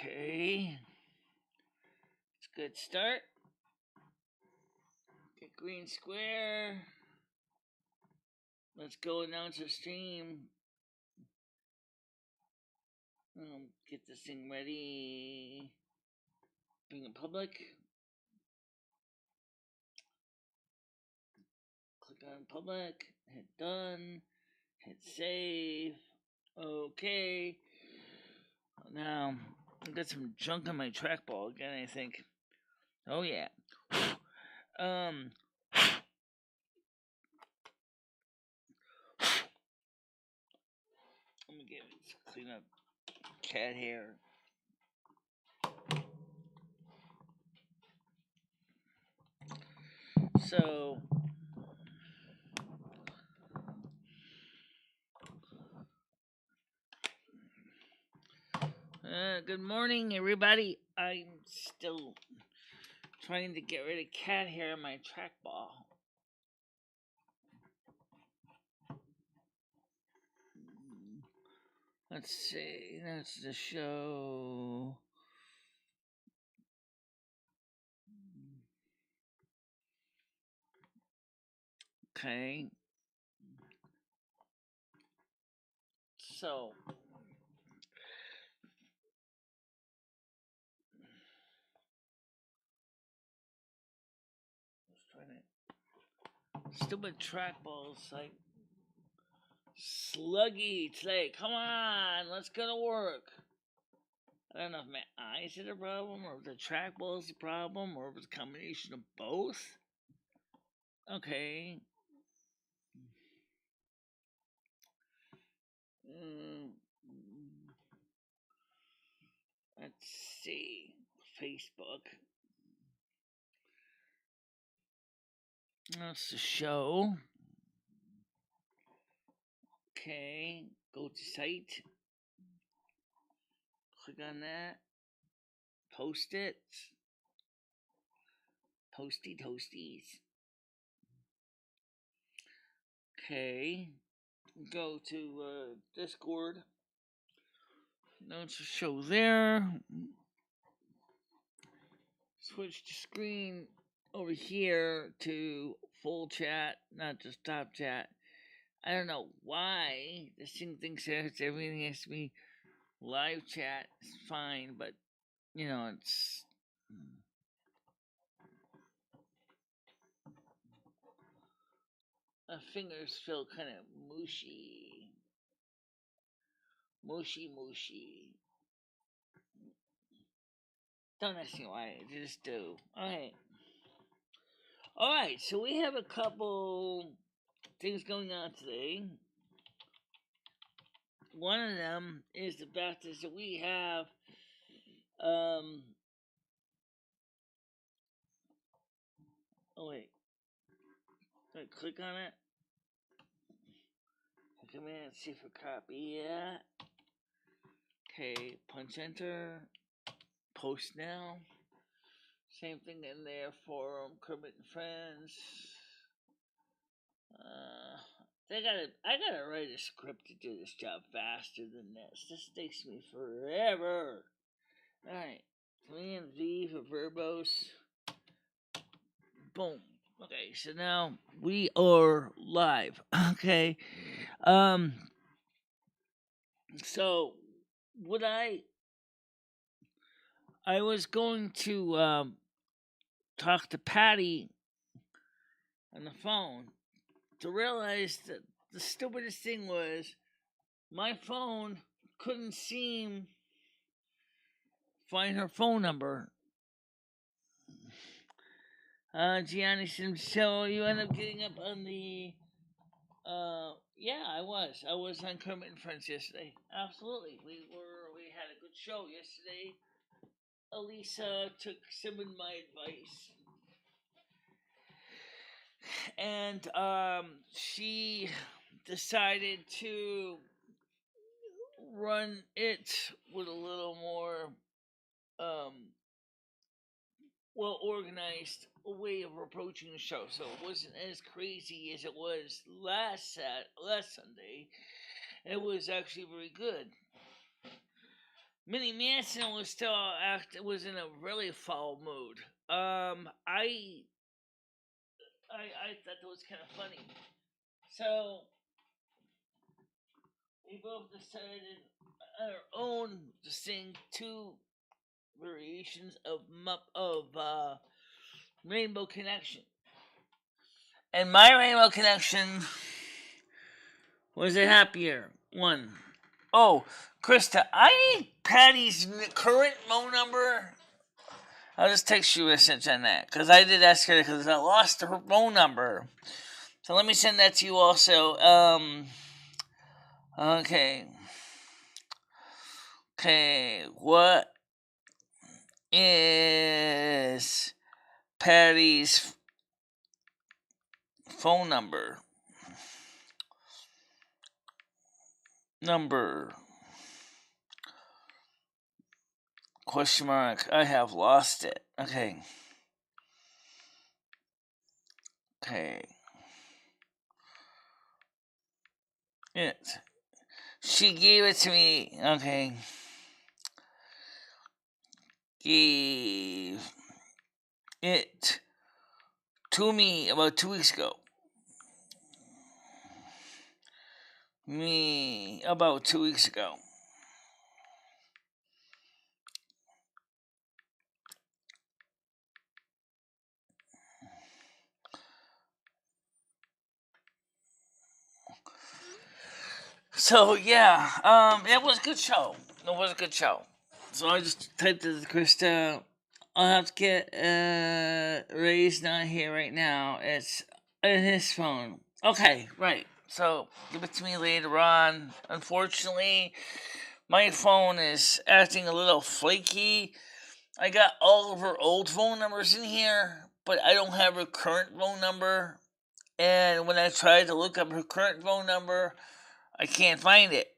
Okay. It's a good start. Get green square. Let's go announce a stream. Get this thing ready. Bring it public. Click on public. Hit done. Hit save. Okay. Now, I've got some junk on my trackball again, I think. Oh, yeah. Let me clean up cat hair. So, good morning, everybody. I'm still trying to get rid of cat hair on my trackball. Let's see. That's the show. Okay. So, let's try that. Stupid trackball's like sluggy. It's like, come on, let's go to work. I don't know if my eyes are the problem, or if the trackball is the problem, or if it's a combination of both. Okay. Let's see. Facebook. That's the show. Okay. Go to site. Click on that. Post it. Toasty toasties. Okay. Go to Discord. Notes the show there. Switch the screen over here to full chat, not just top chat. I don't know why this thing thinks that everything has to be live chat. It's fine, but you know it's. My fingers feel kind of mushy. Mushy. Don't ask me why, I just do. Alright, so we have a couple things going on today. One of them is the Baptist that we have. Oh wait. Do I click on it? Come in and see for copy. Yeah. Okay, punch enter. Post now. Same thing in there for Kermit and Friends. I gotta write a script to do this job faster than this. This takes me forever. Alright. Command V for verbose. Boom. Okay, so now we are live. Okay. So what I was going to talk to Patty on the phone to realize that the stupidest thing was my phone couldn't find her phone number. Gianni said, so you end up getting up on the yeah, I was on Kermit and Friends yesterday. Absolutely. We had a good show yesterday. Elisa took some of my advice. And she decided to run it with a little more well organized way of approaching the show, so it wasn't as crazy as it was last Sunday. It was actually very good. Minnie Manson was still was in a really foul mood. I thought that was kind of funny. So we both decided on our own to sing two variations of Rainbow Connection. And my Rainbow Connection was a happier one. Oh, Krista, I need Patty's current phone number. I'll just text you a message on that, because I did ask her, because I lost her phone number. So let me send that to you also. Okay. Okay, what is Patty's phone number? Question mark. I have lost it. Okay. She gave it to me. Okay. Gave it to me about 2 weeks ago. So yeah, it was a good show. So I just typed it to Krista. I'll have to get Ray's not here right now. It's in his phone. Okay, right. So give it to me later on. Unfortunately, my phone is acting a little flaky. I got all of her old phone numbers in here, but I don't have her current phone number. And when I tried to look up her current phone number, I can't find it.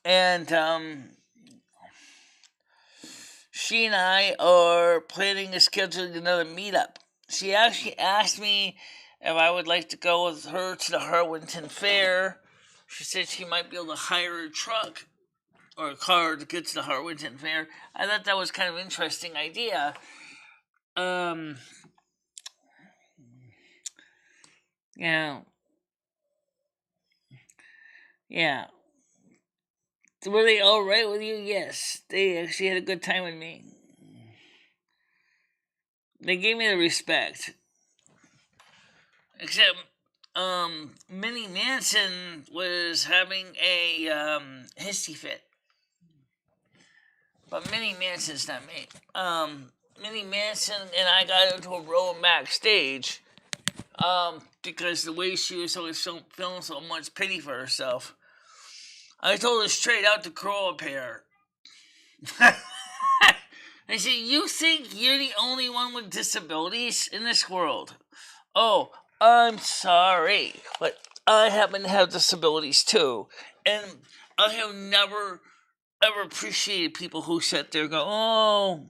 And she and I are planning to schedule another meetup. She actually asked me if I would like to go with her to the Harwinton Fair. She said she might be able to hire a truck or a car to get to the Harwinton Fair. I thought that was kind of an interesting idea. Yeah. Were they all right with you? Yes. They actually had a good time with me. They gave me the respect. Except, Minnie Manson was having a, hissy fit. But Minnie Manson's not me. Minnie Manson and I got into a row backstage, because the way she was always feeling so much pity for herself. I told her straight out to grow a pair. I said, you think you're the only one with disabilities in this world? Oh, I'm sorry, but I happen to have disabilities too. And I have never, ever appreciated people who sit there and go, oh,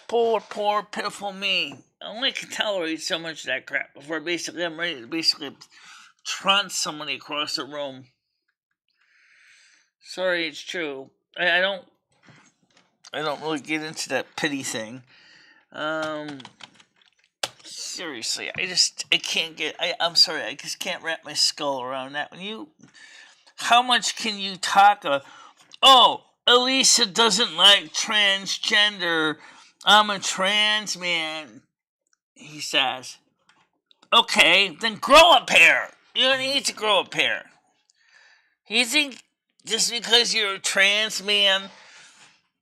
poor, pitiful me. I only can tolerate so much of that crap before I'm ready to trounce somebody across the room. Sorry, it's true. I don't really get into that pity thing. Seriously, I can't get. I'm sorry, I just can't wrap my skull around that. How much can you talk? Oh, Elisa doesn't like transgender. I'm a trans man, he says. Okay, then grow a pair. You don't need to grow a pair. You think just because you're a trans man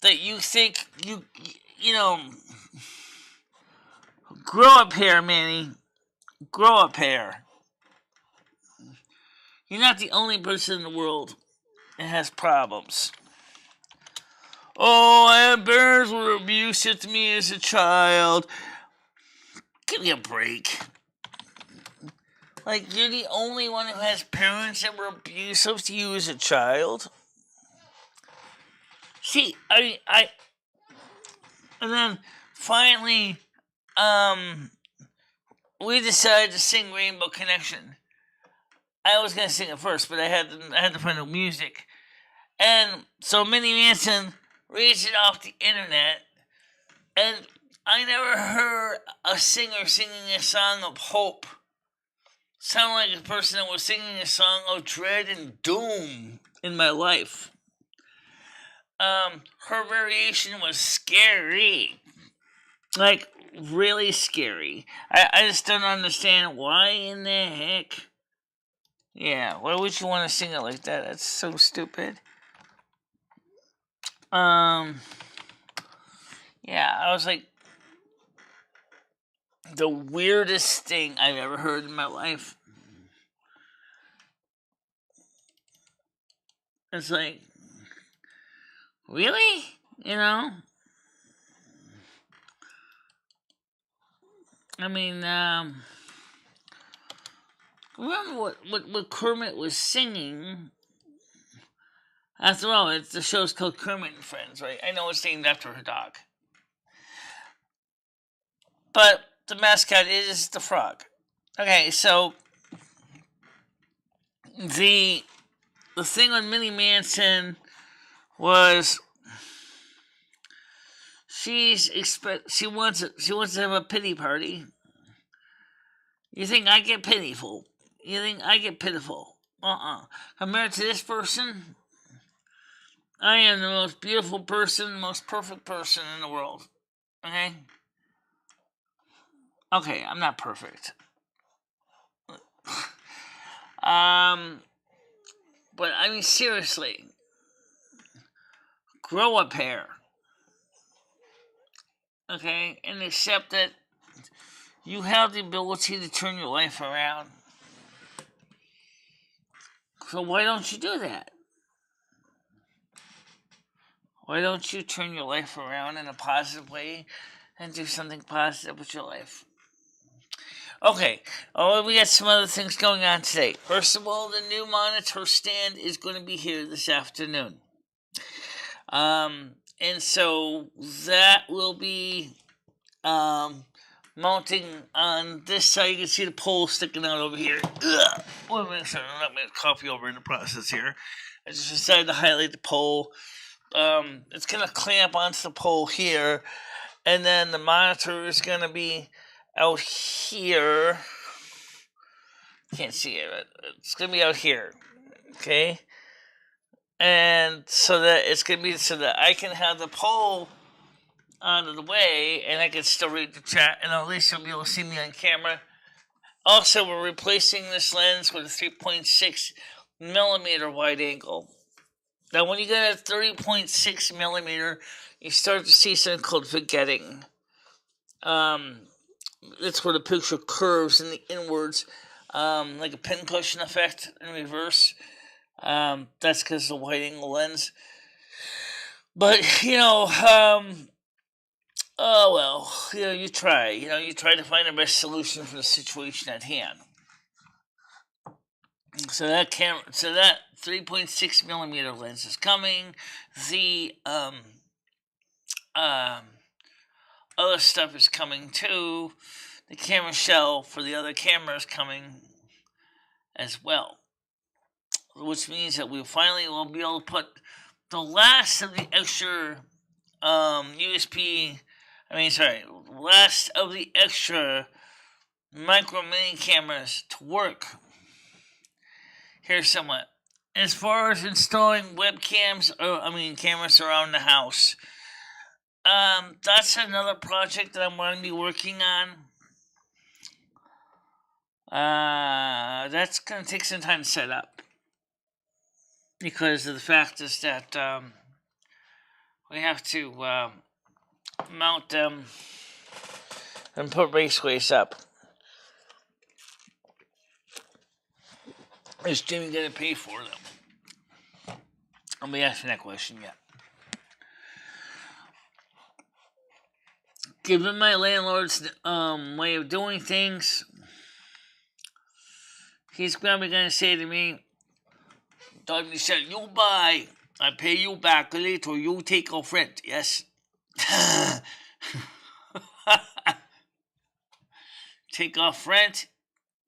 that you think grow a pair, Manny. Grow a pair. You're not the only person in the world that has problems. Oh, my parents were abusive to me as a child. Give me a break. Like, you're the only one who has parents that were abusive to you as a child? See, and then finally, we decided to sing Rainbow Connection. I was gonna sing it first, but I had to find the music. And so Minnie Manson reads it off the internet, and I never heard a singer singing a song of hope sound like a person that was singing a song of dread and doom in my life. Her variation was scary. Like, really scary. I just don't understand why in the heck. Yeah, why would you want to sing it like that? That's so stupid. Yeah, I was like, the weirdest thing I've ever heard in my life. It's like, really? You know? I mean, remember what Kermit was singing? After all, the show's called Kermit and Friends, right? I know it's named after her dog. But the mascot is the frog. Okay, so the thing on Minnie Manson was she wants to have a pity party. You think I get pitiful? You think I get pitiful? Compared to this person, I am the most beautiful person, most perfect person in the world. Okay? Okay, I'm not perfect. But I mean, seriously, grow a pair. Okay? And accept that you have the ability to turn your life around. So why don't you do that? Why don't you turn your life around in a positive way and do something positive with your life? Okay, we got some other things going on today. First of all, the new monitor stand is going to be here this afternoon. And so that will be mounting on this side. You can see the pole sticking out over here. Ugh. Wait a minute, sorry, I'm not going to coffee over in the process here. I just decided to highlight the pole. It's going to clamp onto the pole here, and then the monitor is going to be out here. Can't see it, but it's going to be out here. Okay? And so that it's going to be so that I can have the pole out of the way, and I can still read the chat, and at least you'll be able to see me on camera. Also, we're replacing this lens with a 3.6 millimeter wide angle. Now, when you get a 3.6 millimeter, you start to see something called vignetting. That's where the picture curves in the inwards, like a pincushion effect in reverse. That's because of the wide angle lens. But, oh well, you try. You try to find the best solution for the situation at hand. So that 3.6 millimeter lens is coming. The other stuff is coming too. The camera shell for the other camera is coming as well, which means that we finally will be able to put the last of the extra last of the extra micro mini cameras to work. Here's somewhat. As far as installing webcams, cameras around the house, that's another project that I'm going to be working on. That's going to take some time to set up, because of the fact is that we have to mount them and put raceways up. Is Jimmy going to pay for them? I'll be asking that question yet. Given my landlord's way of doing things, he's probably going to say to me, "Don Michelle, you buy, I pay you back later, you take off rent, yes?" Take off rent?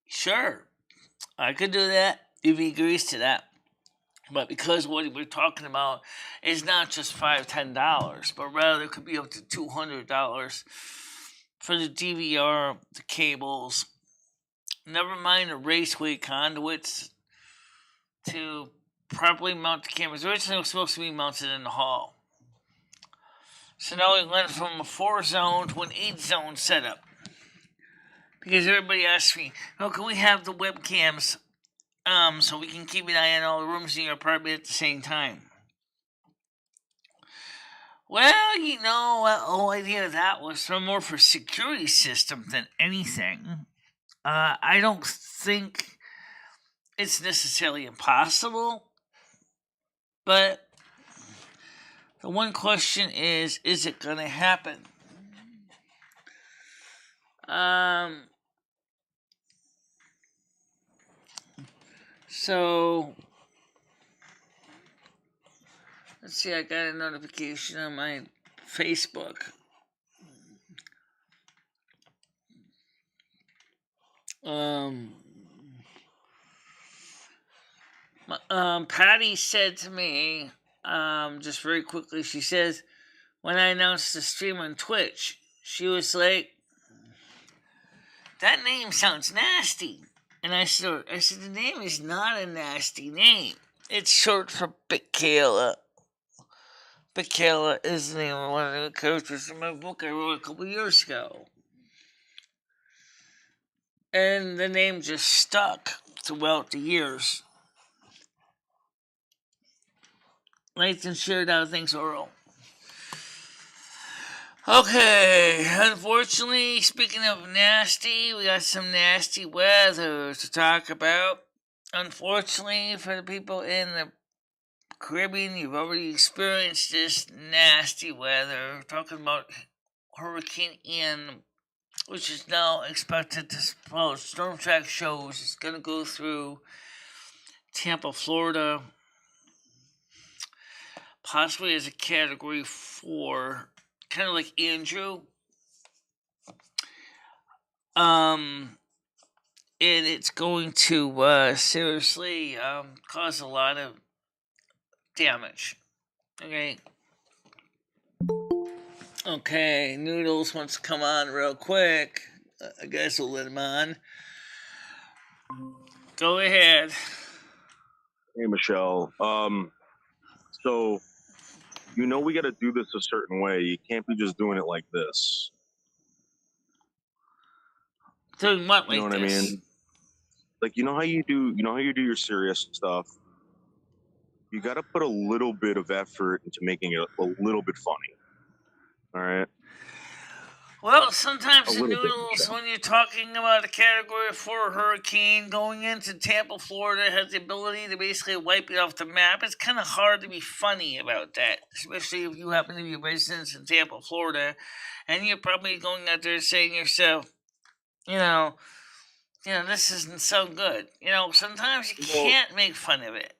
Sure, I could do that if he agrees to that. But because what we're talking about is not just $5, $10, but rather it could be up to $200 for the DVR, the cables, never mind the raceway conduits to properly mount the cameras. Originally, it was supposed to be mounted in the hall. So now we went from a 4-zone to an 8-zone setup. Because everybody asks me, oh, can we have the webcams so we can keep an eye on all the rooms in your apartment at the same time? Well, the whole idea of that was more for security system than anything. I don't think it's necessarily impossible, but the one question is it going to happen? So, let's see, I got a notification on my Facebook. Patty said to me, just very quickly, she says, when I announced the stream on Twitch, she was like, that name sounds nasty. And I said, the name is not a nasty name. It's short for Michele. Michele is the name of one of the characters in my book I wrote a couple years ago. And the name just stuck throughout the years. Nathan shared out things oral. Okay, unfortunately, speaking of nasty, we got some nasty weather to talk about. Unfortunately, for the people in the Caribbean, you've already experienced this nasty weather. We're talking about Hurricane Ian, which is now expected to follow storm track shows. It's going to go through Tampa, Florida, possibly as a Category 4, kind of like Andrew. And it's going to seriously cause a lot of damage. Okay, Noodles wants to come on real quick. I guess we'll let him on. Go ahead. Hey, Michelle. So, we got to do this a certain way. You can't be just doing it like this. Doing what like this? You know what I mean? Like, how you do your serious stuff. You got to put a little bit of effort into making it a little bit funny. All right? Well, sometimes the Noodles, when you're talking about a Category 4 hurricane going into Tampa, Florida, has the ability to basically wipe it off the map. It's kind of hard to be funny about that, especially if you happen to be residents in Tampa, Florida, and you're probably going out there saying to yourself, this isn't so good. Sometimes you can't make fun of it.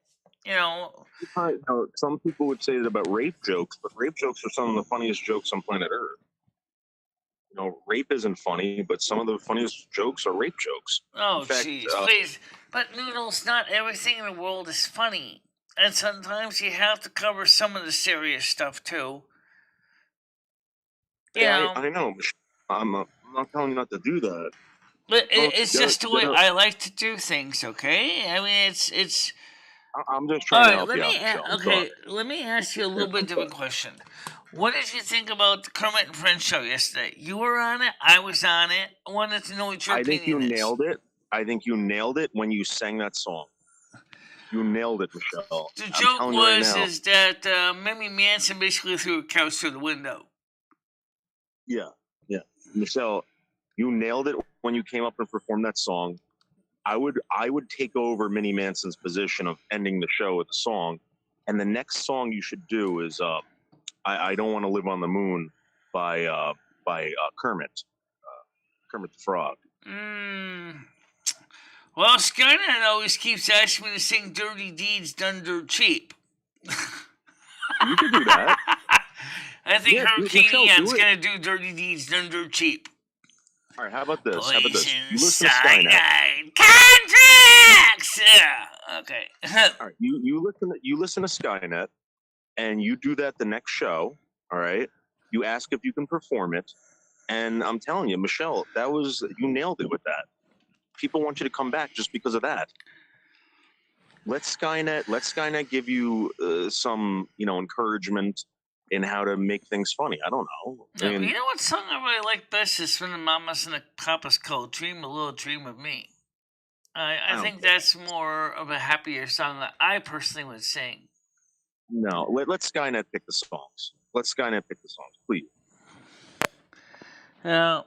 Some people would say that about rape jokes, but rape jokes are some of the funniest jokes on planet Earth. Rape isn't funny, but some of the funniest jokes are rape jokes. Oh, jeez, please. But Noodles, not everything in the world is funny. And sometimes you have to cover some of the serious stuff, too. I know. I'm not telling you not to do that. But it's just the way I like to do things, okay? I mean, it's... I'm just trying to help you out, let me ask you a little bit different question. What did you think about the Kermit and Friends show yesterday? You were on it. I was on it. I wanted to know what your opinion is. I think you nailed it. I think you nailed it when you sang that song. You nailed it, Michelle. The joke is that Mimi Manson basically threw a couch through the window. Yeah. Michelle, you nailed it when you came up and performed that song. I would take over Minnie Manson's position of ending the show with a song, and the next song you should do is I Don't Want to Live on the Moon by Kermit the Frog. Well, Skynet always keeps asking me to sing Dirty Deeds Done Dirt Cheap. You can do that. I think Hurricane Ian's going to do Dirty Deeds Done Dirt Cheap. All right, how about this? How about this? Poison You listen to Skynet. cyanide contracts. Yeah. Okay. All right, you listen to Skynet, and you do that the next show. All right, you ask if you can perform it, and I'm telling you, Michelle, you nailed it with that. People want you to come back just because of that. Let Skynet give you some encouragement in how to make things funny. I don't know. I mean, you know what song I really like best is when the Mamas and the Papas called "Dream a Little Dream of Me." I think that's more of a happier song that I personally would sing. No, let Skynet pick the songs. Let Skynet pick the songs, please.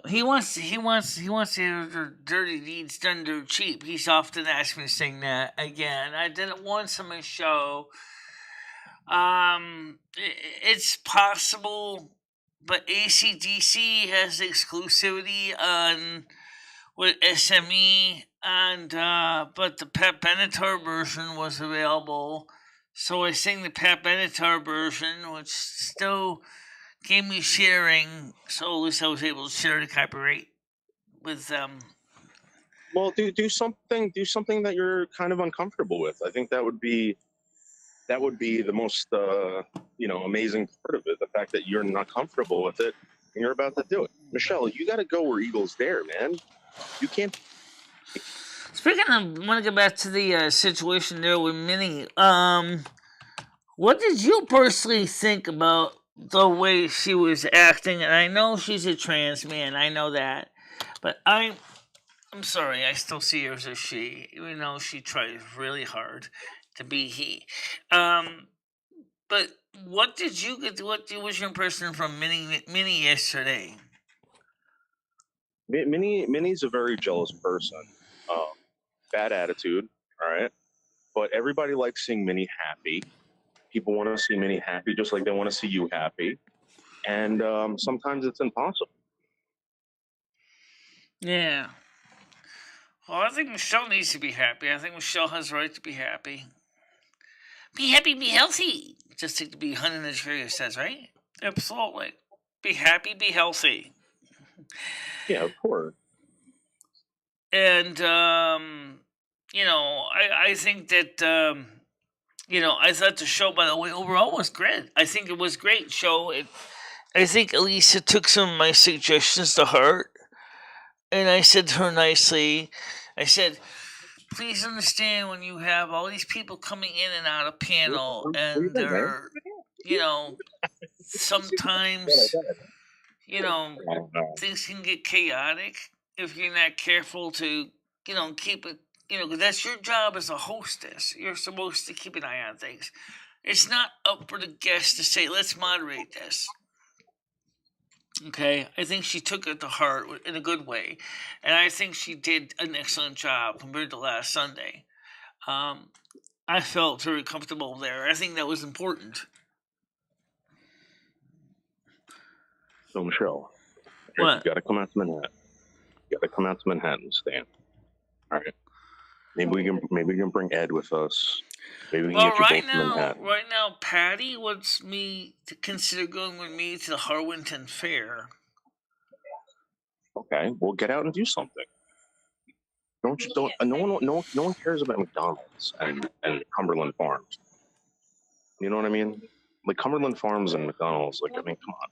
He wants your dirty deeds done dirt cheap. He's often asked me to sing that again. I did it once on my show. It's possible, but AC/DC has exclusivity on with SME, and but the Pat Benatar version was available, so I sang the Pat Benatar version, which still gave me sharing, so at least I was able to share the copyright with them. Well, do something that you're kind of uncomfortable with. I think that would be the most amazing part of it. The fact that you're not comfortable with it and you're about to do it. Michelle, you got to go where Eagles dare, man. You can't. Speaking of, I want to get back to the situation there with Minnie. What did you personally think about the way she was acting? And I know she's a trans man, I know that, but I'm sorry, I still see her as a she, even though she tries really hard to be he. But what did you get? What was your impression from Minnie yesterday? Minnie's a very jealous person. Bad attitude, all right? But everybody likes seeing Minnie happy. People want to see Minnie happy just like they want to see you happy. And sometimes it's impossible. Yeah. Well, I think Michelle needs to be happy. I think Michelle has the right to be happy. Be happy, be healthy. Just like to be Hun in Nigeria says, right? Absolutely. Be happy, be healthy. Yeah, of course. And I think that I thought the show, by the way, overall was great. I think it was a great show. I think Elisa took some of my suggestions to heart. And I said to her nicely, I said, please understand when you have all these people coming in and out of panel, and they're, sometimes, things can get chaotic if you're not careful to, keep it, because that's your job as a hostess. You're supposed to keep an eye on things. It's not up for the guest to say, let's moderate this. Okay, I think she took it to heart in a good way, and I think she did an excellent job compared to last Sunday. I felt very comfortable there. I think that was important. So Michelle, What? you got to come out to Manhattan. You got to come out to Manhattan, Stan. All right. Maybe we can bring Ed with us. Maybe we can get you both to Manhattan. Right now, Patty wants me to consider going with me to the Harwinton Fair. Okay, well, get out and do something. No one cares about McDonald's and Cumberland Farms. You know what I mean? Like Cumberland Farms and McDonald's. Like, I mean, come on,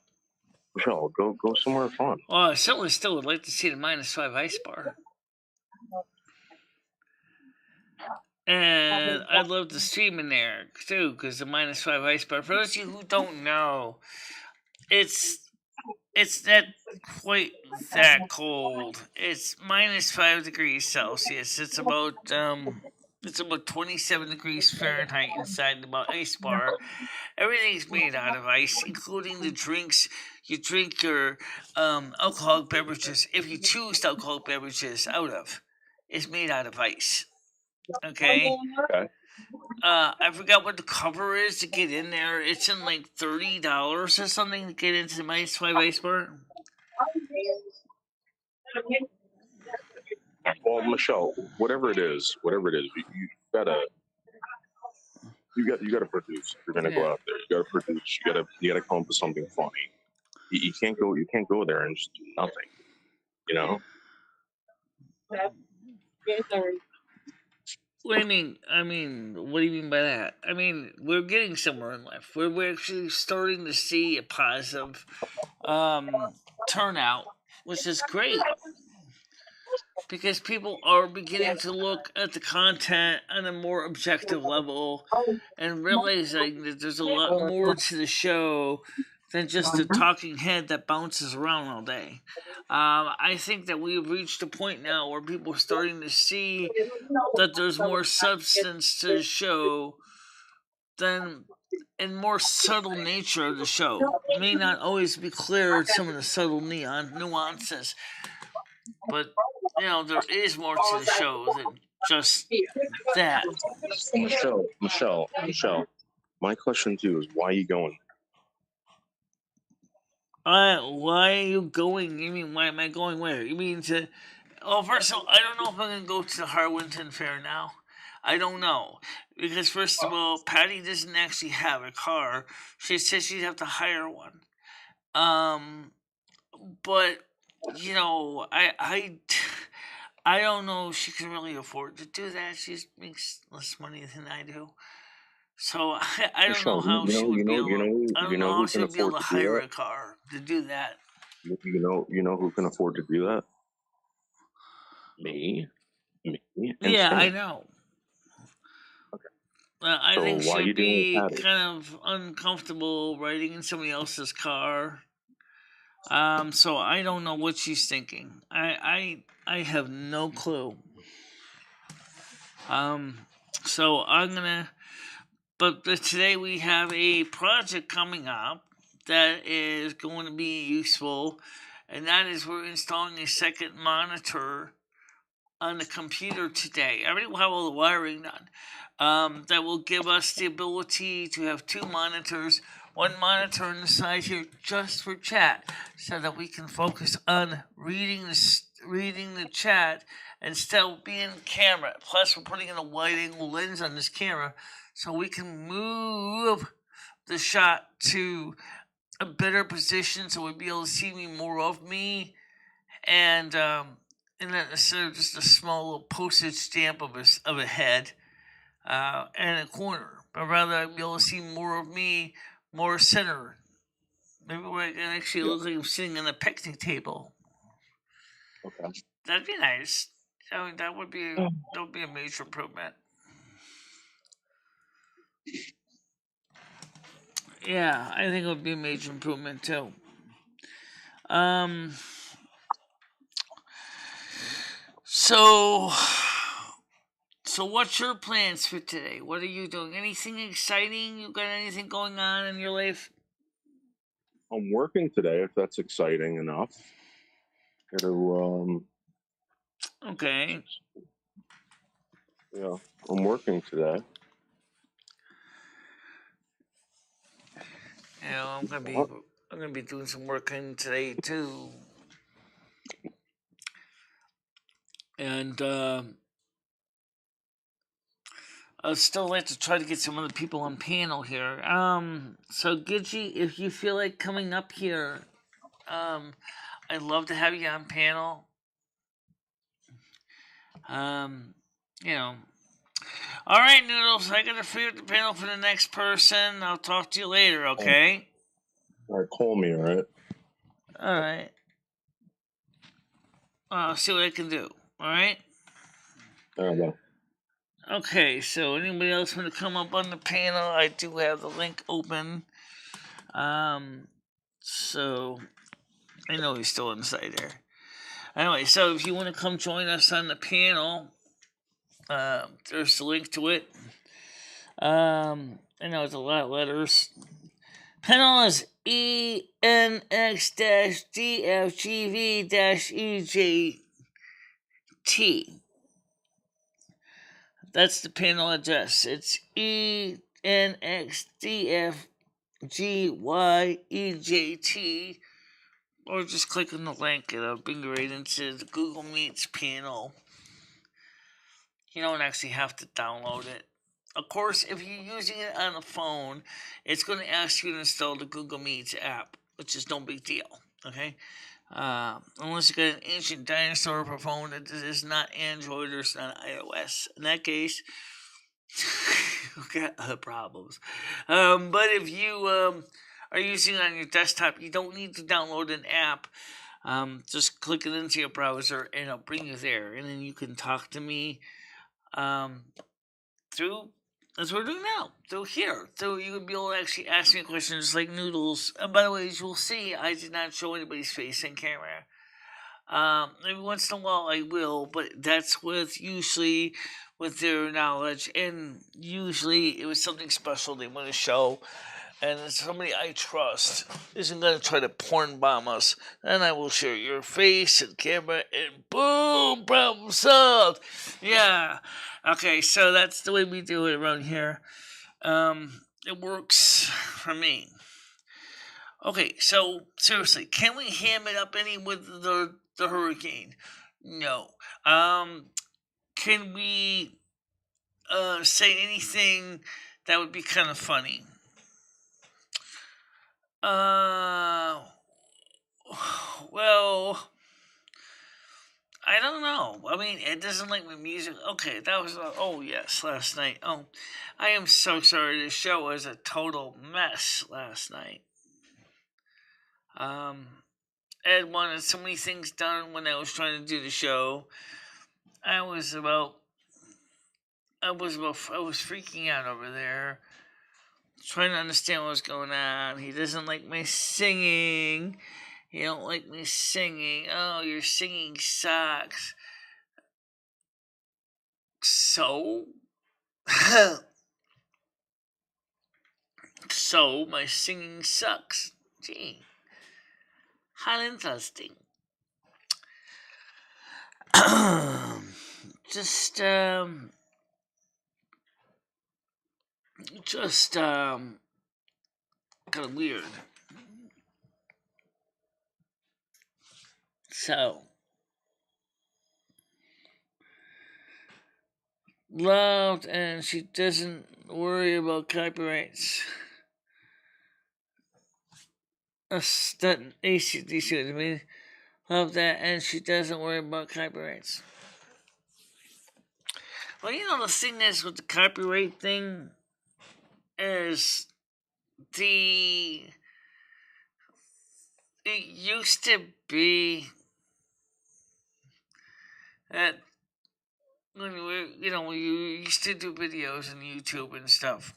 Michelle, go somewhere fun. Well, I certainly still would like to see the -5 ice bar. And I'd love to stream in there too, because the -5 ice bar. For those of you who don't know, it's not quite that cold. It's -5 degrees Celsius. It's about 27 degrees Fahrenheit inside the ice bar. Everything's made out of ice, including the drinks. You drink your alcoholic beverages, if you choose alcoholic beverages out of. It's made out of ice. Okay. I forgot what the cover is to get in there. It's in like $30 or something to get into the -5 ice bar. Well, Michelle, whatever it is, you gotta produce. If you're gonna go out there, you gotta produce. You gotta come up with something funny. You can't go there and just do nothing. You know. What do you mean? I mean, what do you mean by that? I mean, we're getting somewhere in life. We're actually starting to see a positive turnout, which is great because people are beginning to look at the content on a more objective level and realizing that there's a lot more to the show than just a talking head that bounces around all day. I think that we've reached a point now where people are starting to see that there's more substance to the show than and more subtle nature of the show. It may not always be clear some of the subtle nuances, but there is more to the show than just that. Michelle. My question to you is, why are you going? Why are you going? You mean, why am I going where? You mean to... Oh, first of all, I don't know if I'm going to go to the Harwinton Fair now. I don't know. Because, first of all, Patty doesn't actually have a car. She said she'd have to hire one. But, I don't know if she can really afford to do that. She makes less money than I do. So I don't know how she would be able. I don't know how she would be able to hire a car to do that. You know who can afford to do that? Me. Yeah, Stan. I know. Okay. I So think why she'd you doing be Patty? kind of uncomfortable riding in somebody else's car. So I don't know what she's thinking. I have no clue. So I'm gonna. But today we have a project coming up that is going to be useful, and that is we're installing a second monitor on the computer today. I already have all the wiring done. That will give us the ability to have two monitors, one monitor on the side here just for chat, so that we can focus on reading the chat and still be in camera. Plus, we're putting in a wide-angle lens on this camera, so we can move the shot to a better position, so we'll be able to see more of me, and not instead of just a small little postage stamp of a head and a corner, but rather I'll be able to see more of me, more center. Maybe I can actually look like I'm sitting on a picnic table. Okay. That'd be nice. I mean, that would be a major improvement. Yeah, I think it would be a major improvement too. So what's your plans for today? What are you doing? Anything exciting? You got anything going on in your life? I'm working today, if that's exciting enough. Okay. Yeah, I'm working today. I'm gonna be doing some working today too. And I'd still like to try to get some other people on panel here. So Gidgey, if you feel like coming up here, I'd love to have you on panel. All right, Noodles, I gotta figure out the panel for the next person. I'll talk to you later, okay? All right, call me, all right? All right. I'll see what I can do. All right. All right, Okay, so anybody else want to come up on the panel? I do have the link open. So I know he's still inside there. Anyway, so if you want to come join us on the panel, there's the link to it. I know it's a lot of letters. Panel is ENX-DFGV-EJT. That's the panel address. It's ENXDFGYEJT. Or just click on the link and it'll bring you right into the Google Meets panel. You don't actually have to download it. Of course, if you're using it on a phone, it's going to ask you to install the Google Meets app, which is no big deal. Okay? Unless you got an ancient dinosaur phone that is not Android or it's not iOS. In that case, you've got other problems. But if you are using it on your desktop, you don't need to download an app. Just click it into your browser and it'll bring you there. And then you can talk to me through, as we're doing now, through here. So you can be able to actually ask me questions like Noodles. And by the way, as you'll see, I did not show anybody's face in camera. Every once in a while I will, but that's usually with their knowledge, and usually it was something special they want to show, and somebody I trust isn't going to try to porn bomb us, then I will share your face and camera, and boom, problem solved. Yeah. Okay, so that's the way we do it around here. It works for me. Okay, so seriously, can we ham it up any with the hurricane? No. Can we say anything that would be kind of funny? Well, I don't know. I mean, it doesn't like my music. Okay, that was oh yes, last night. Oh, I am so sorry. The show was a total mess last night. Ed wanted so many things done when I was trying to do the show. I was freaking out over there, trying to understand what was going on. He doesn't like my singing. He don't like me singing. Oh, your singing sucks. So? So, my singing sucks. Gee. How interesting. Just kind of weird. So, loved, and she doesn't worry about copyrights. That ACDC with me. Love that, and she doesn't worry about copyrights. Well, you know, the thing is with the copyright thing is it used to be that when you used to do videos on YouTube and stuff.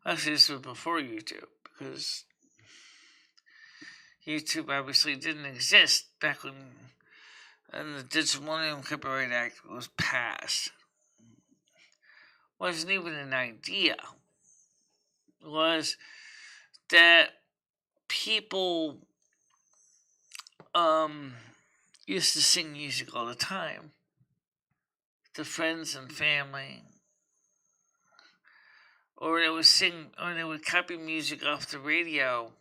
Actually, this was before YouTube, because YouTube obviously didn't exist back when the Digital Millennium Copyright Act was passed. Wasn't even an idea. It was that people used to sing music all the time to friends and family, or they would copy music off the radio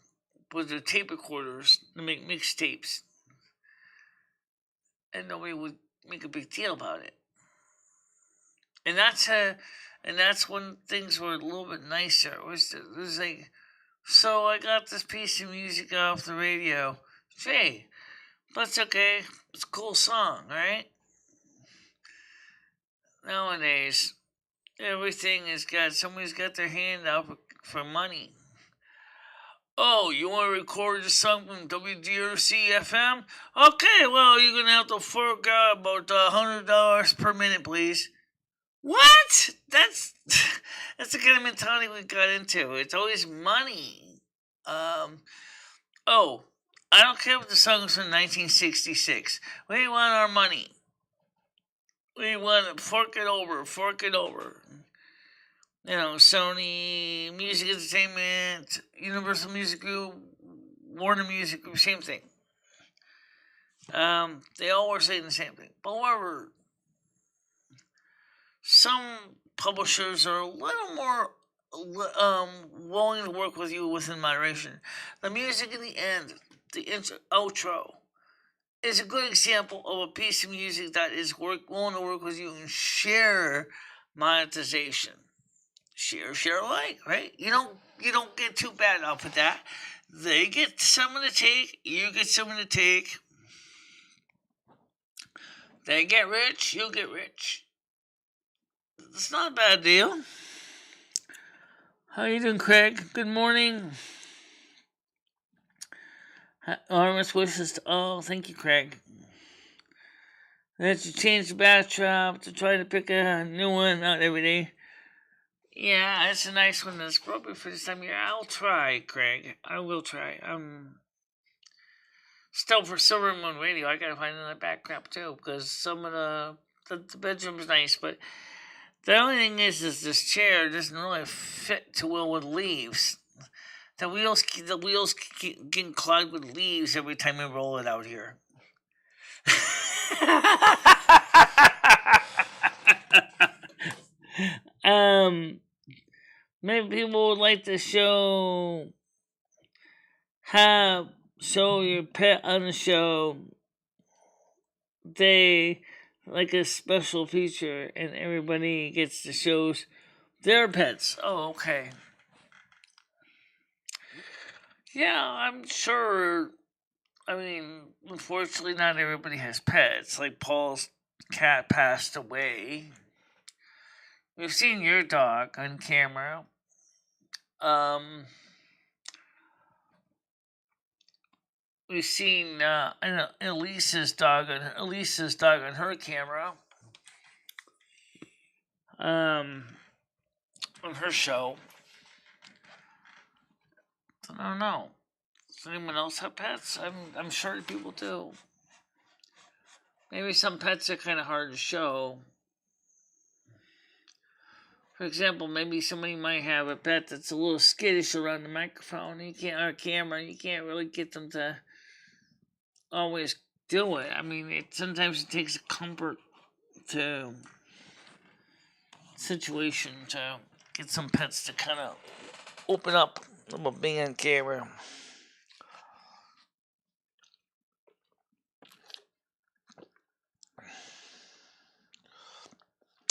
with their tape recorders to make mixtapes, and nobody would make a big deal about it. And that's when things were a little bit nicer. It was like, so I got this piece of music off the radio. Hey, that's okay. It's a cool song, right? Nowadays, everything somebody's got their hand out for money. Oh, you want to record a song from WDRC FM? Okay, well, you're going to have to fork out about $100 per minute, please. What? That's the kind of mentality we got into. It's always money. Oh, I don't care if the song's from 1966. We want our money. We want to fork it over. You know, Sony Music Entertainment, Universal Music Group, Warner Music Group, same thing. They all were saying the same thing. But however, some publishers are a little more willing to work with you within moderation. The music in the end, the outro, is a good example of a piece of music that is willing to work with you and share monetization. Share alike, right? You don't get too bad off of that. They get someone to take, you get someone to take. They get rich, you get rich. It's not a bad deal. How you doing, Craig? Good morning. Armist wishes to all. Thank you, Craig. Let's change the backdrop to try to pick a new one out every day. Yeah, it's a nice one that's appropriate for this time of year. I'll try, Craig. I will try. Still for Silvermoon Radio, I gotta find another backdrop too, because some of the bedroom's nice, but the only thing is this chair doesn't really fit too well with leaves. The wheels get clogged with leaves every time we roll it out here. Many people would like to show your pet on the show. They like a special feature, and everybody gets to show their pets. Oh, okay. Yeah, I'm sure. I mean, unfortunately, not everybody has pets. Like Paul's cat passed away. We've seen your dog on camera. We've seen Elise's dog on her camera. On her show. I don't know. Does anyone else have pets? I'm sure people do. Maybe some pets are kind of hard to show. For example, maybe somebody might have a pet that's a little skittish around the microphone. Or camera. You can't really get them to always do it. I mean, sometimes it takes a comfort to situation to get some pets to kind of open up about being on camera.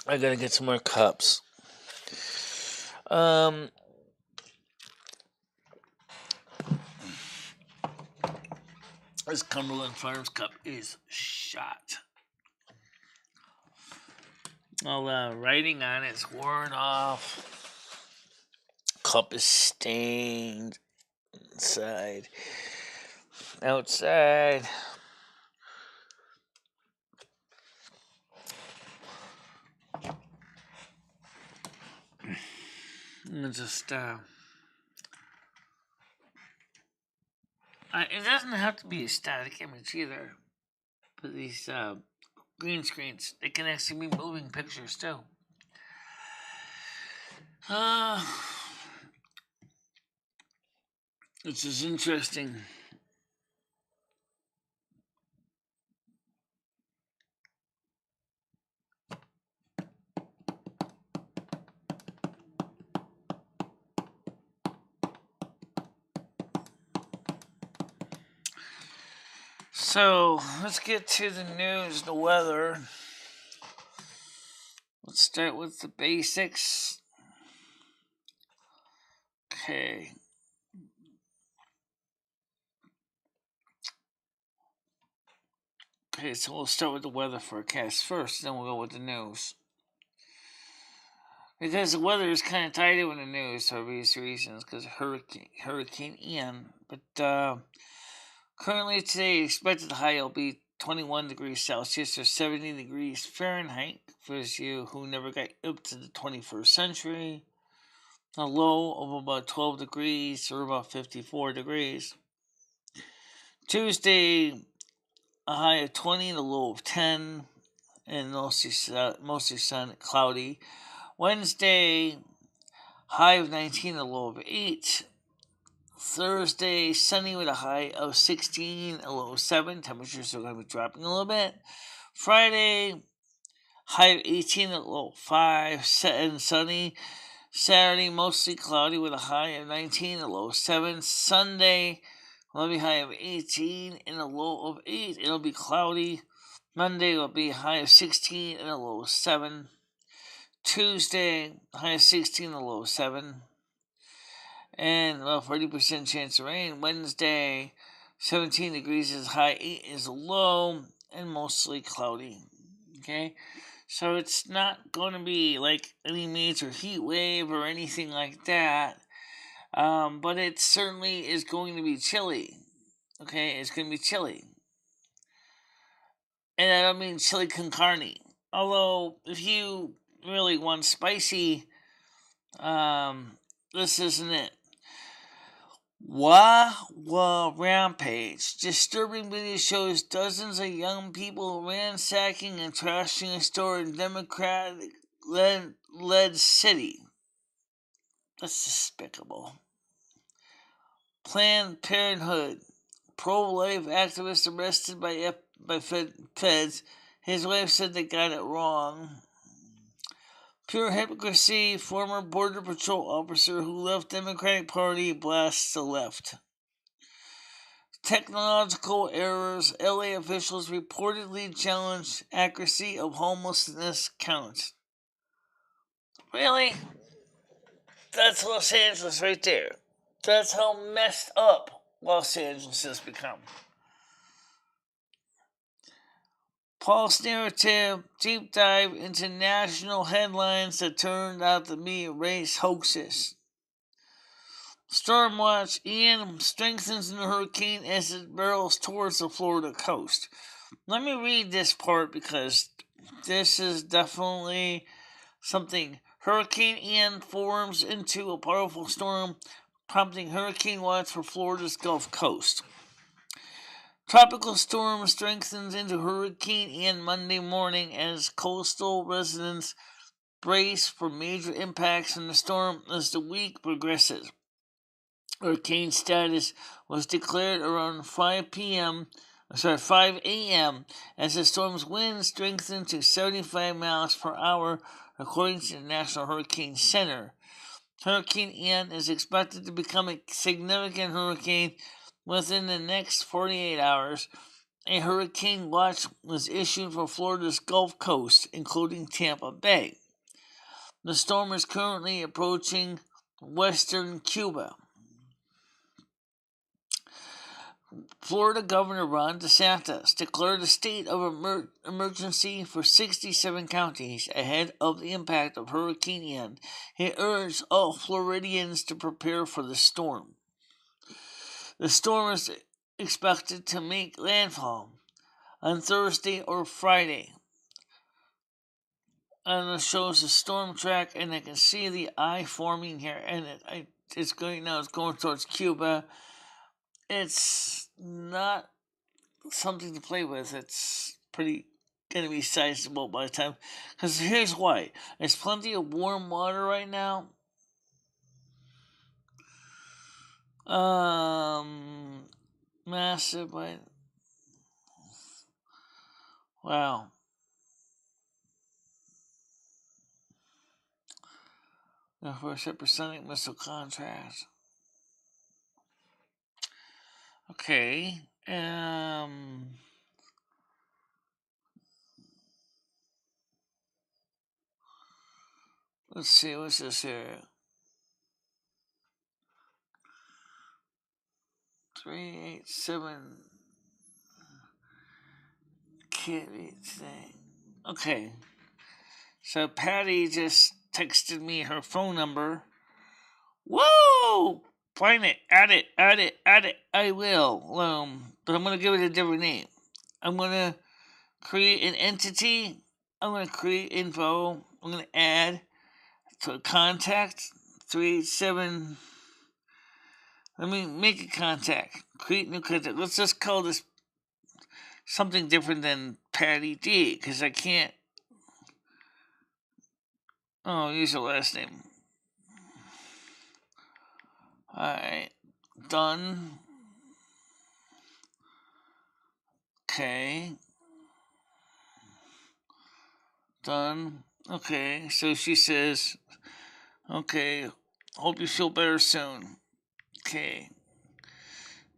I gotta get some more cups. This Cumberland Farms cup is shot. All the writing on it is worn off. Cup is stained inside. Outside. And just it doesn't have to be a static image either. But these green screens, they can actually be moving pictures too. This is interesting. So, let's get to the news, the weather. Let's start with the basics. Okay. Okay, so we'll start with the weather forecast first, then we'll go with the news. Because the weather is kind of tied in with the news for obvious reasons, because of Hurricane Ian. But currently today, expected high will be 21 degrees Celsius or 70 degrees Fahrenheit for those of you who never got up to the 21st century. A low of about 12 degrees or about 54 degrees. Tuesday, a high of 20 and a low of 10, and mostly sun, cloudy. Wednesday, high of 19 and a low of 8. Thursday, sunny with a high of 16, a low of 7. Temperatures are going to be dropping a little bit. Friday, high of 18, a low of 5, and sunny. Saturday, mostly cloudy with a high of 19, a low of 7. Sunday, will be high of 18 and a low of 8. It'll be cloudy. Monday will be a high of 16 and a low of 7. Tuesday, high of 16 and a low of 7. and about 40% chance of rain. Wednesday, 17 degrees is high, 8 is low, and mostly cloudy. Okay? So it's not going to be like any major heat wave or anything like that. But it certainly is going to be chilly. Okay? It's going to be chilly. And I don't mean chili con carne. Although, if you really want spicy, this isn't it. Wah Rampage. Disturbing video shows dozens of young people ransacking and trashing a store in Democratic-led city. That's despicable. Planned Parenthood. Pro-life activist arrested by feds. His wife said they got it wrong. Pure hypocrisy. Former Border Patrol officer who left Democratic Party blasts the left. Technological errors. LA officials reportedly challenged accuracy of homelessness counts. Really? That's Los Angeles right there. That's how messed up Los Angeles has become. False narrative, deep dive into national headlines that turned out to be race hoaxes. Storm watch, Ian strengthens in the hurricane as it barrels towards the Florida coast. Let me read this part because this is definitely something. Hurricane Ian forms into a powerful storm, prompting hurricane watch for Florida's Gulf Coast. Tropical storm strengthens into Hurricane Ian Monday morning as coastal residents brace for major impacts from the storm as the week progresses. Hurricane status was declared around 5 a.m. as the storm's wind strengthened to 75 miles per hour, according to the National Hurricane Center. Hurricane Ian is expected to become a significant hurricane within the next 48 hours. A hurricane watch was issued for Florida's Gulf Coast, including Tampa Bay. The storm is currently approaching western Cuba. Florida Governor Ron DeSantis declared a state of emergency for 67 counties ahead of the impact of Hurricane Ian. He urged all Floridians to prepare for the storm. The storm is expected to make landfall on Thursday or Friday. And it shows the storm track, and I can see the eye forming here, and it's going now. It's going towards Cuba. It's not something to play with. It's pretty going to be sizable by the time. Because here's why: there's plenty of warm water right now. Massive, but wow. The first hypersonic missile contract. Okay. Let's see, what's this here? 387. Can't read today. Okay. So Patty just texted me her phone number. Whoa! Find it, add it. I will. But I'm gonna give it a different name. I'm gonna create an entity. I'm gonna create info. I'm gonna add to a contact 387. Let me make a contact. Create new contact. Let's just call this something different than Patty D, because I can't. Oh, use her last name. Alright. Done. Okay. Done. Okay, so she says, okay, hope you feel better soon. Okay.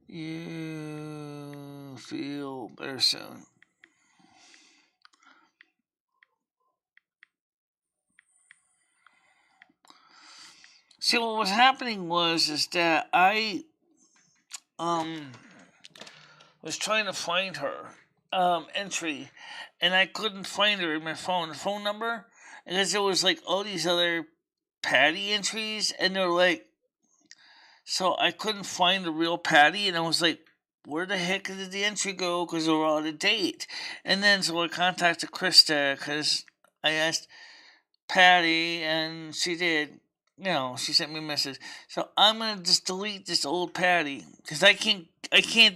You feel better soon. See, what was happening is that I was trying to find her entry, and I couldn't find her in my phone number, because there was like all these other Patty entries, and they're like, so I couldn't find the real Patty, and I was like, where the heck did the entry go? Because they were out of date. And then so I contacted Krista because I asked Patty, and she did. She sent me a message. So I'm gonna just delete this old Patty because I can't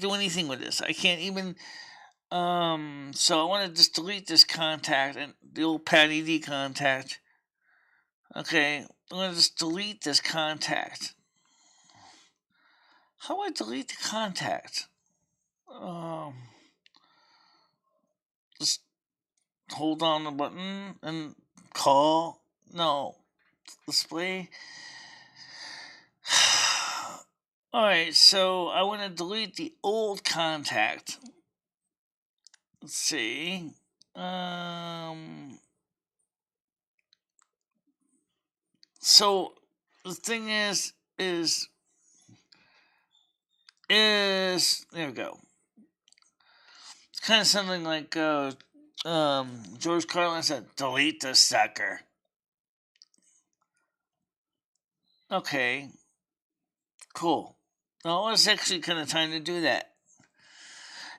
do anything with this. I can't even. So I want to just delete this contact and the old Patty D contact. Okay, I'm gonna just delete this contact. How do I delete the contact? Just hold on the button and call. No, display. Alright, so I want to delete the old contact. Let's see. So the thing is there we go. It's kind of something like George Carlin said, delete the sucker. Okay, cool. Now it's actually kind of time to do that.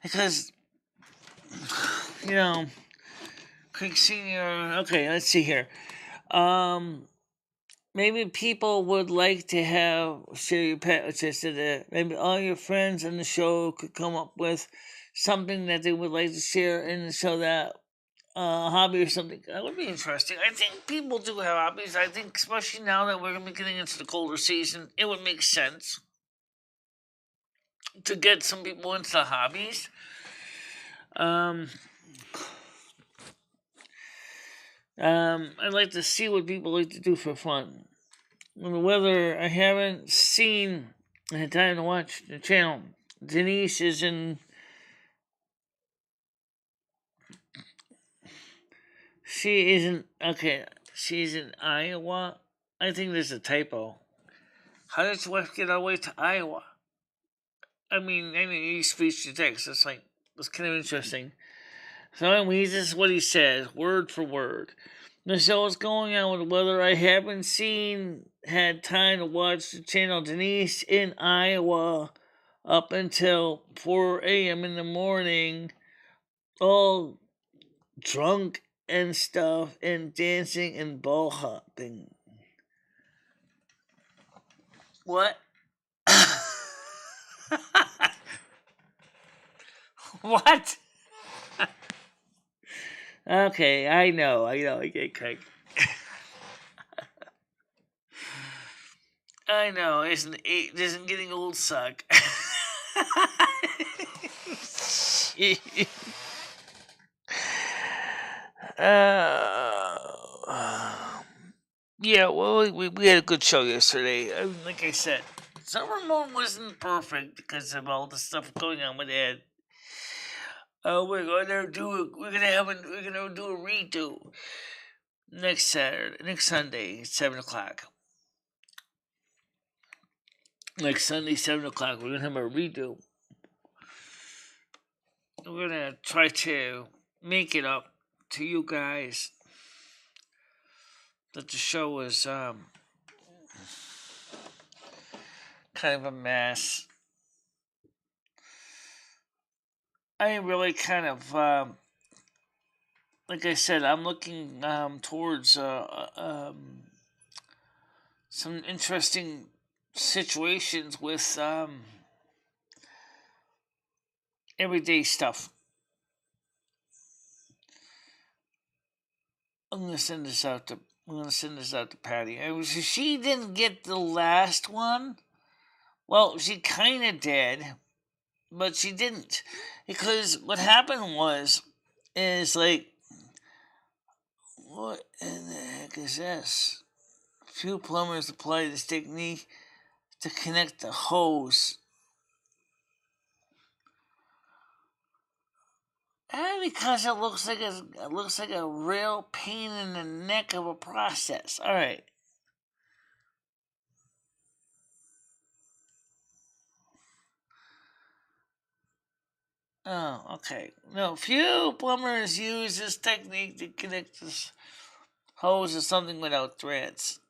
Because, Creek Senior, okay, let's see here. Maybe people would like to have share your pet. Maybe all your friends on the show could come up with something that they would like to share in the show, that hobby or something. That would be interesting. I think people do have hobbies. I think, especially now that we're going to be getting into the colder season, it would make sense to get some people into hobbies. I'd like to see what people like to do for fun. Whether I haven't seen, I had time to watch the channel. Denise is in. She isn't. Okay, she's in Iowa. I think there's a typo. How did your wife get all the way to Iowa? I mean speech to text. That's kind of interesting. So anyway, this is what he says, word for word. So what's going on with whether I haven't had time to watch the channel. Denise in Iowa up until 4 a.m. in the morning, all drunk and stuff, and dancing and ball hopping. What? What? Okay, I know, I get Craig. I know, isn't getting old suck. Yeah, well, we had a good show yesterday. Like I said, Silvermoon wasn't perfect because of all the stuff going on with Ed. We're gonna do a redo next Sunday, 7:00. Next Sunday, 7:00, we're gonna have a redo. We're gonna try to make it up to you guys that the show was kind of a mess. I really kind of like I said, I'm looking towards some interesting situations with everyday stuff. I'm gonna send this out to Patty. She didn't get the last one. Well, she kind of did, but she didn't, because what happened is like, what in the heck is this? A few plumbers apply this technique to connect the hose. And because it looks like a real pain in the neck of a process. All right. Oh, okay. No, few plumbers use this technique to connect this hose to something without threads.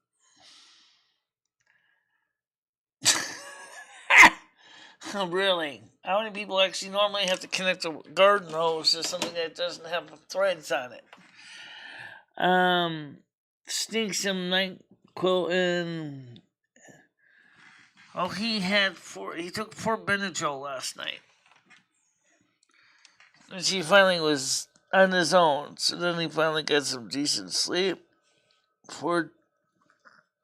Oh, really? How many people actually normally have to connect a garden hose to something that doesn't have threads on it? Sneak some NyQuil in. Oh, he took 4 Benadryl last night. And he finally was on his own. So then he finally got some decent sleep. 4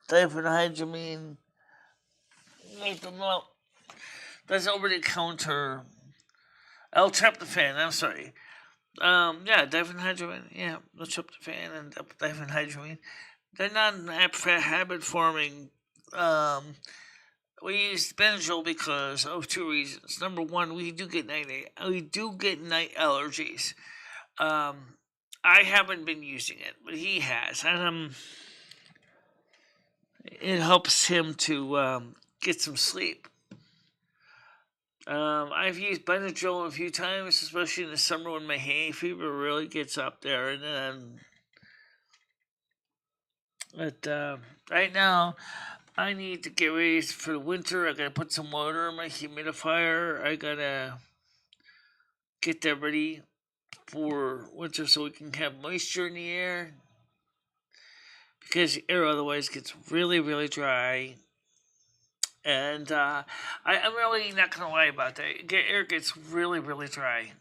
diphenhydramine. Well, that's over the counter. L-tryptophan, I'm sorry. Yeah, diphenhydramine. Yeah, L-tryptophan and diphenhydramine. They're not habit forming. We use Benadryl because of 2 reasons. Number one, we do get night allergies. I haven't been using it, but he has, and it helps him to get some sleep. I've used Benadryl a few times, especially in the summer when my hay fever really gets up there, and then. But right now, I need to get ready for the winter. I gotta put some water in my humidifier. I gotta get that ready for winter so we can have moisture in the air. Because the air otherwise gets really, really dry. And I'm really not going to lie about that. The air gets really, really dry.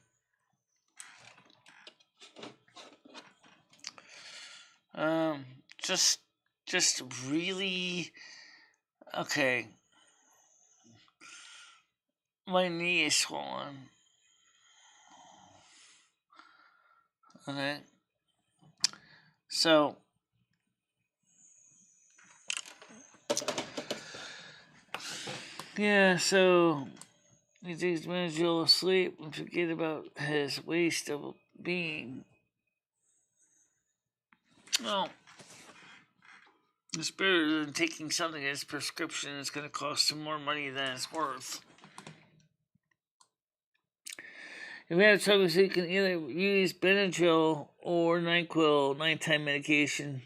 Just really... Okay. My knee is swollen. Okay. So... Yeah, so... He takes Benadryl to sleep and forget about his waste of being. Well, it's better than taking something as prescription that's going to cost him more money than it's worth. If you have trouble, so you can either use Benadryl or NyQuil nighttime medication.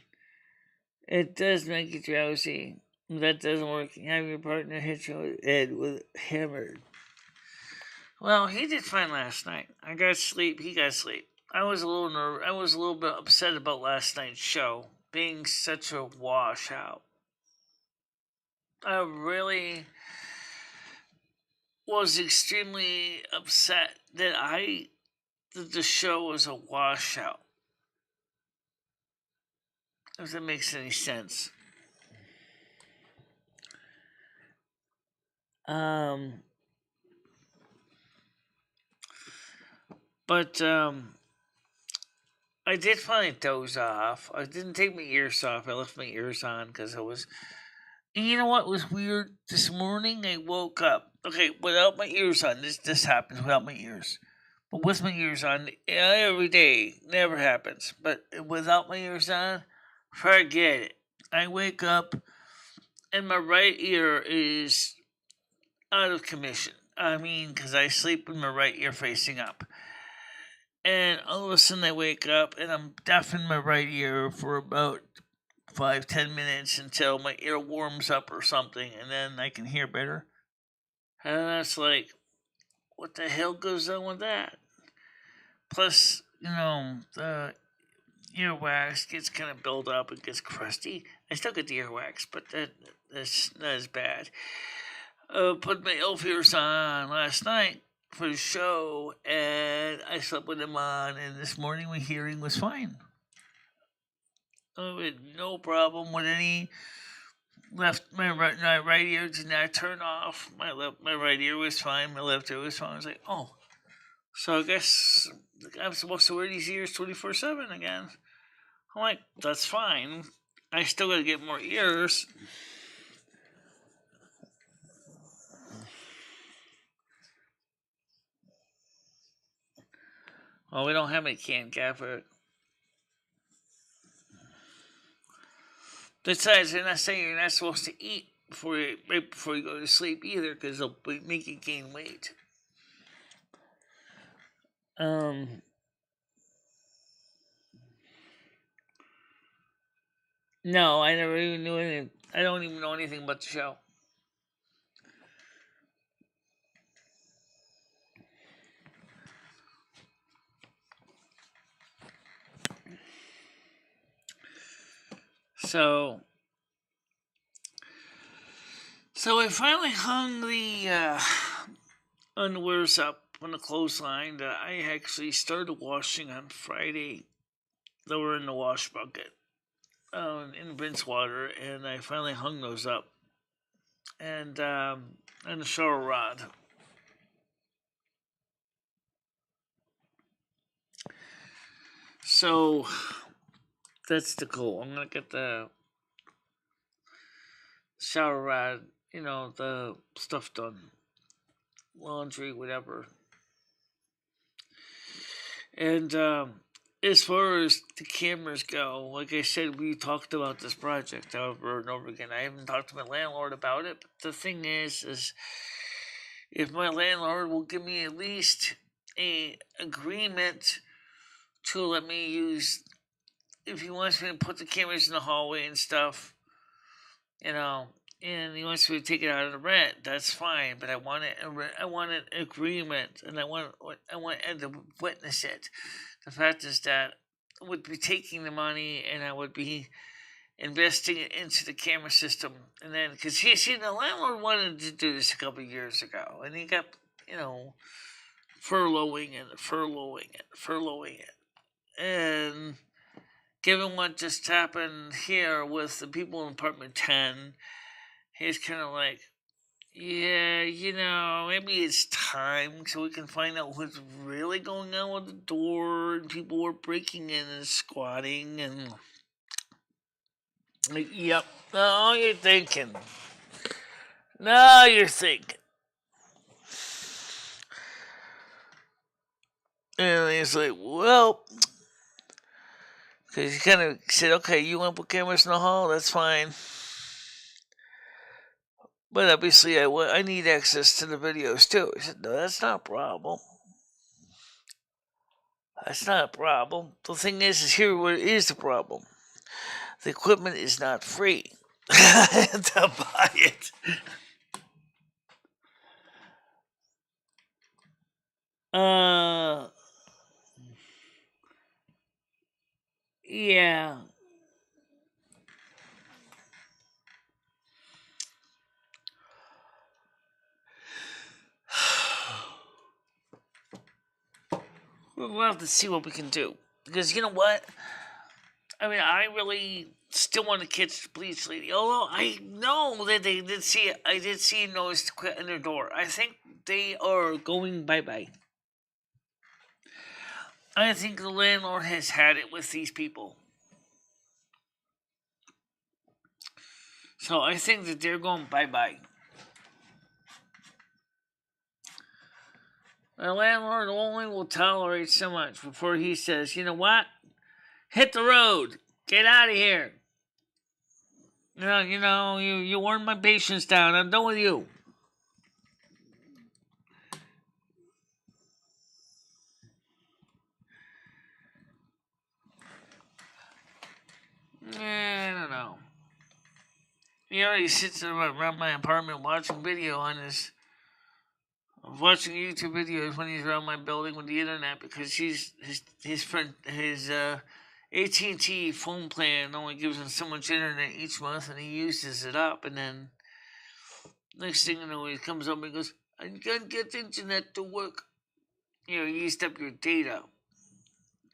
It does make you drowsy. If that doesn't work, have your partner hit your head with a hammer. Well, he did fine last night. I got sleep. He got sleep. I was a little bit upset about last night's show being such a washout. I really was extremely upset that the show was a washout. If that makes any sense. But I did finally doze off. I didn't take my ears off. I left my ears on because I was. And you know what was weird? This morning I woke up. Okay, without my ears on. This happens without my ears. But with my ears on, every day, never happens. But without my ears on, forget it. I wake up and my right ear is out of commission. I mean, because I sleep with my right ear facing up. And all of a sudden I wake up and I'm deaf in my right ear for about 5-10 minutes until my ear warms up or something, and then I can hear better. And that's like, what the hell goes on with that? Plus, the earwax gets kind of built up, it gets crusty. I still get the earwax, but that's not as bad. Put my elf ears on last night for the show, and I slept with them on, and this morning my hearing was fine. I had no problem with any. My right ear did not turn off. My right ear was fine. My left ear was fine. I was like, oh, so I guess I'm supposed to wear these ears 24/7 again. I'm like, that's fine. I still got to get more ears. Well, we don't have any canned gaffer. Besides, they're not saying you're not supposed to eat right before you go to sleep either, because they'll make you gain weight. Um, no, I never even knew anything. I don't even know anything about the show. So I finally hung the underwears up on the clothesline that I actually started washing on Friday. They were in the wash bucket in rinse water, and I finally hung those up. And the shower rod. So that's the goal. I'm gonna get the shower rod, the stuff done, laundry, whatever. And as far as the cameras go, like I said, we talked about this project over and over again. I haven't talked to my landlord about it, but the thing is if my landlord will give me at least a agreement to let me use, if he wants me to put the cameras in the hallway and stuff, and he wants me to take it out of the rent, that's fine. But I want an agreement, and I want Ed to witness it. The fact is that I would be taking the money, and I would be investing it into the camera system, and then because the landlord wanted to do this a couple of years ago, and he got furloughing it, and given what just happened here with the people in apartment 10, he's kind of like, yeah, maybe it's time so we can find out what's really going on with the door, and people were breaking in and squatting, and like, yep. No, you're thinking. No, you're thinking. And he's like, well, because he kind of said, okay, you want to put cameras in the hall? That's fine. But obviously, I need access to the videos too. He said, no, that's not a problem. That's not a problem. The thing is here what is the problem. The equipment is not free to buy it. Yeah. We'll have to see what we can do. Because you know what? I mean, I really still want to catch the police lady. Although I know that they did see it. I did see a noise to quit in their door. I think they are going bye-bye. I think the landlord has had it with these people. So I think that they're going bye-bye. The landlord only will tolerate so much before he says, you know what? Hit the road. Get out of here. You worn my patience down. I'm done with you. I don't know. He already sits around my apartment watching video on watching YouTube videos when he's around my building with the internet, because his AT&T phone plan only gives him so much internet each month, and he uses it up, and then next thing you know, he comes up and goes, I can't get the internet to work. You used up your data.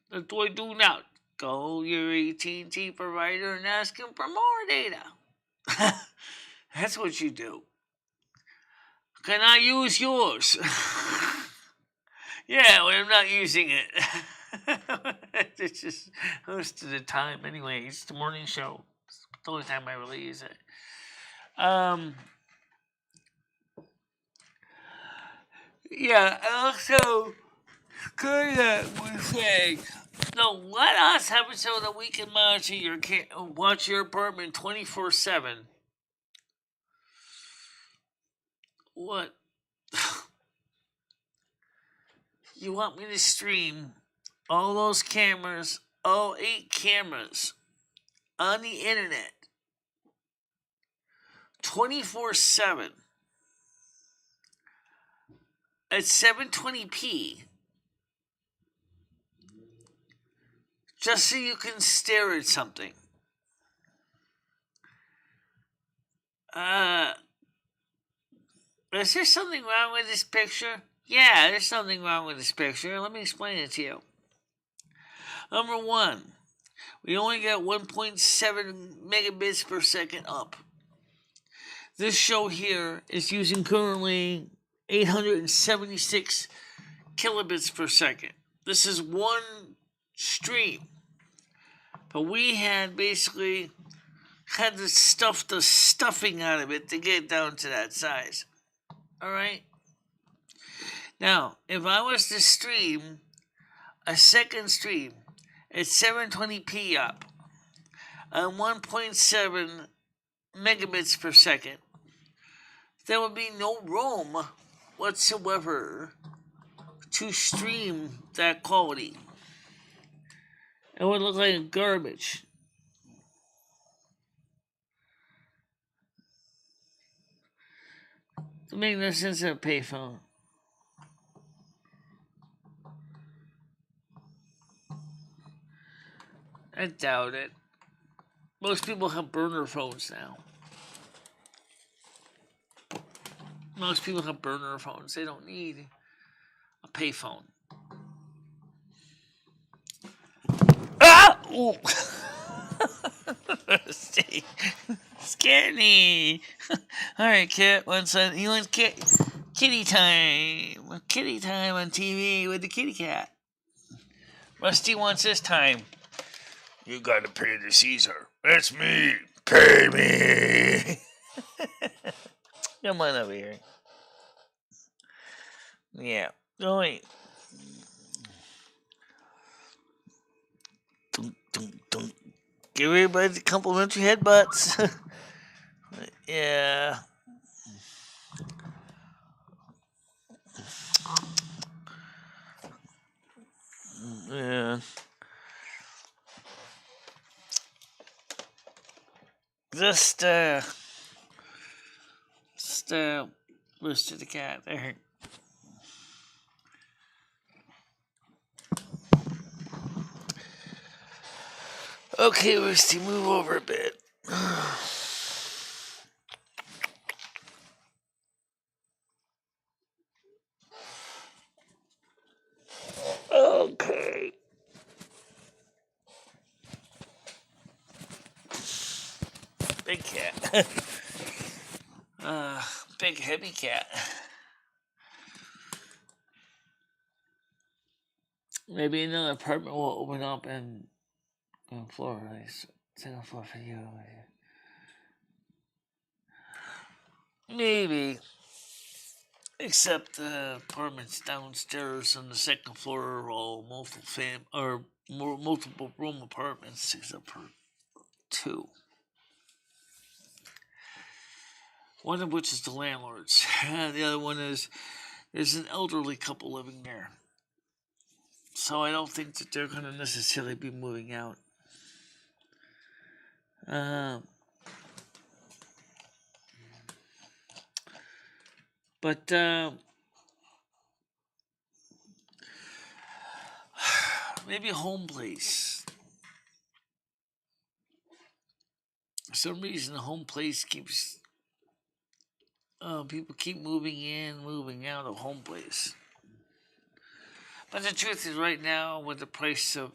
What do I do now? Go to your AT&T provider and ask him for more data. That's what you do. Can I use yours? Yeah, well, I'm not using it. It's just most of the time anyway. It's the morning show. It's the only time I really use it. Yeah, also, Kurt was saying, no, let us have it so that we can monitor watch your apartment 24/7. What? you want me to stream all those cameras, all 8 cameras, on the internet, 24/7, at 720p, just so you can stare at something. Is there something wrong with this picture? Yeah, there's something wrong with this picture. Let me explain it to you. Number one, we only got 1.7 megabits per second up. This show here is using currently 876 kilobits per second. This is one stream. But we had basically had to stuff the stuffing out of it to get it down to that size. Alright? Now, if I was to stream a second stream at 720p up on 1.7 megabits per second, there would be no room whatsoever to stream that quality. It would look like garbage. It makes no sense in a payphone. I doubt it. Most people have burner phones now. Most people have burner phones. They don't need a payphone. Ah! Ooh. Scared me. All right, Kit. He wants kitty time. Kitty time on TV with the kitty cat. Rusty wants his time. You gotta pay the Caesar. That's me. Pay me. Come on over here. Yeah. Oh, wait. Give everybody the complimentary headbutts. Yeah. Yeah. Just Rooster the cat there. Okay, Roosty, move over a bit. Okay. Big cat. Big heavy cat. Maybe another apartment will open up in Florida. Second floor for you. Maybe. Except the apartments downstairs on the second floor are all multiple room apartments, except for 2. One of which is the landlord's. The other one is there's an elderly couple living there. So I don't think that they're going to necessarily be moving out. But maybe a home place. For some reason, the home place keeps people keep moving in, moving out of home place. But the truth is, right now, with the price of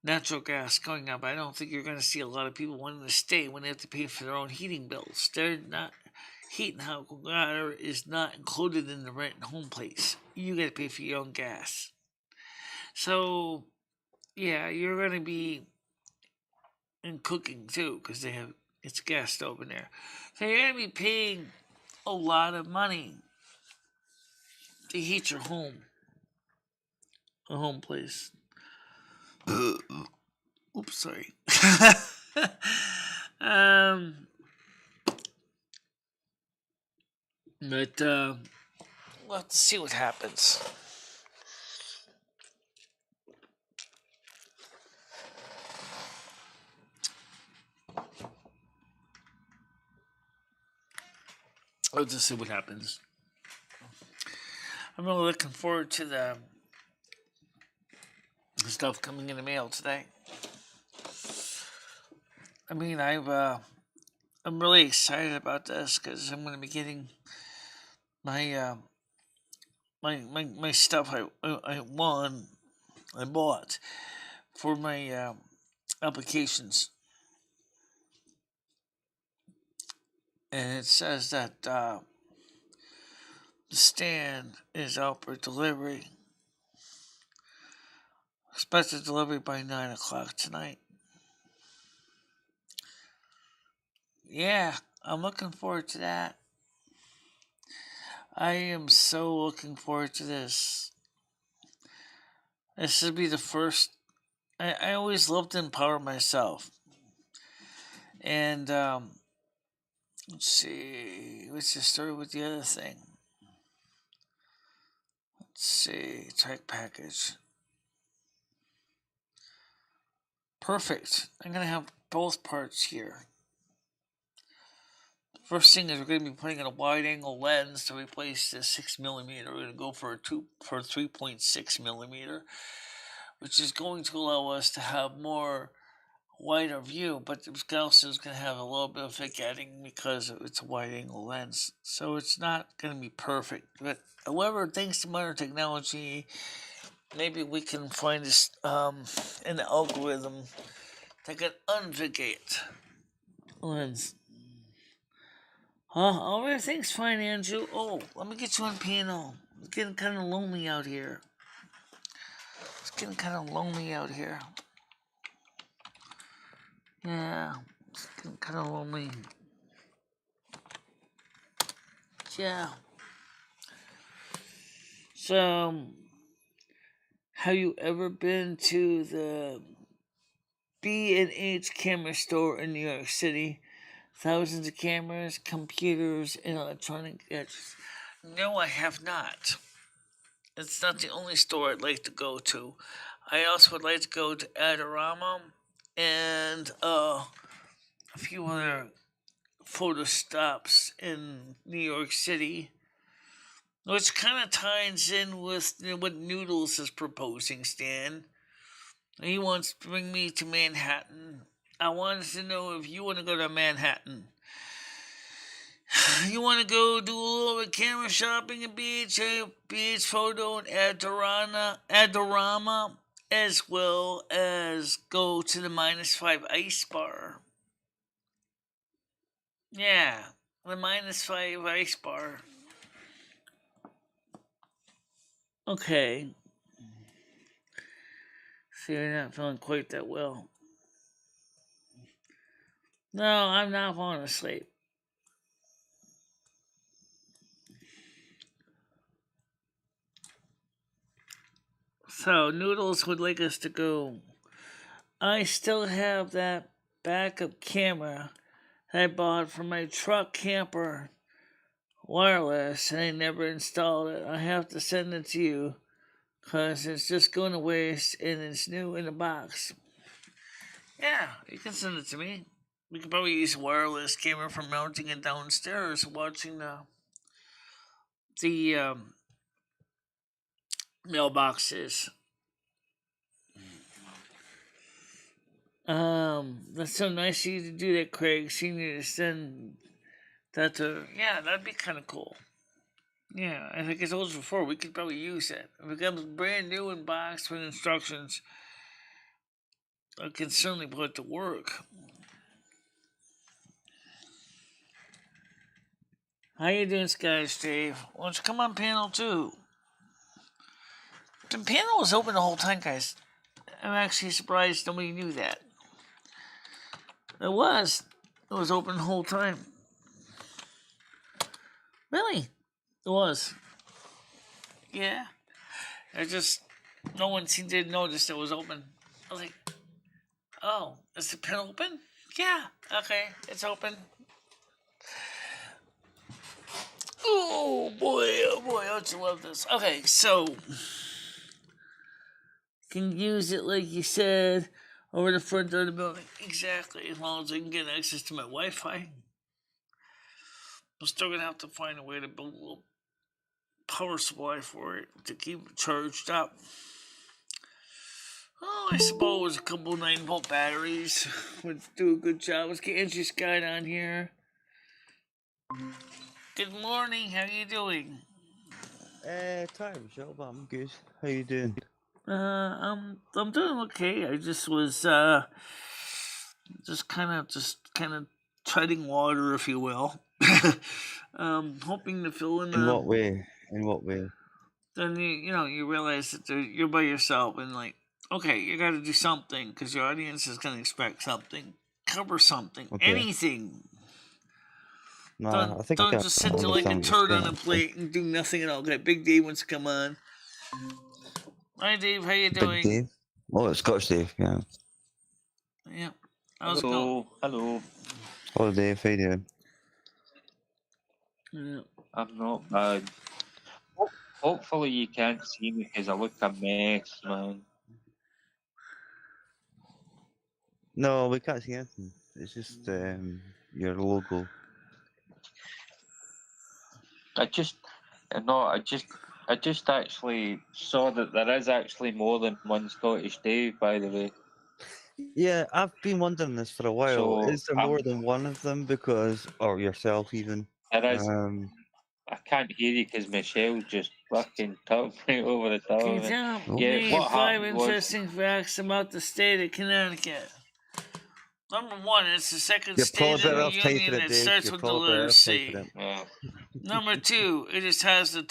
natural gas going up, I don't think you're going to see a lot of people wanting to stay when they have to pay for their own heating bills. They're not. Heat and hot water is not included in the rent and home place. You got to pay for your own gas. So, yeah, you're going to be in cooking too, because it's a gas stove in there. So you're going to be paying a lot of money to heat your home, a home place. Oops, sorry. But we'll have to see what happens. We'll just see what happens. I'm really looking forward to the stuff coming in the mail today. I mean, I'm really excited about this because I'm going to be getting my my stuff I bought for my applications, and it says that the stand is out for delivery. Expected delivery by 9 o'clock tonight. Yeah, I'm looking forward to that. I am so looking forward to this. This will be the first. I always loved to empower myself. And, let's see. Let's just start with the other thing. Let's see. Track package. Perfect. I'm going to have both parts here. First thing is we're going to be putting in a wide-angle lens to replace the 6mm. We're going to go for a 3.6mm, which is going to allow us to have more wider view, but it's also going to have a little bit of vignetting because it's a wide-angle lens. So it's not going to be perfect. But however, thanks to modern technology, maybe we can find this an algorithm that can unvigate lens. Everything's fine, Andrew. Oh, let me get you on panel. It's getting kind of lonely out here. Yeah, it's getting kind of lonely. Yeah. So, have you ever been to the B&H camera store in New York City? Thousands of cameras, computers, and electronic gadgets. No, I have not. It's not the only store I'd like to go to. I also would like to go to Adorama and a few other photo stops in New York City, which kind of ties in with what Noodles is proposing, Stan. He wants to bring me to Manhattan. I wanted to know if you want to go to Manhattan. You want to go do a little bit of camera shopping at BH Photo and Adorama, as well as go to the -5 Ice Bar. Yeah, the -5 Ice Bar. Okay. So you're not feeling quite that well. No, I'm not falling asleep. So, Noodles would like us to go. I still have that backup camera that I bought for my truck camper wireless, and I never installed it. I have to send it to you because it's just going to waste and it's new in the box. Yeah, you can send it to me. We could probably use a wireless camera for mounting it downstairs, watching the mailboxes. That's so nice of you to do that, Craig. Seeing you to send that to, yeah, that'd be kind of cool. Yeah, I think I told you before, we could probably use it. If it comes brand new in box with instructions, I can certainly put it to work. How you doing, Sky Steve? Why don't you come on panel too? The panel was open the whole time, guys. I'm actually surprised nobody knew that. It was. It was open the whole time. Really? It was. Yeah. No one seemed to notice it was open. I was like, oh, is the pen open? Yeah. Okay, it's open. Oh boy, don't you love this? Okay, so can use it like you said over the front door of the building. Exactly, as long as I can get access to my Wi-Fi. I'm still gonna have to find a way to build a little power supply for it to keep it charged up. Oh, I suppose a couple 9-volt batteries would do a good job. Let's get Andrew Scott on here. Good morning. How you doing? Tired, Michelle, but I'm good. How you doing? I'm doing okay. I just was just kind of treading water, if you will. Hoping to fill in. In what way? In what way? Then you realize that you're by yourself, and like, okay, you got to do something because your audience is gonna expect something. Cover something, Okay. anything. Nah, I think Don't I just sit there like a turd on a plate and do nothing at all. Okay, Big Dave wants to come on. Hi, Dave. How you doing? Big Dave. Oh, it's Scotch Dave. Yeah. Yeah. How's it going? Hello. Hello, Dave. How you doing? Yeah. I'm not bad. Hopefully you can't see me because I look a mess, man. No, we can't see anything. It's just your logo. I just actually saw that there is actually more than one Scottish Dave, by the way. Yeah, I've been wondering this for a while. So, Is there more than one of them? Because, or yourself even? There is. I can't hear you because Michelle just fucking talked right over the top Can of you it. tell Yeah, me what 5 happened was interesting facts about the state of Connecticut? Number 1, it's the second You're state probably in better the off typing union it, that Dave. starts You're with the probably better letter off C. typing it. Number 2, it just has the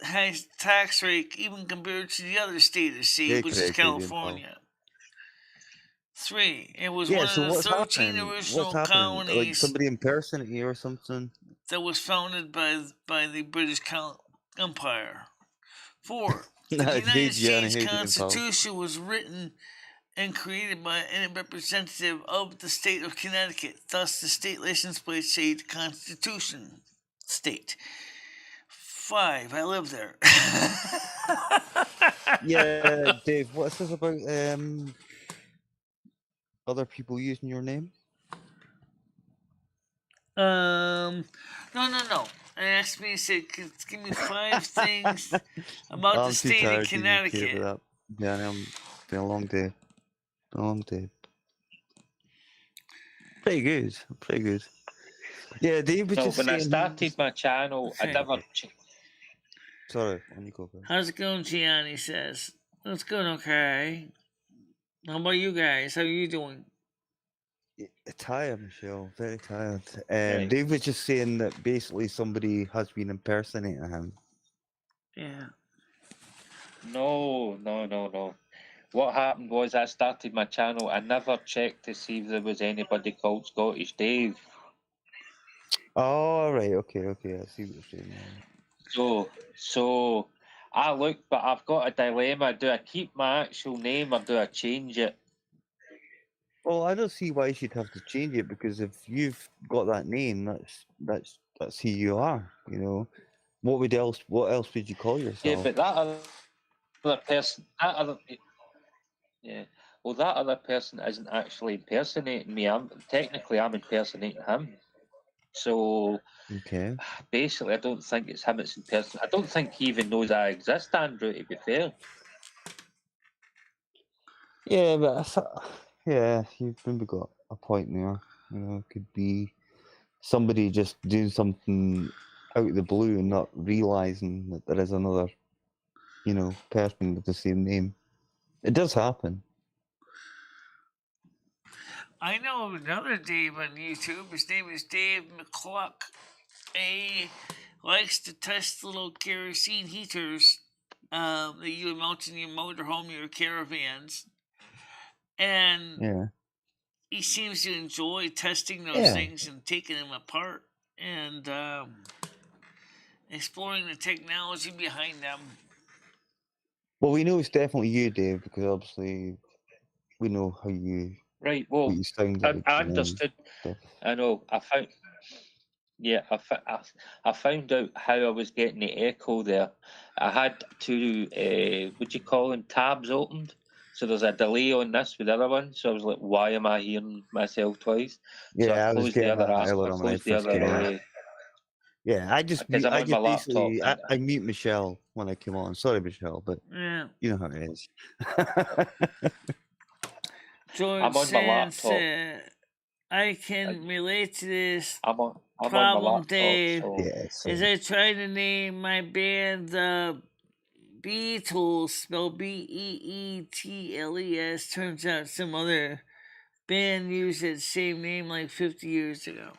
highest tax rate even compared to the other state of C, Yeah, which is correct, Adrian, California. 3, it was Yeah, one so of the what's 13 happening? original What's happening? Like colonies somebody impersonating you or something? that was founded by the British Empire. 4, the Nah, United Dave, Gianni, States how you doing, pal? Constitution was written and created by a representative of the state of Connecticut. Thus, the state license plate say the Constitution state. 5, I live there. Yeah, Dave, what's this about other people using your name? No. It asked me, said, give me 5 things about the I'm too state tired of to even care Connecticut. about that. Yeah, it's been a long day. A long day. Pretty good. Yeah, Dave was no. just When I saying. started my channel, I Okay. never. Sorry, on you go, bro. How's it going, Gianni says? It's going okay. How about you guys? How are you doing? Tired, Michelle. Very tired. Right. Dave was just saying that basically somebody has been impersonating him. Yeah. No. What happened was I started my channel. I never checked to see if there was anybody called Scottish Dave. Oh, right. Okay. I see what you're saying. So I looked, but I've got a dilemma. Do I keep my actual name or do I change it? Well, I don't see why she'd have to change it because if you've got that name, that's who you are. You know, what else would you call yourself? Yeah, but that other person, well, that other person isn't actually impersonating me. I'm impersonating him. So Okay. basically, I don't think it's him. It's impersonating. I don't think he even knows I exist, Andrew. To be fair. Yeah, but you've maybe got a point there. You know, it could be somebody just doing something out of the blue and not realizing that there is another, person with the same name. It does happen. I know another Dave on YouTube. His name is Dave McCluck. He likes to test little kerosene heaters that you mount in your motorhome, your caravans. And he seems to enjoy testing those things and taking them apart and exploring the technology behind them. Well, we know it's definitely you, Dave, because obviously we know how you. Right. Well, what you sound I like, understood. I know. I found. Yeah, I found out how I was getting the echo there. I had two, what do you call them, tabs opened. So there's a delay on this with the other one. So I was like, why am I hearing myself twice? So Yeah, I I was closed the getting other that app. earlier I when I closed the first came on. other, Yeah, I just because I'm I on my just laptop. basically I mute Michelle when I come on. Sorry, Michelle, but Yeah. you know how it is. George I'm on my Sands laptop. I can relate to this I'm on my problem, laptop. Dave. So Yeah, As I try to name my band the Beatles, spelled Beetles, turns out some other band used that same name like 50 years ago.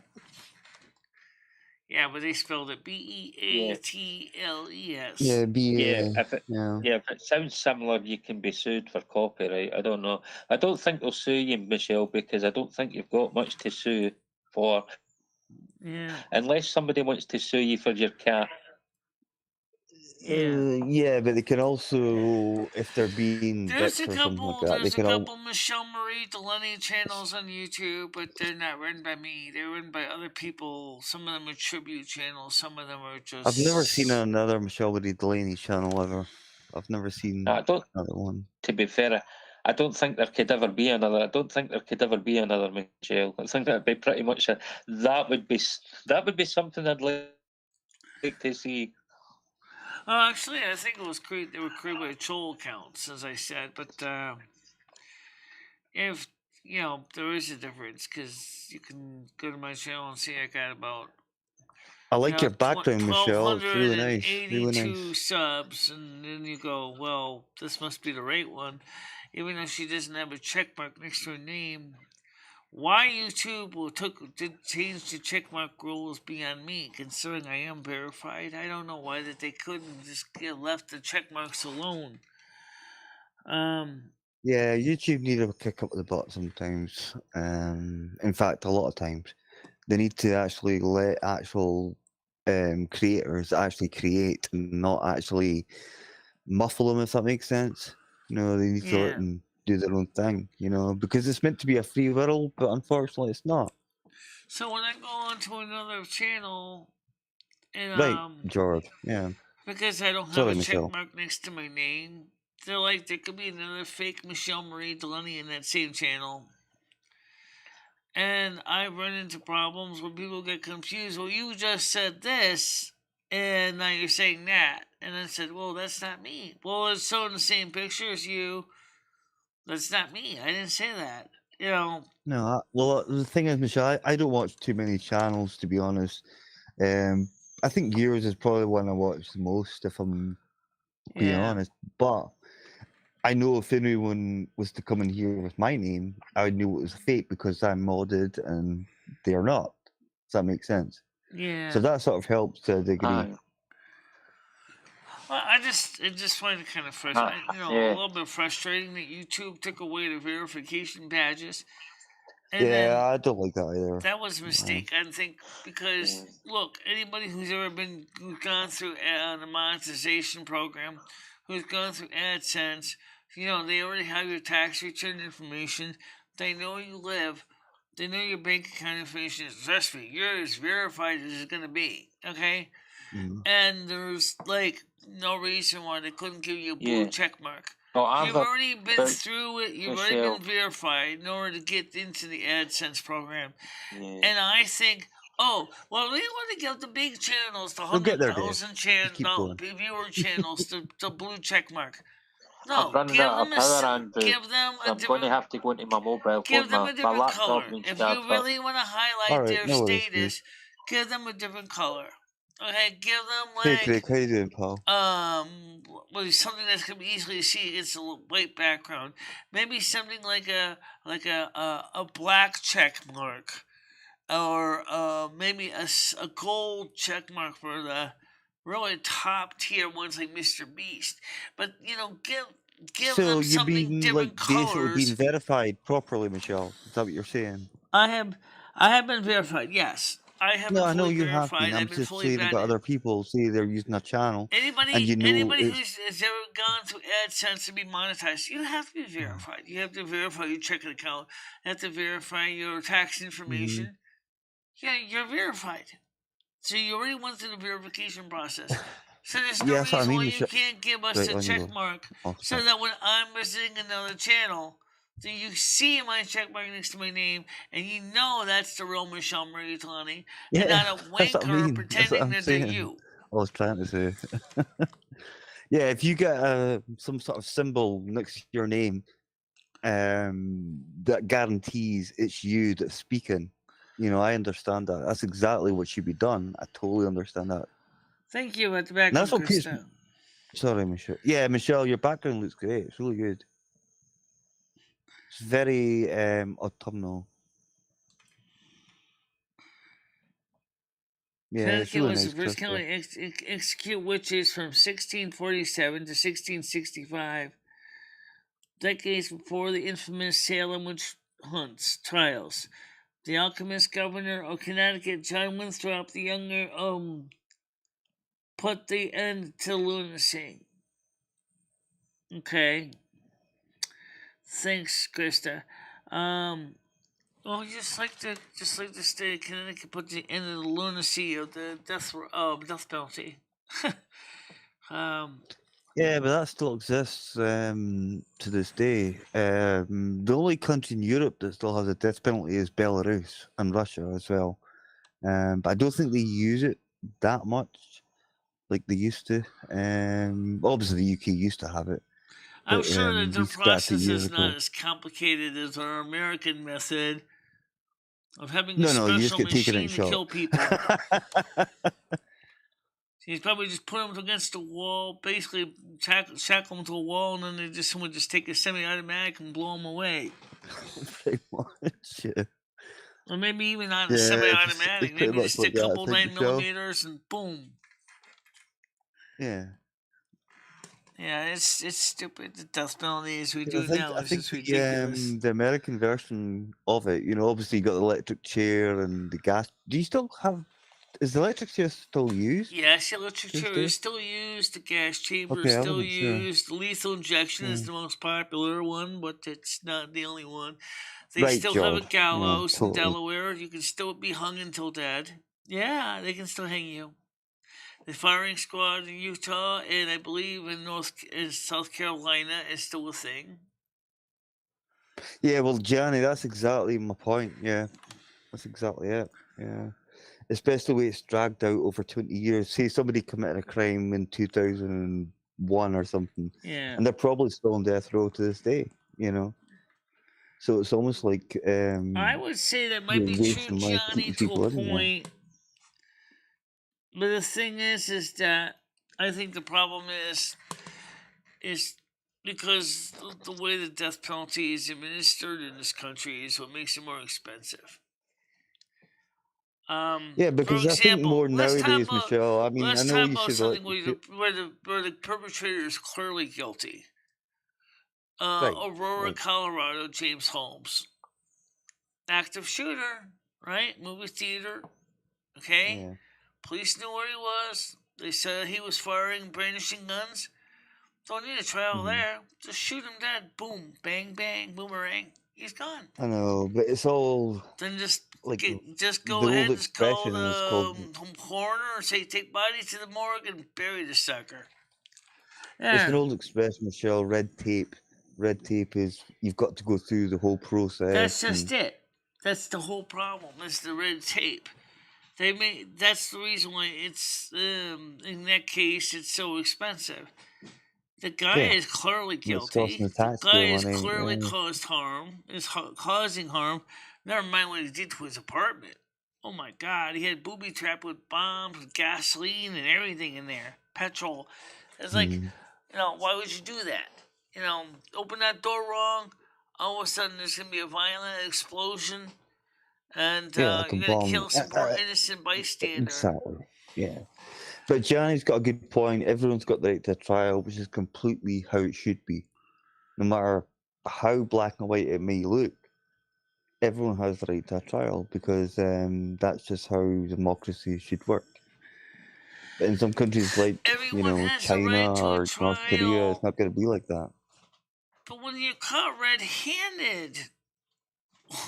Yeah, but they spelled it Beatles. yeah, if it sounds similar, you can be sued for copyright. I don't know. I don't think they'll sue you, Michelle, because I don't think you've got much to sue for. Yeah. Unless somebody wants to sue you for your cat. Yeah, but they can also, if they're being There's bitch a or something like couple. that, they There's a can all. couple MicheleMarieDalene channels on YouTube, but they're not run by me. They're run by other people. Some of them are tribute channels. Some of them are just. I've never seen another MicheleMarieDalene channel ever. I've never seen I don't. another one. To be fair, I don't think there could ever be another. I don't think there could ever be another Michelle. I think that'd be pretty much that would be something I'd like to see. Actually, I think it was they were created by troll accounts, as I said. But if there is a difference because you can go to my channel and see I got about. I like your background, Michelle. It's really nice. Really 1,282 nice. subs, and then you go, well, this must be the right one, even though she doesn't have a check mark next to her name. Why YouTube did change the checkmark rules beyond me, considering I am verified? I don't know why that they couldn't just left the checkmarks alone. Yeah, YouTube need a kick up the butt sometimes. In fact, a lot of times they need to actually let actual creators actually create and not actually muffle them, if that makes sense. They need to let them do their own thing, because it's meant to be a free world, but unfortunately it's not. So when I go onto another channel, and Right, George, yeah. because I don't have a check mark next to my name, they're like, there could be another fake MicheleMarieDalene in that same channel. And I run into problems where people get confused. Well, you just said this, and now you're saying that. And I said, well, that's not me. Well, it's so in the same picture as you. That's not me. I didn't say that. No, well, the thing is, Michelle, I don't watch too many channels, to be honest. I think yours is probably one I watch the most, if I'm being honest. But I know if anyone was to come in here with my name, I would know it was fake because I'm modded and they're not. Does that make sense? Yeah. So that sort of helps to a degree. Well, I just find it kind of frustrating. A little bit frustrating that YouTube took away the verification badges. And I don't like that either. That was a mistake, I think, because look, anybody who's ever gone through the monetization program, who's gone through AdSense, they already have your tax return information. They know you live. They know your bank account information. Trust me, you're as verified as it's gonna be. Okay. Mm-hmm. And there's no reason why they couldn't give you a blue check mark. You've already been through it. You've already been verified in order to get into the AdSense program. And I think, we want to give the big channels, the 100,000 viewer channels, the blue check mark. No, I'm running out of power, Andrew. Give them I'm going to have to go into my mobile give phone. them a different my color. laptop If you really want to highlight their status, give them a different color. Okay, give them Hey, Craig, how you doing, pal? Something that's gonna be easily seen against a white background. Maybe something like a black check mark, or maybe a gold check mark for the really top tier ones like Mr. Beast. But give them something different colors. Basically being verified properly, Michelle. Is that what you're saying? I have been verified. Yes. I have been fully verified. You have been. I'm just saying about other people say they're using a channel. Anybody who's ever gone through AdSense to be monetized, you have to be verified. You have to verify your checking account. You have to verify your tax information. Yeah, you're verified. So you already went through the verification process. So there's no Yeah, that's what I reason mean, why you Michelle. can't give us Right, a on you check go. mark Oh, so sorry. that when I'm visiting another channel, so you see my check mark next to my name and you know that's the real MicheleMarieDalene and Yeah, not a that's what I wanker mean. That's what pretending I'm that they're saying. you. I was trying to say. Yeah, if you get some sort of symbol next to your name, that guarantees it's you that's speaking. I understand that. That's exactly what should be done. I totally understand that. Thank you at the back And that's of okay. Krista. Sorry, Michelle. Yeah, Michelle, your background looks great. It's really good. It's very autumnal. Yeah, it's Connecticut really was nice, the first Krista. county to execute witches from 1647 to 1665, decades before the infamous Salem witch hunts trials. The alchemist governor of Connecticut, John Winthrop the Younger, put the end to lunacy. Okay. Thanks, Krista. Well, just like the state of Connecticut put the end of the lunacy of the death penalty. Yeah, but that still exists to this day. The only country in Europe that still has a death penalty is Belarus and Russia as well. But I don't think they use it that much like they used to. Obviously, the UK used to have it. I'm But, sure that the we scrapped it process years is not ago. as complicated as our American method of having a No, you just special get taken out and machine to shot. kill people. He's probably just put them against the wall, basically shackle them to a wall, and then someone just take a semi-automatic and blow them away. Pretty much, yeah. Or maybe even not a Yeah, semi-automatic, it's pretty maybe much just a like that, I couple think, Michelle. 9mm and boom. Yeah. Yeah, it's stupid. The death penalty as we do I think, now I is think just ridiculous. the American version of it, obviously you got the electric chair and the gas. Do you still have? Is the electric chair still used? Yes, the electric chair Tuesday? is still used. The gas chamber Okay, is I still wasn't sure. used. Lethal injection is Yeah. the most popular one, but it's not the only one. They Right, still have a George. gallows in Totally. Delaware. You can still be hung until dead. Yeah, they can still hang you. The firing squad in Utah and I believe in South Carolina is still a thing. Yeah, well, Johnny, that's exactly my point. Yeah, that's exactly it. Yeah, especially the way it's dragged out over 20 years. Say somebody committed a crime in 2001 or something, Yeah. and they're probably still on death row to this day. So it's almost like I would say that might you're be true, wasting life Johnny, keeping to people a in there. point. But the thing is that I think the problem is because the way the death penalty is administered in this country is what makes it more expensive. Yeah, because for I think example, more let's talk nowadays, about Michelle. I mean, I let's know talk you about should something where the perpetrator is clearly guilty. right, Aurora, right. Colorado, James Holmes, active shooter, right? Movie theater, okay. Yeah. Police knew where he was. They said he was firing, brandishing guns. Don't need a trial there. Just shoot him dead. Boom, bang, bang, boomerang. He's gone. I know, but it's all Then just like go the ahead old and just call expression is called. the coroner and say take body to the morgue and bury the sucker. It's an Yeah, old expression, Michelle. Red tape. Red tape is you've got to go through the whole process. that's just it. That's the whole problem. It's the red tape. That's the reason why it's in that case it's so expensive. The guy is clearly guilty. The guy has clearly caused harm. Is causing harm. Never mind what he did to his apartment. Oh my God, he had booby trapped with bombs, with gasoline, and everything in there. Petrol. It's like, why would you do that? Open that door wrong. All of a sudden, there's gonna be a violent explosion, and you're gonna kill some poor innocent bystander. Exactly. Yeah. But Johnny's got a good point. Everyone's got the right to a trial, which is completely how it should be. No matter how black and white it may look, everyone has the right to a trial because that's just how democracy should work. But in some countries like China or North Korea, it's not going to be like that. But when you're caught red-handed,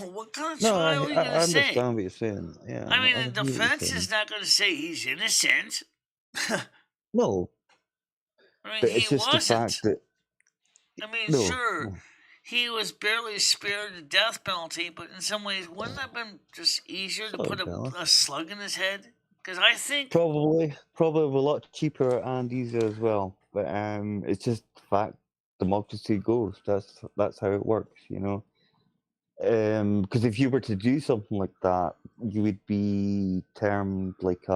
what kind of No, trial are you going I to say? understand what you're saying. Yeah, I mean, I the hear what you're defense saying. is not going to say he's innocent. No, I mean, but he it's just the fact wasn't. that I mean, no, sure, no. he was barely spared the death penalty, but in some ways, wouldn't that have been just easier to Sorry, put Bella. a slug in his head? Because I think, Probably a lot cheaper and easier as well. But it's just the fact democracy goes. That's how it works, you know. Because if you were to do something like that, you would be termed like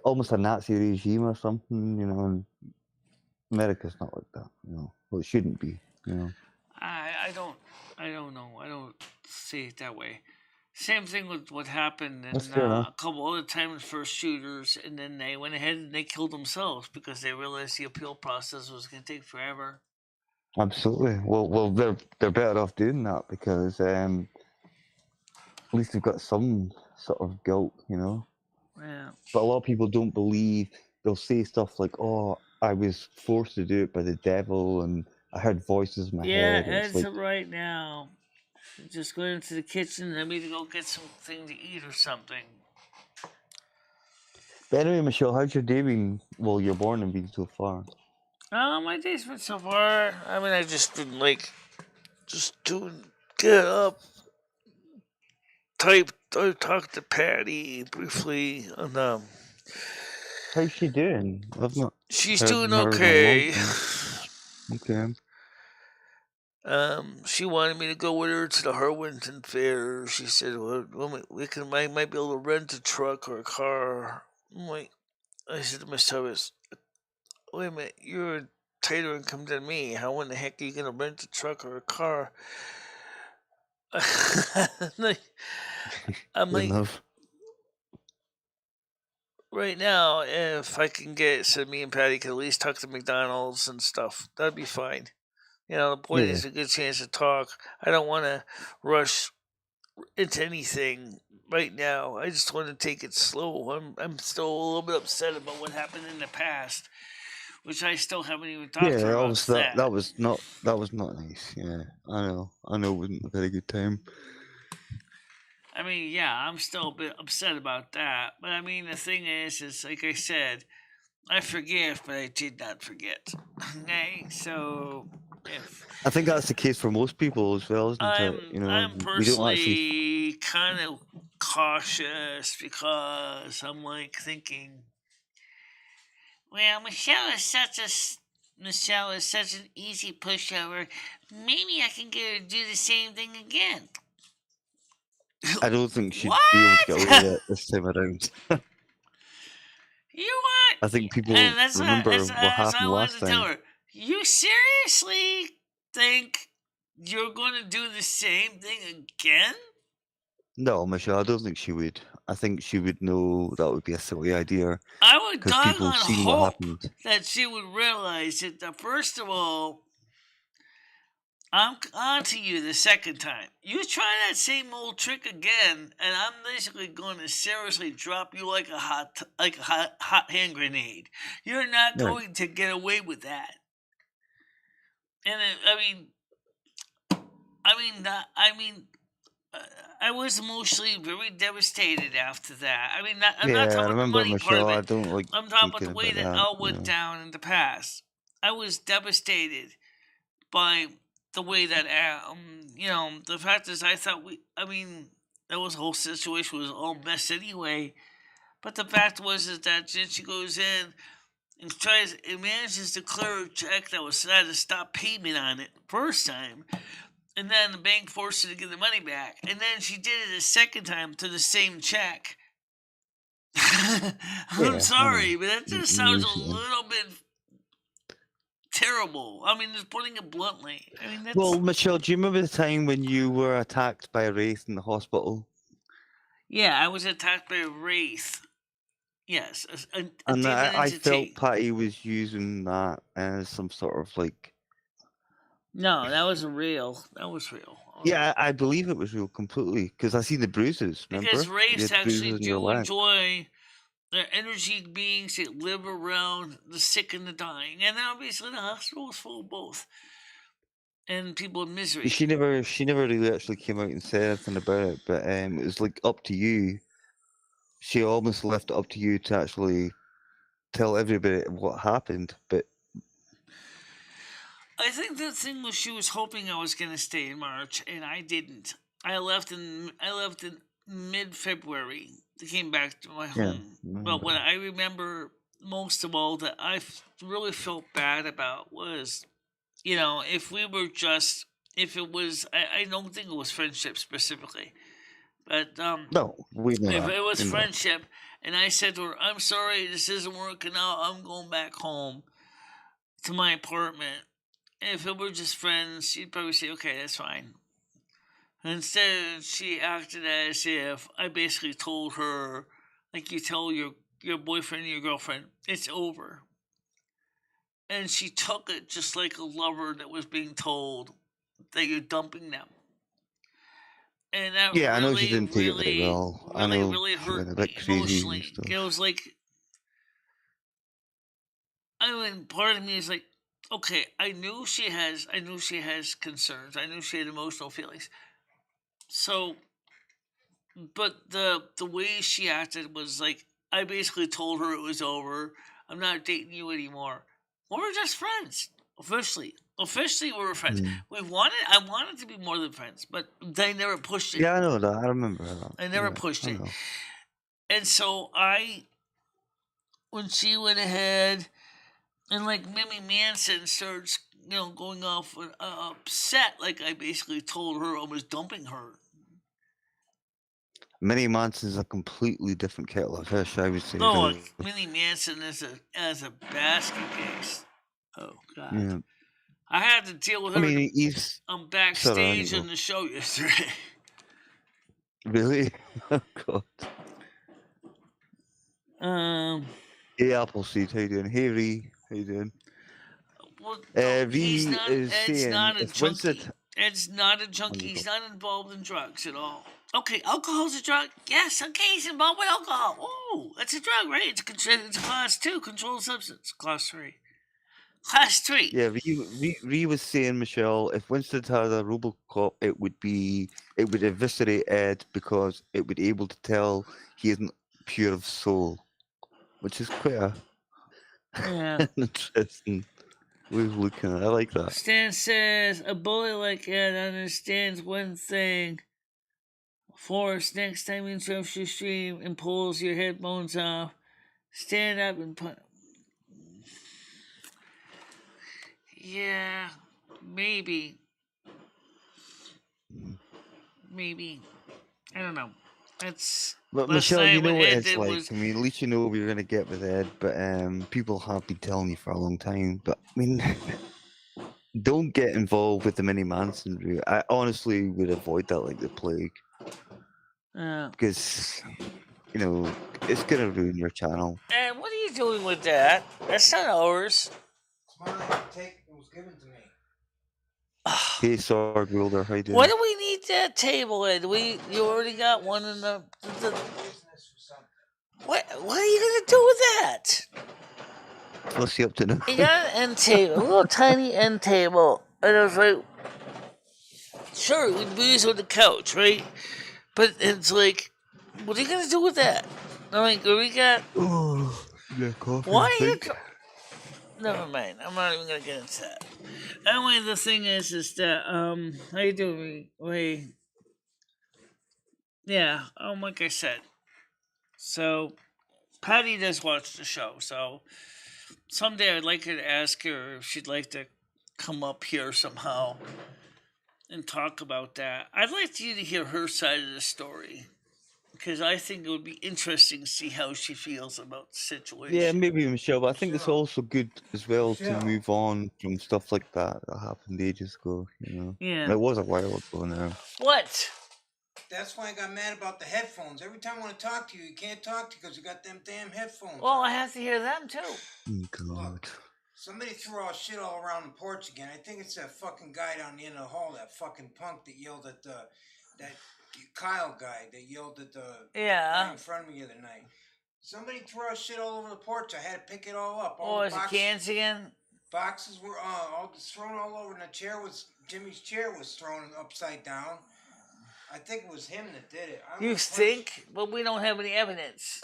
almost a Nazi regime or something, you know. And America's not like that, you know. Well, it shouldn't be, you know. I don't know. I don't see it that way. Same thing with what happened That's in fair enough. a couple other times for shooters, and then they went ahead and they killed themselves because they realized the appeal process was going to take forever. Absolutely. Well, they're better off doing that because at least they've got some sort of guilt, you know. Yeah. But a lot of people don't believe. They'll say stuff like, "Oh, I was forced to do it by the devil, and I heard voices in my Yeah, head." And it's as like, of right now, just going into the kitchen. Let me go get something to eat or something. but anyway, Michelle, how's your day been? Well, you're born and been so far. My day's been so far. I mean, I just been get up, I talked to Patty briefly, and How's she doing? I've not she's heard doing from her in a long okay. time. Okay. She wanted me to go with her to the Harwinton Fair. She said, "Well, I might be able to rent a truck or a car." I said to myself, "Wait a minute, you're tighter income than me. How in the heck are you gonna rent a truck or a car?" I'm Good like, enough. right now, if I can get so me and Patty can at least talk to McDonald's and stuff, that'd be fine. You know, the point Yeah. is a good chance to talk. I don't want to rush into anything right now. I just want to take it slow. I'm still a little bit upset about what happened in the past, which I still haven't even talked Yeah, to her about obviously that. that was not nice. Yeah, I know it wasn't a very good time. I mean, yeah, I'm still a bit upset about that. But I mean, the thing is like I said, I forgive, but I did not forget. Okay, so if I think that's the case for most people as well, isn't it? You know, I'm we don't actually. personally kind of cautious because I'm like thinking, well, Michelle is such an easy pushover. Maybe I can get her to do the same thing again. I don't think she'd What? be able to get away with it this time around. You what? I think people And remember what that's happened I wanted last to tell time. her. You seriously think you're going to do the same thing again? No, Michelle, I don't think she would. I think she would know that would be a silly idea I would because people doggone have seen what hope happened. that she would realize that, first of all, I'm on to you the second time. You try that same old trick again, and I'm basically going to seriously drop you like a hot hand grenade. You're not Right. going to get away with that. And I was emotionally very devastated after that. I mean, I'm not Yeah, I talking about the remember, money part of Michelle. I it. don't like I'm talking about speaking the way about that that. all went down in the past. I was devastated by the way that, the fact is, I thought that was whole situation was all mess anyway. But the fact is that then she goes in and manages to clear a check that was had to stop payment on it the first time. And then the bank forced her to give the money back. And then she did it a second time to the same check. I'm sorry, but that just sounds a little bit terrible. I mean, just putting it bluntly. I mean, that's... Well, Michelle, do you remember the time when you were attacked by a wraith in the hospital? Yeah, I was attacked by a wraith. Yes, a And demon I entity. felt Patty was using that as some sort of like. No, that was real. That was real. Yeah, I believe it was real completely because I see the bruises. Remember, Because you wraiths had bruises actually in your do leg. enjoy their energy beings that live around the sick and the dying. And obviously the hospital is full of both. and people in misery. She never really actually came out and said anything about it, but it was like up to you. She almost left it up to you to actually tell everybody what happened, but I think the thing was she was hoping I was going to stay in March, and I didn't. I left in mid-February. I came back to my home. But what I remember most of all that I really felt bad about was, if we were just, if it was, I don't think it was friendship specifically, but no, we know if that. it was We know. friendship, and I said to her, "I'm sorry, this isn't working out. I'm going back home to my apartment." If it were just friends, she'd probably say, "Okay, that's fine." Instead, she acted as if I basically told her, like you tell your boyfriend or your girlfriend, it's over. And she took it just like a lover that was being told that you're dumping them. And that Yeah, I know she really, didn't take it very really, well. I really, know really she went hurt a bit me crazy and emotionally. stuff. It was like, part of me is like, okay, I knew she has concerns. I knew she had emotional feelings. So, but the way she acted was like, I basically told her it was over. I'm not dating you anymore. We're just friends. Officially, we were friends. I wanted to be more than friends, but they never pushed it. Yeah, I know that. I remember that. I never pushed it. And so when she went ahead and like Mimi Manson starts, going off upset, like I basically told her I was dumping her. Minnie Manson's a completely different kettle of fish, I would say. No, Minnie Manson is a basket case. Oh God! Yeah. I had to deal with her. I mean, I'm backstage on the show yesterday. Really? Oh God. Hey Appleseed, how you doing? Hey Ree, how you doing? Well, no, Ed's not a junkie. Winston... Ed's not a junkie. He's not involved in drugs at all. Okay, alcohol's a drug. Yes, okay, he's involved with alcohol. Oh, it's a drug, right? It's a class 2 controlled substance. Class 3. Class 3. Yeah, Ree was saying, Michelle, if Winston had a Robocop, it would eviscerate Ed because it would be able to tell he isn't pure of soul, which is quite an interesting way of looking at it. I like that. Stan says, a bully like Ed understands one thing. Forrest, next time he interrupts your stream and pulls your headphones off, stand up and put. Yeah, maybe. I don't know. But Michelle, you know what it's like. I mean, at least you know what you're going to get with Ed. But people have been telling you for a long time. But I mean, don't get involved with the Minnie Manson route. I honestly would avoid that like the plague. Because it's going to ruin your channel. And what are you doing with that? That's not ours. It's mine. It was given to me. Hey, Sword Wielder, how you doing? What do we need that table in? You already got one in the What are you gonna do with that? What's he up to now? You got an end table, a little tiny end table, and I was like, sure, we'd use it on the couch, right? But it's like, what are you gonna do with that? I mean, we got. Yeah, coffee. Why are you? Never mind. I'm not even gonna get into that. Anyway, the thing is that how you doing? Wait. Yeah. Like I said. So, Patty does watch the show. So, someday I'd like her to ask her if she'd like to come up here somehow and talk about that. I'd like you to hear her side of the story. Because I think it would be interesting to see how she feels about the situation. Yeah, maybe Michelle, but I think it's also good as well to move on from stuff like that happened ages ago, Yeah. It was a while ago now. What? That's why I got mad about the headphones. Every time I want to talk to you, you can't talk to you because you got them damn headphones. Well, I have to hear them too. Oh, God. Look, somebody threw all shit all around the porch again. I think it's that fucking guy down the end of the hall, that fucking punk that yelled at that Kyle guy that yelled at the guy in front of me the other night. Somebody threw our shit all over the porch. I had to pick it all up. Is it cans again? Boxes were all thrown all over, and Jimmy's chair was thrown upside down. I think it was him that did it. You think? But we don't have any evidence.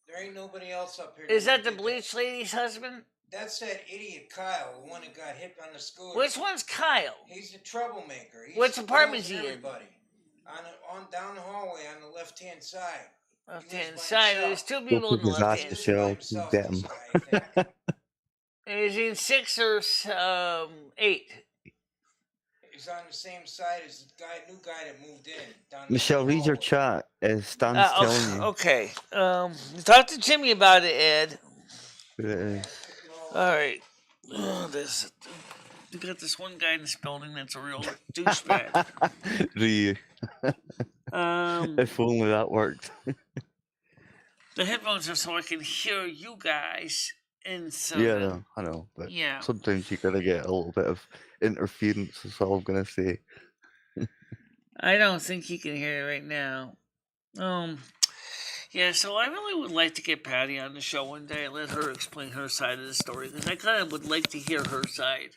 There ain't nobody else up here. Is that the bleach lady's husband? That's that idiot Kyle, the one that got hit on the scooter. Which one's Kyle? He's the troublemaker. Which apartment is he in? Everybody. On down the hallway on the left-hand side. Left-hand side. There's two people on the left-hand side. Is he in 6 or 8? He's on the same side as the new guy that moved in. Michelle, read your chat. Stan's telling you. Okay. Talk to Jimmy about it, Ed. It is. All right. We got this one guy in this building that's a real douchebag. If only that worked. The headphones are so I can hear you guys. And so yeah, I know. But sometimes you gotta get a little bit of interference, is all I'm gonna say. I don't think he can hear it right now. Yeah, so I really would like to get Patty on the show one day and let her explain her side of the story, because I kind of would like to hear her side.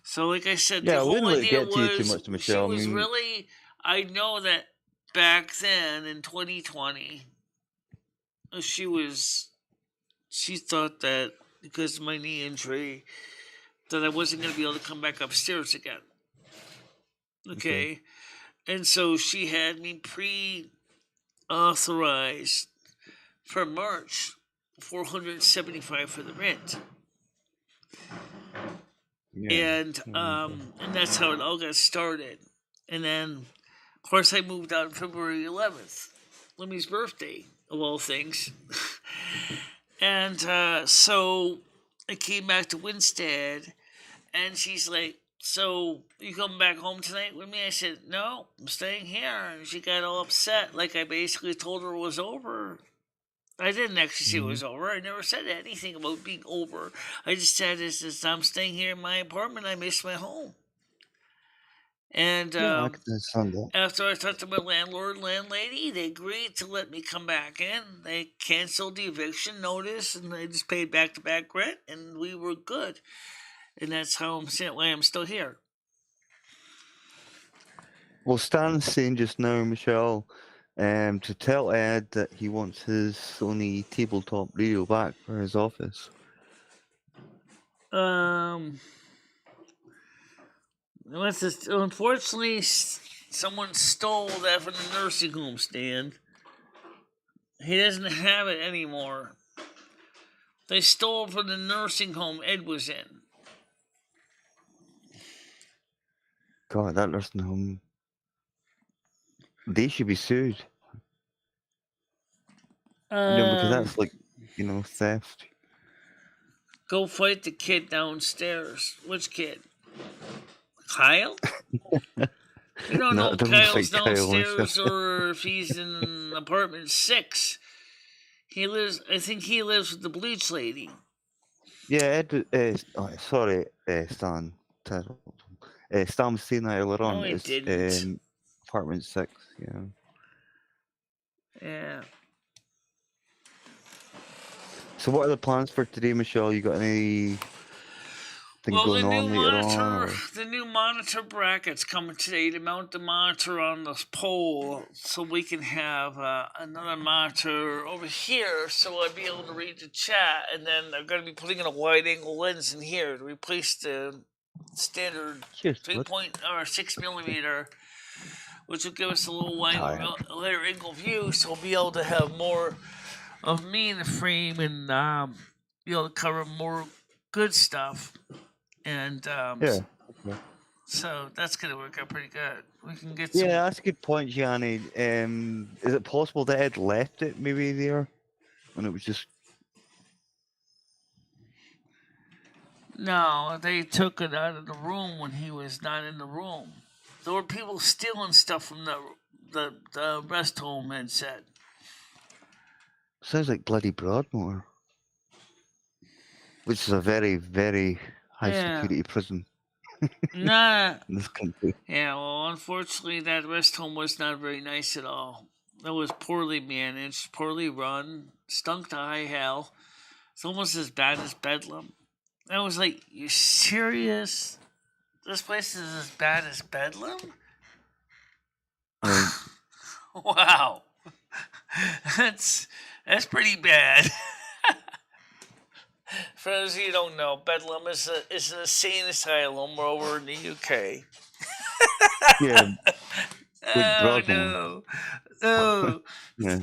So, like I said, the whole idea was she was really. I know that back then in 2020, she thought that because of my knee injury, that I wasn't going to be able to come back upstairs again. Okay. And so she had me authorized for March, $475 for the rent. Yeah. And that's how it all got started. And then, of course, I moved out on February 11th, Limmy's birthday, of all things. And so I came back to Winstead, and she's like, "So you coming back home tonight with me?" I said, "No, I'm staying here." And she got all upset, like I basically told her it was over. I didn't actually say it was over. I never said anything about being over. I just said, I'm staying here in my apartment. I miss my home. And after I talked to my landlord and landlady, they agreed to let me come back in. They canceled the eviction notice, and I just paid back-to-back rent, and we were good. And that's how why I'm still here. Well, Stan's saying just now, Michelle, to tell Ed that he wants his Sony tabletop radio back for his office. Unfortunately, someone stole that from the nursing home stand. He doesn't have it anymore. They stole it from the nursing home Ed was in. God, that nursing home. They should be sued. Because that's like, theft. Go fight the kid downstairs. Which kid? Kyle? You don't know if Kyle's downstairs or if he's in apartment 6. I think he lives with the bleach lady. Yeah, sorry, Stan. Stan was saying that earlier on. No, he didn't. Apartment 6, yeah. Yeah. So what are the plans for today, Michelle? You got anything going on later on? The new monitor bracket's coming today to mount the monitor on the pole so we can have another monitor over here so I'll be able to read the chat, and then I'm going to be putting in a wide-angle lens in here to replace the standard 6 millimeter, which will give us a little wider angle view, so we'll be able to have more of me in the frame and be able to cover more good stuff. And so that's going to work out pretty good. We can get some... Yeah, that's a good point, Gianni. Is it possible that Ed left it maybe there? And it was just... No, they took it out of the room when he was not in the room. There were people stealing stuff from the rest home, Ed said. Sounds like bloody Broadmoor. Which is a very, very high security prison. Nah. In this country. Yeah, well, unfortunately, that rest home was not very nice at all. It was poorly managed, poorly run, stunk to high hell. It's almost as bad as Bedlam. I was like, you serious? This place is as bad as Bedlam? Right. Wow. That's pretty bad. For those of you who don't know, Bedlam is an insane asylum over in the UK. Yeah, like Oh Broadmoor. no. Yeah.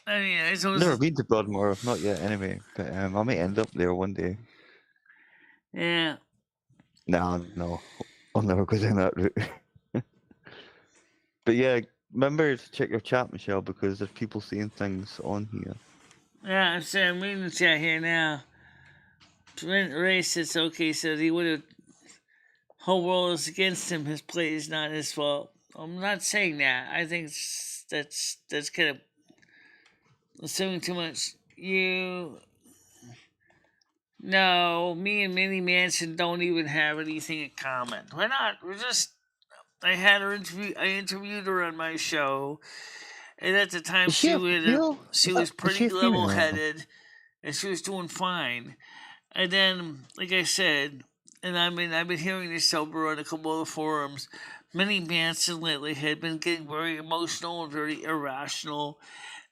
I mean, it's Never been to Broadmoor, not yet anyway, but I might end up there one day. Yeah. No. I'll never go down that route. But yeah, remember to check your chat, Michelle, because there's people saying things on here. Yeah, I'm reading the chat here now. Trent Racist, okay, says he would have. Whole world is against him. His play is not his fault. I'm not saying that. I think that's kind of assuming too much. No, me and Minnie Manson don't even have anything in common. We're not. We're just. I had her interview. I interviewed her on my show, and at the time Is she she was pretty a female? level-headed, and she was doing fine. And then, like I said, and I've been hearing this over on a couple of forums. Minnie Manson lately had been getting very emotional and very irrational.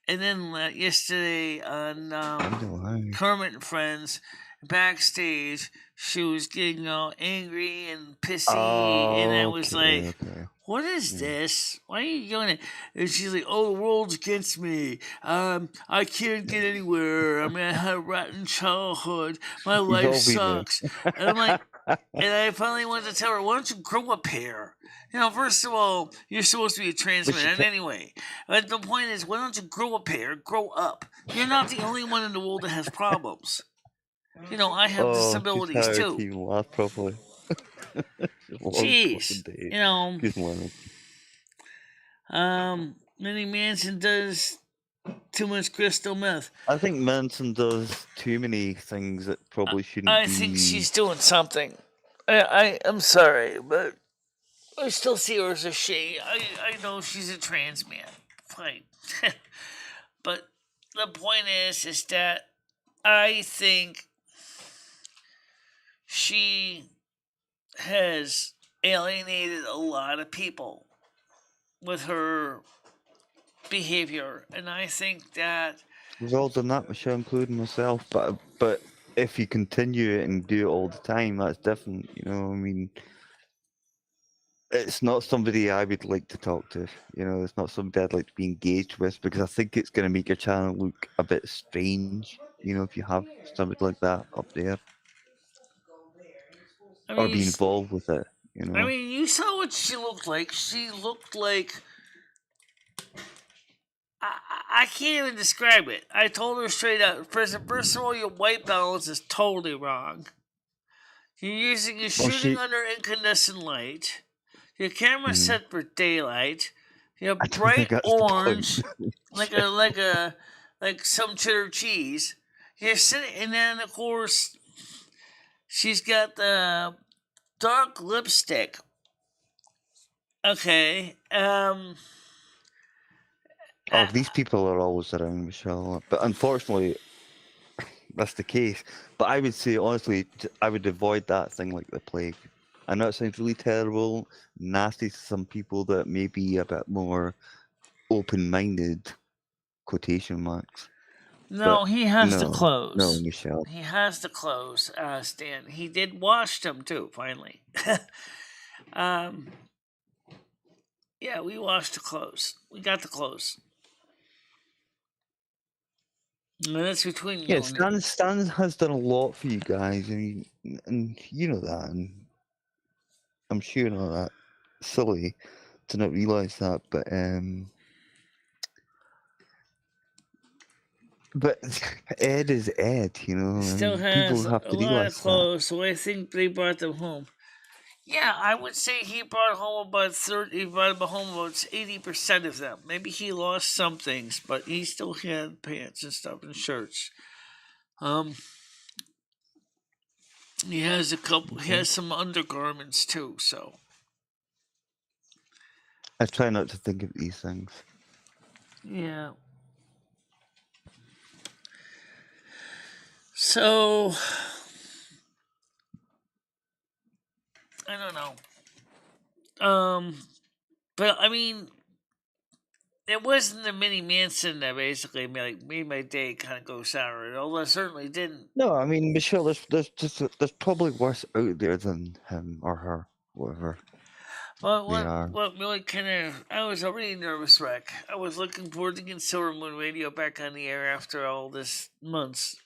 And then yesterday on Kermit and Friends, backstage, she was getting all angry and pissy, and I was like, what is this? Why are you doing it? And she's like, oh, the world's against me. I can't get anywhere. I mean, I had a rotten childhood. My life sucks. And I'm like, and I finally wanted to tell her, why don't you grow up here? You know, first of all, you're supposed to be a trans man. And anyway, but the point is, why don't you grow up here? Grow up. You're not the only one in the world that has problems. You know, I have disabilities too. To even laugh properly. Jeez, you know. Minnie Manson does too much crystal meth. I think Manson does too many things that probably shouldn't be. I think she's doing something. I'm sorry, but I still see her as a she. I know she's a trans man. Fine. But the point is that I think she has alienated a lot of people with her behavior, and I think that we've all done that, Michelle, including myself. But if you continue it and do it all the time, that's different. You know, I mean, it's not somebody I would like to talk to. You know, it's not somebody I'd like to be engaged with because I think it's going to make your channel look a bit strange. You know, if you have somebody like that up there, or be involved with it. You know. I mean, you saw what she looked like. She looked like. I can't even describe it. I told her straight up. First of all, your white balance is totally wrong. You're shooting under incandescent light. Your camera's set for daylight. You're bright orange, like some cheddar cheese. You're sitting, and then of course, she's got the dark lipstick. Okay. These people are always around, Michelle. But unfortunately, that's the case. But I would say, honestly, I would avoid that thing like the plague. I know it sounds really terrible, nasty to some people that may be a bit more open-minded, quotation marks. No, he has to close. No, Michelle. He has to close, Stan. He did wash them, too, finally. Yeah, we washed the clothes. We got the clothes. And that's between you and me. Stan has done a lot for you guys. I mean, and you know that. And I'm sure you're not that silly to not realise that, but Ed is Ed, you know. Still has people have to a lot of clothes, so I think they brought them home. Yeah, I would say he brought home about 80% of them. Maybe he lost some things, but he still had pants and stuff and shirts. He has a couple. He has some undergarments too. So I try not to think of these things. Yeah. So I don't know. But I mean, it wasn't the Mini Manson that basically made my day kind of go sour. Although it certainly didn't. No, I mean, Michelle, there's probably worse out there than him or her, whatever. Well, what really kind of... I was already nervous wreck. I was looking forward to getting Silvermoon Radio back on the air after all this months.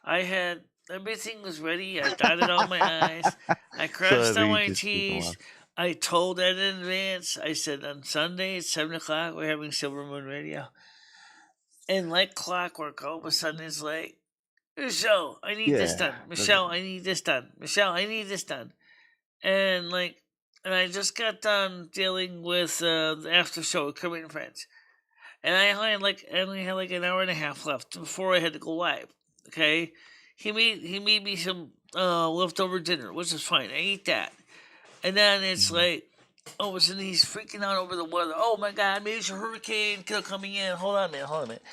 I had... Everything was ready. I dotted all my I's. I crossed all my T's. I told Ed in advance. I said on Sunday at 7 o'clock we're having Silvermoon Radio. And like clockwork, all of a sudden it's like, Michelle, I need this done. Michelle, I need this done. Michelle, I need this done. And I just got done dealing with the after show with Kermit and Friends. And I only had like an hour and a half left before I had to go live. Okay? He made me some leftover dinner, which is fine. I ate that. And then it's like, all of a sudden he's freaking out over the weather. Oh my God, major hurricane coming in. Hold on a minute.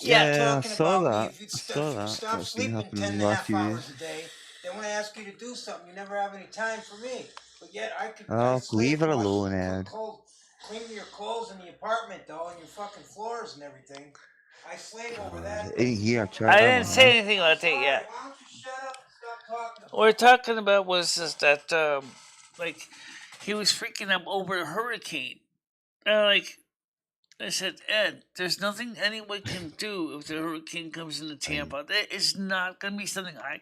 Yeah, I saw that. If you'd stop sleeping 10.5 hours a day, then when I ask you to do something, you never have any time for me. But yet I could. Leave it alone, Ed. Clean your clothes in the apartment, though, and your fucking floors and everything. I slave over that. I didn't say anything about that yet. Why don't you shut up and stop talking? What we're talking about was just that, he was freaking out over the hurricane. I said, Ed, there's nothing anyone can do if the hurricane comes into Tampa. That is not going to be something I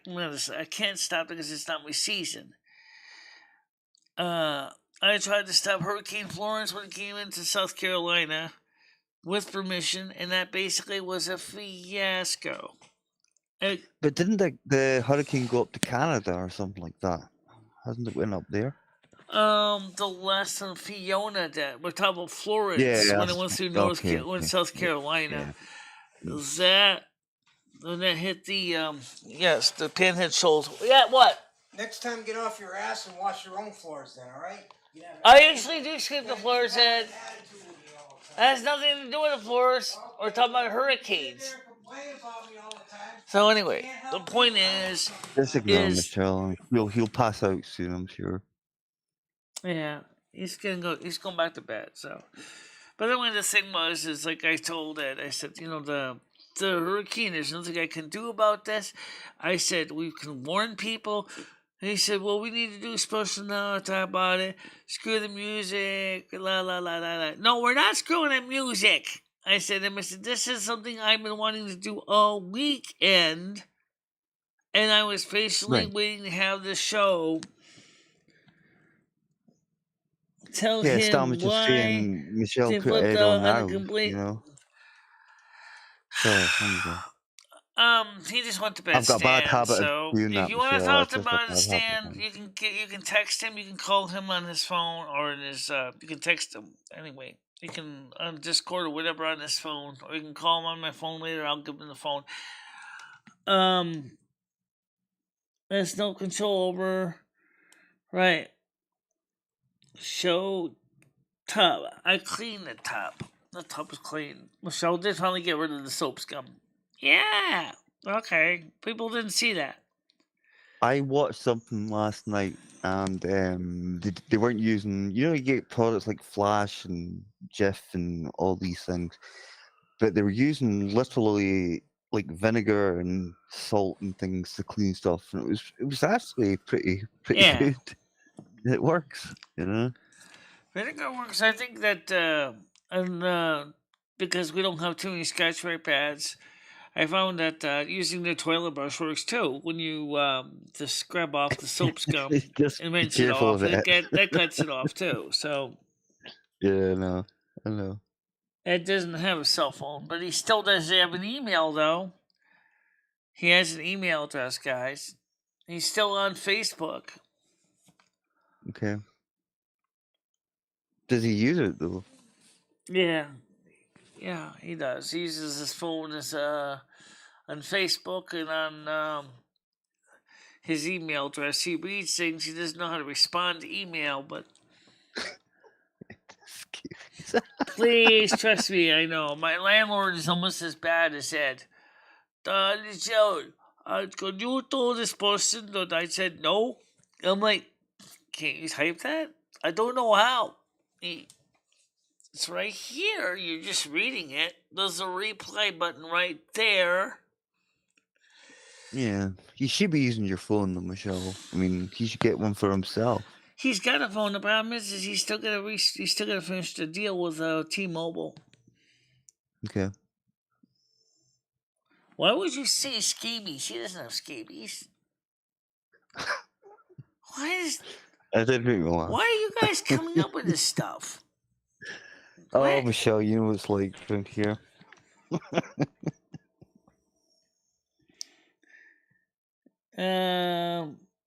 can't stop because it's not my season. I tried to stop Hurricane Florence when it came into South Carolina with permission, and that basically was a fiasco. But didn't the hurricane go up to Canada or something like that? Hasn't it went up there? The last time Fiona did. We're talking about Florence when it went through South Carolina. Yeah. When that hit the the Panhead Shoals. Yeah, what? Next time, get off your ass and wash your own floors, then. All right? I usually do sweep the floors, Ed. That has nothing to do with the floors. We're talking about hurricanes. So anyway, the point is... Just ignore Michelle. He'll pass out soon, I'm sure. Yeah, he's going back to bed, so... But anyway, the thing is like I told Ed, I said, the hurricane, there's nothing I can do about this. I said, we can warn people. And he said, well, we need to do a special now, talk about it. Screw the music, la, la, la, la, la. No, we're not screwing the music. I said, this is something I've been wanting to do all weekend. And I was patiently waiting to have the show tell him Stan was just saying Michelle put Ed on now, he just went to bed. I've got a bad habit of doing that. If you want to talk about Stan, you can text him. You can call him on his phone or in his. You can text him anyway. You can on Discord or whatever on his phone, or you can call him on my phone later. I'll give him the phone. There's no control over. Right. Show tub. I cleaned the tub. The tub is clean. Michelle did finally get rid of the soap scum. Yeah. Okay. People didn't see that. I watched something last night, and they weren't using. You get products like Flash and GIF and all these things, but they were using literally like vinegar and salt and things to clean stuff, and it was actually pretty good. It works, Vinegar works. I think that, because we don't have too many scratch-right pads, I found that using the toilet brush works too. When you just scrub off the soap scum and rinse it off, that cuts it off too. So. Yeah, I know. Ed doesn't have a cell phone, but he still does have an email though. He has an email address, guys. He's still on Facebook. Okay. Does he use it though? Yeah, he does. He uses his phone as on Facebook and on his email address. He reads things. He doesn't know how to respond to email, but please trust me. I know my landlord is almost as bad as Ed. Could you tell this person that I said no? I'm like, Can't you type that? I don't know how. It's right here. You're just reading it. There's a replay button right there. Yeah, he should be using your phone, though, Michelle. I mean, he should get one for himself. He's got a phone. The problem is he's still gonna finish the deal with T-Mobile. Okay. Why would you say scabies? He doesn't have scabies. I did make me laugh. Why are you guys coming up with this stuff? Oh, Michelle, you know what it's like around here.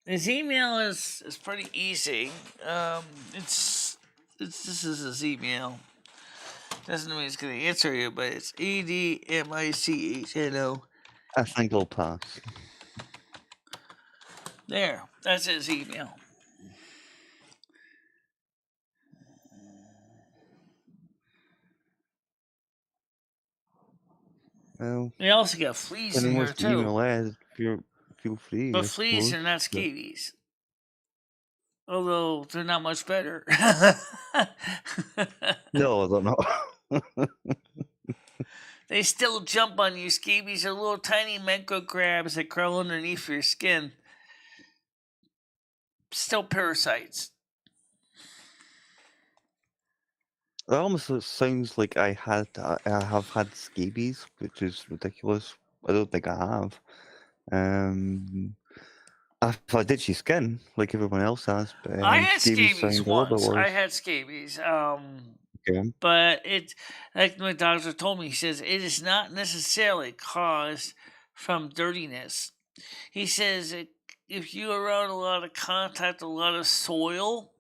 His email is pretty easy. This is his email. Doesn't mean he's gonna answer you, but it's EDMICHNO. I think I'll pass. There, that's his email. Well, they also got fleas in here too. Email is, feel free. But fleas are not scabies. Although they're not much better. No, they're not. They still jump on you. Scabies are little tiny micro crabs that crawl underneath your skin. Still parasites. That almost sounds like I have had scabies, which is ridiculous. I don't think I have. If I did your skin, like everyone else has, but I had scabies once. I had scabies. Okay. But it, like my doctor told me, he says it is not necessarily caused from dirtiness. He says if you're around a lot of contact, a lot of soil,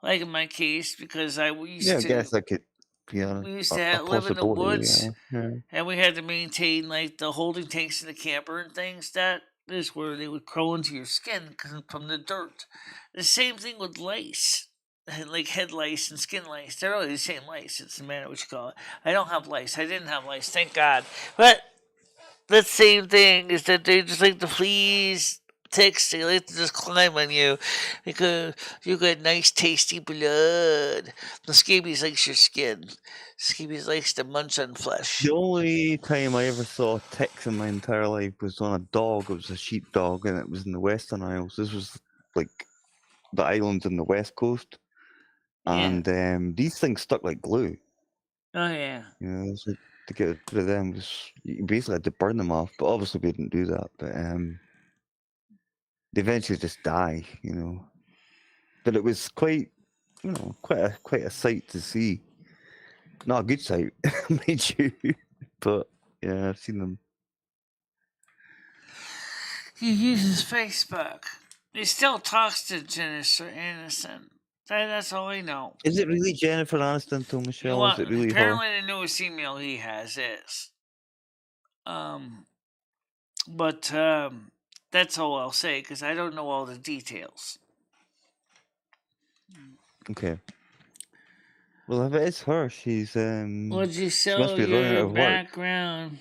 like in my case, because I used to. I guess I could. Yeah, we used to live in the woods, yeah. And we had to maintain like the holding tanks in the camper and things. That is where they would crawl into your skin from the dirt. The same thing with lice, like head lice and skin lice. They're really the same lice. It's no matter what you call it. I don't have lice. I didn't have lice, thank God. But the same thing is that they just like the fleas. Ticks, they like to just climb on you because you got nice tasty blood. The scabies likes your skin. Scabies likes to munch on flesh. The only time I ever saw ticks in my entire life was on a dog. It was a sheepdog, and it was in the Western Isles. This was like the islands in the West Coast, and these things stuck like glue. Oh yeah. You know, so to get rid of them you basically had to burn them off. But obviously we didn't do that. But they eventually just die, you know. But it was quite a sight to see. Not a good sight, mind you. But yeah, I've seen them. He uses Facebook. He still talks to Jennifer Aniston. That's all I know. Is it really Jennifer Aniston, though, Michelle? Well, is it really apparently her? the newest email he has is. But that's all I'll say because I don't know all the details. Okay. Well, if it is her, she's Would you sell your background?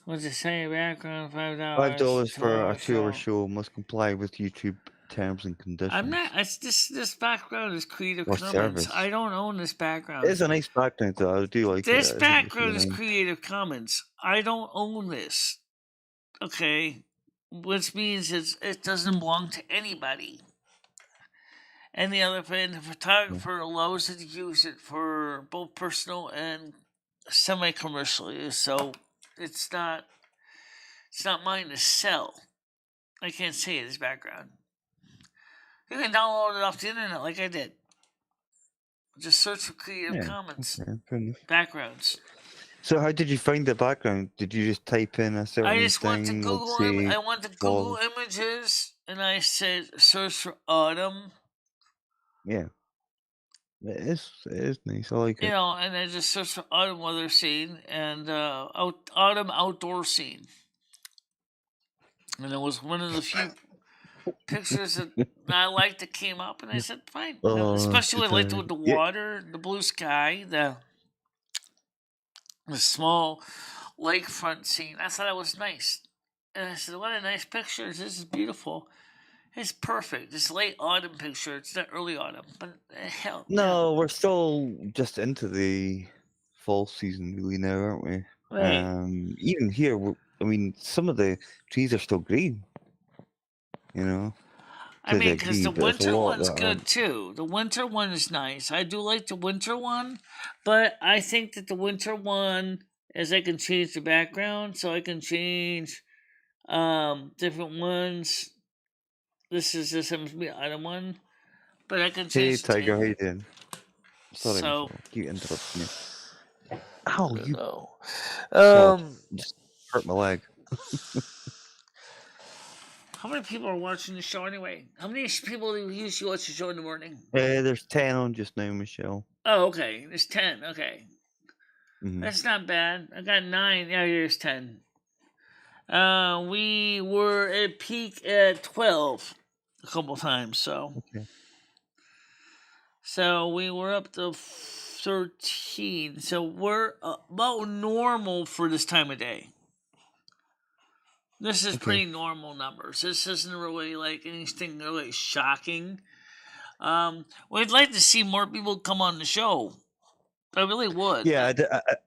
What's it say? Background $5. $5 for a 2-hour show must comply with YouTube terms and conditions. I'm not. This background is Creative Commons. Service. I don't own this background. It's a nice background, though. I do like this it. This background is Creative Commons. I don't own this. Okay, which means it doesn't belong to anybody. And the photographer allows it to use it for both personal and semi-commercial. So it's not mine to sell. I can't say this background. You can download it off the internet like I did. Just search for Creative Commons backgrounds. So how did you find the background? Did you just type in a certain thing? I just went to Google. I went to Google Images and I said search for autumn. Yeah. It is nice. I like it. You know, and I just searched for autumn weather scene and autumn outdoor scene. And it was one of the few pictures that I liked that came up, and I said, fine. Especially I liked with the water, the blue sky, the small lakefront scene. I thought it was nice. And I said, what a nice pictures. This is beautiful. It's perfect. It's late autumn picture. It's not early autumn, but hell. No, we're still just into the fall season really now, aren't we? Right. Even here, I mean, some of the trees are still green. You know. I mean, because the but there's a winter lot one's that good aren't. too. The winter one is nice. I do like the winter one, but I think that the winter one is I can change the background, so I can change different ones. This is just happens to be autumn one, but I can Hey, change the Tiger, how you table. doing? Sorry, So Michelle. Keep interrupting me. Ow, you no. sod. Just hurt my leg. How many people are watching the show anyway? How many people do you usually watch the show in the morning? There's 10 on just now, Michelle. Oh, okay. There's 10. Okay. Mm-hmm. That's not bad. I got 9. Yeah, here's 10. We were at peak at 12 a couple times, so. Okay. So we were up to 13. So we're about normal for this time of day. This is pretty normal numbers. This isn't really like anything really shocking. We'd like to see more people come on the show. I really would. Yeah,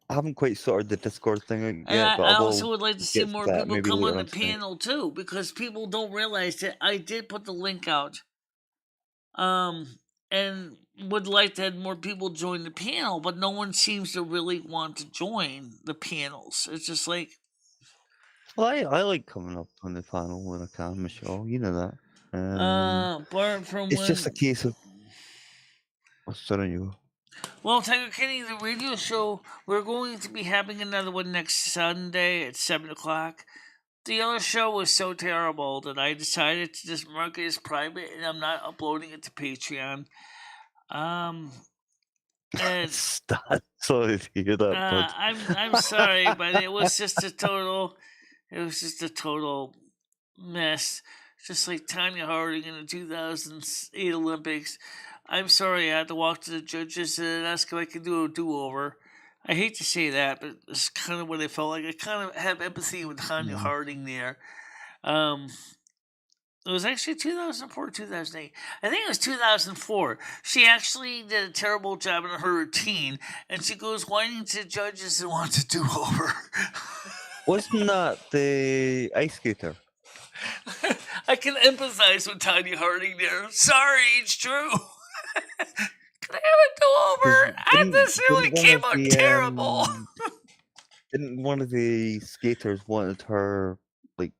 I haven't quite sorted the Discord thing out yet, but I also would like to see more people come on the tonight. panel too, because people don't realize that I did put the link out. And would like to have more people join the panel, but no one seems to really want to join the panels. It's just like. Well, I like coming up on the panel when I can, Michelle. You know that. It's just a case of. Oh, sorry, you. Well, Tiger Kenny, the radio show, we're going to be having another one next Sunday at 7 o'clock. The other show was so terrible that I decided to just mark it as private, and I'm not uploading it to Patreon. And sorry to hear that, bud. I'm sorry, but it was just a total mess. Just like Tanya Harding in the 2008 Olympics. I'm sorry I had to walk to the judges and ask if I could do a do-over. I hate to say that, but it's kind of what I felt like. I kind of have empathy with Tanya Harding there. It was actually 2004, 2008. I think it was 2004. She actually did a terrible job in her routine, and she goes whining to the judges and wants a do-over. Wasn't that the ice skater? I can empathize with Tanya Harding there. Sorry, it's true. Can I have a do-over? This really came out terrible. Didn't one of the skaters wanted her like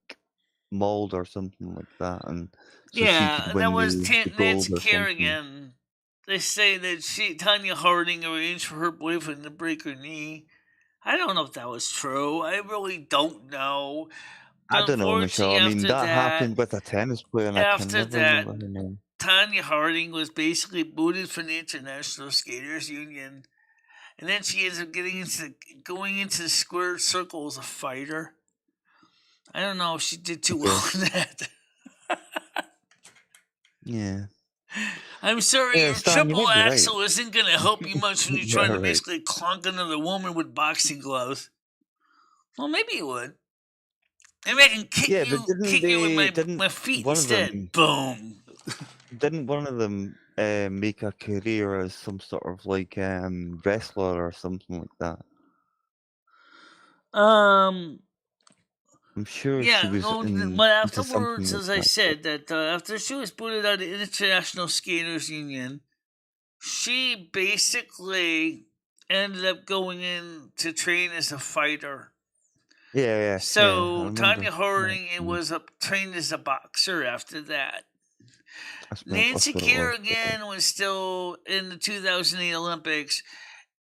mauled or something like that, and so yeah, she could win that was the Nancy gold or Kerrigan. They say that Tanya Harding arranged for her boyfriend to break her knee. I don't know if that was true. I really don't know. But I don't know, Michelle. I mean, that happened with a tennis player, and I can never remember her name. Tanya Harding was basically booted from the International Skaters Union, and then she ends up going into the square circle as a fighter. I don't know if she did too well in that. Yeah. I'm sorry, your triple axel isn't going to help you much when you're trying to basically clunk another woman with boxing gloves. Well, maybe it would. Maybe I can kick you with my feet instead. Boom. Didn't one of them make a career as some sort of like wrestler or something like that? I'm sure she was. But afterwards, as I said, that after she was booted out of the International Skaters Union, she basically ended up going in to train as a fighter. Yeah. So Tanya Harding was trained as a boxer after that. Nancy Kerrigan was still in the 2008 Olympics,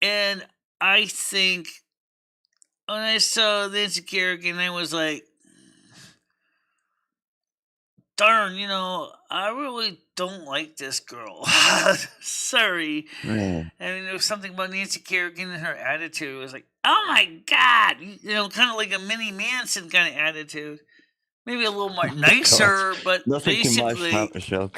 and I think when I saw Nancy Kerrigan, I was like, darn, I really don't like this girl. Sorry. Yeah. I mean, there was something about Nancy Kerrigan and her attitude. It was like, oh my God, kind of like a Minnie Manson kind of attitude. Maybe a little more nicer, but nothing basically. Too much, Michelle.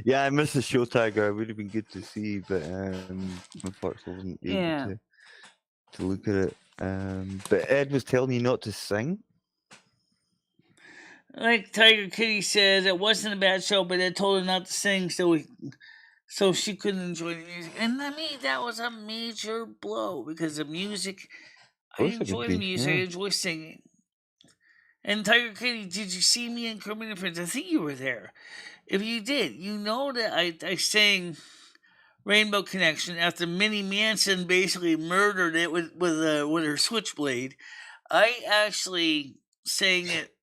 Yeah, I missed the show, Tiger. It would have been good to see, but unfortunately, I wasn't able to look at it. But Ed was telling you not to sing. Like Tiger Kitty says, it wasn't a bad show, but they told her not to sing, so she couldn't enjoy the music. And I mean, that was a major blow because the music. I enjoy the music. I enjoy singing. And Tiger Kitty, did you see me in Kermit and Friends? I think you were there. If you did, you know that I sang Rainbow Connection after Minnie Manson basically murdered it with her switchblade. I actually sang it.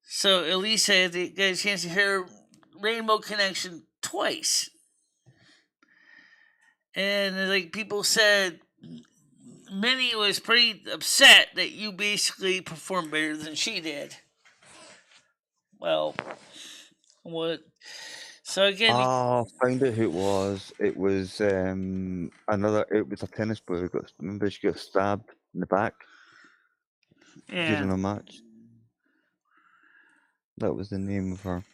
So Elisa had to get a chance to hear Rainbow Connection twice. And like people said, Minnie was pretty upset that you basically performed better than she did. Well, what? So again, I found out who it was. It was another. It was a tennis player. Remember, she got stabbed in the back during a match. That was the name of her.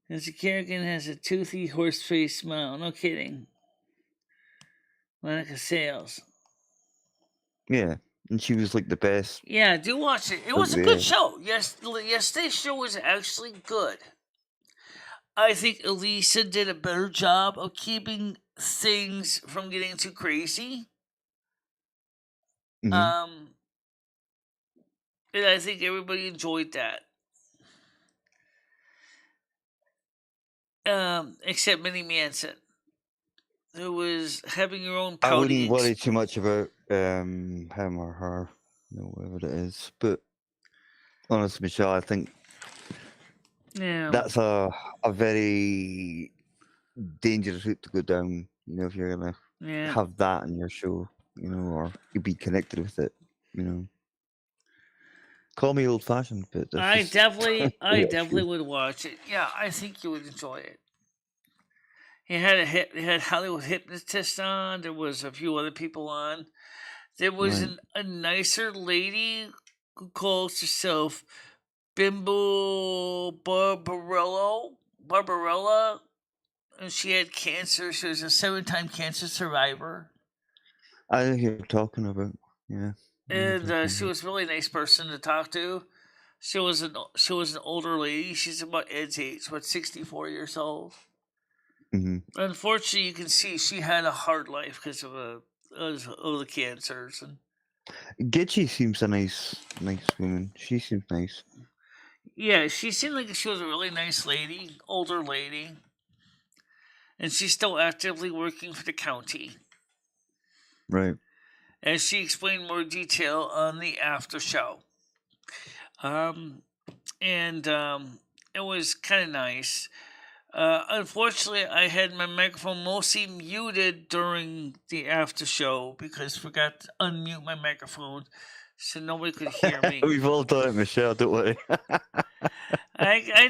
Nancy Kerrigan has a toothy horse face smile. No kidding. Monica Sales. Yeah, and she was like the best. Yeah, do watch it. It was a good show. Yes, yesterday's show was actually good. I think Elisa did a better job of keeping things from getting too crazy. Mm-hmm. And I think everybody enjoyed that. Except Minnie Manson, who was having her own pouty. I wouldn't worry too much about him or her, whatever it is. But honestly, Michelle, I think that's a very dangerous route to go down. If you're gonna have that in your show, or you be connected with it, Call me old-fashioned, but I definitely would watch it. Yeah, I think you would enjoy it. He had Hollywood Hypnotist on. There was a few other people on. There was a nicer lady who calls herself Bimbo Barbarella, and she had cancer. She was a 7-time cancer survivor. I think you're talking about, yeah. And she was a really nice person to talk to. She was an older lady. She's about Ed's age, about 64 years old. Mm-hmm. Unfortunately, you can see she had a hard life because of the cancers. And Gitchy seems a nice woman. She seems nice. Yeah, she seemed like she was a really nice lady, older lady. And she's still actively working for the county. Right. And she explained more detail on the after show. It was kind of nice. Unfortunately, I had my microphone mostly muted during the after show because I forgot to unmute my microphone so nobody could hear me. We've all done it, Michelle, don't worry.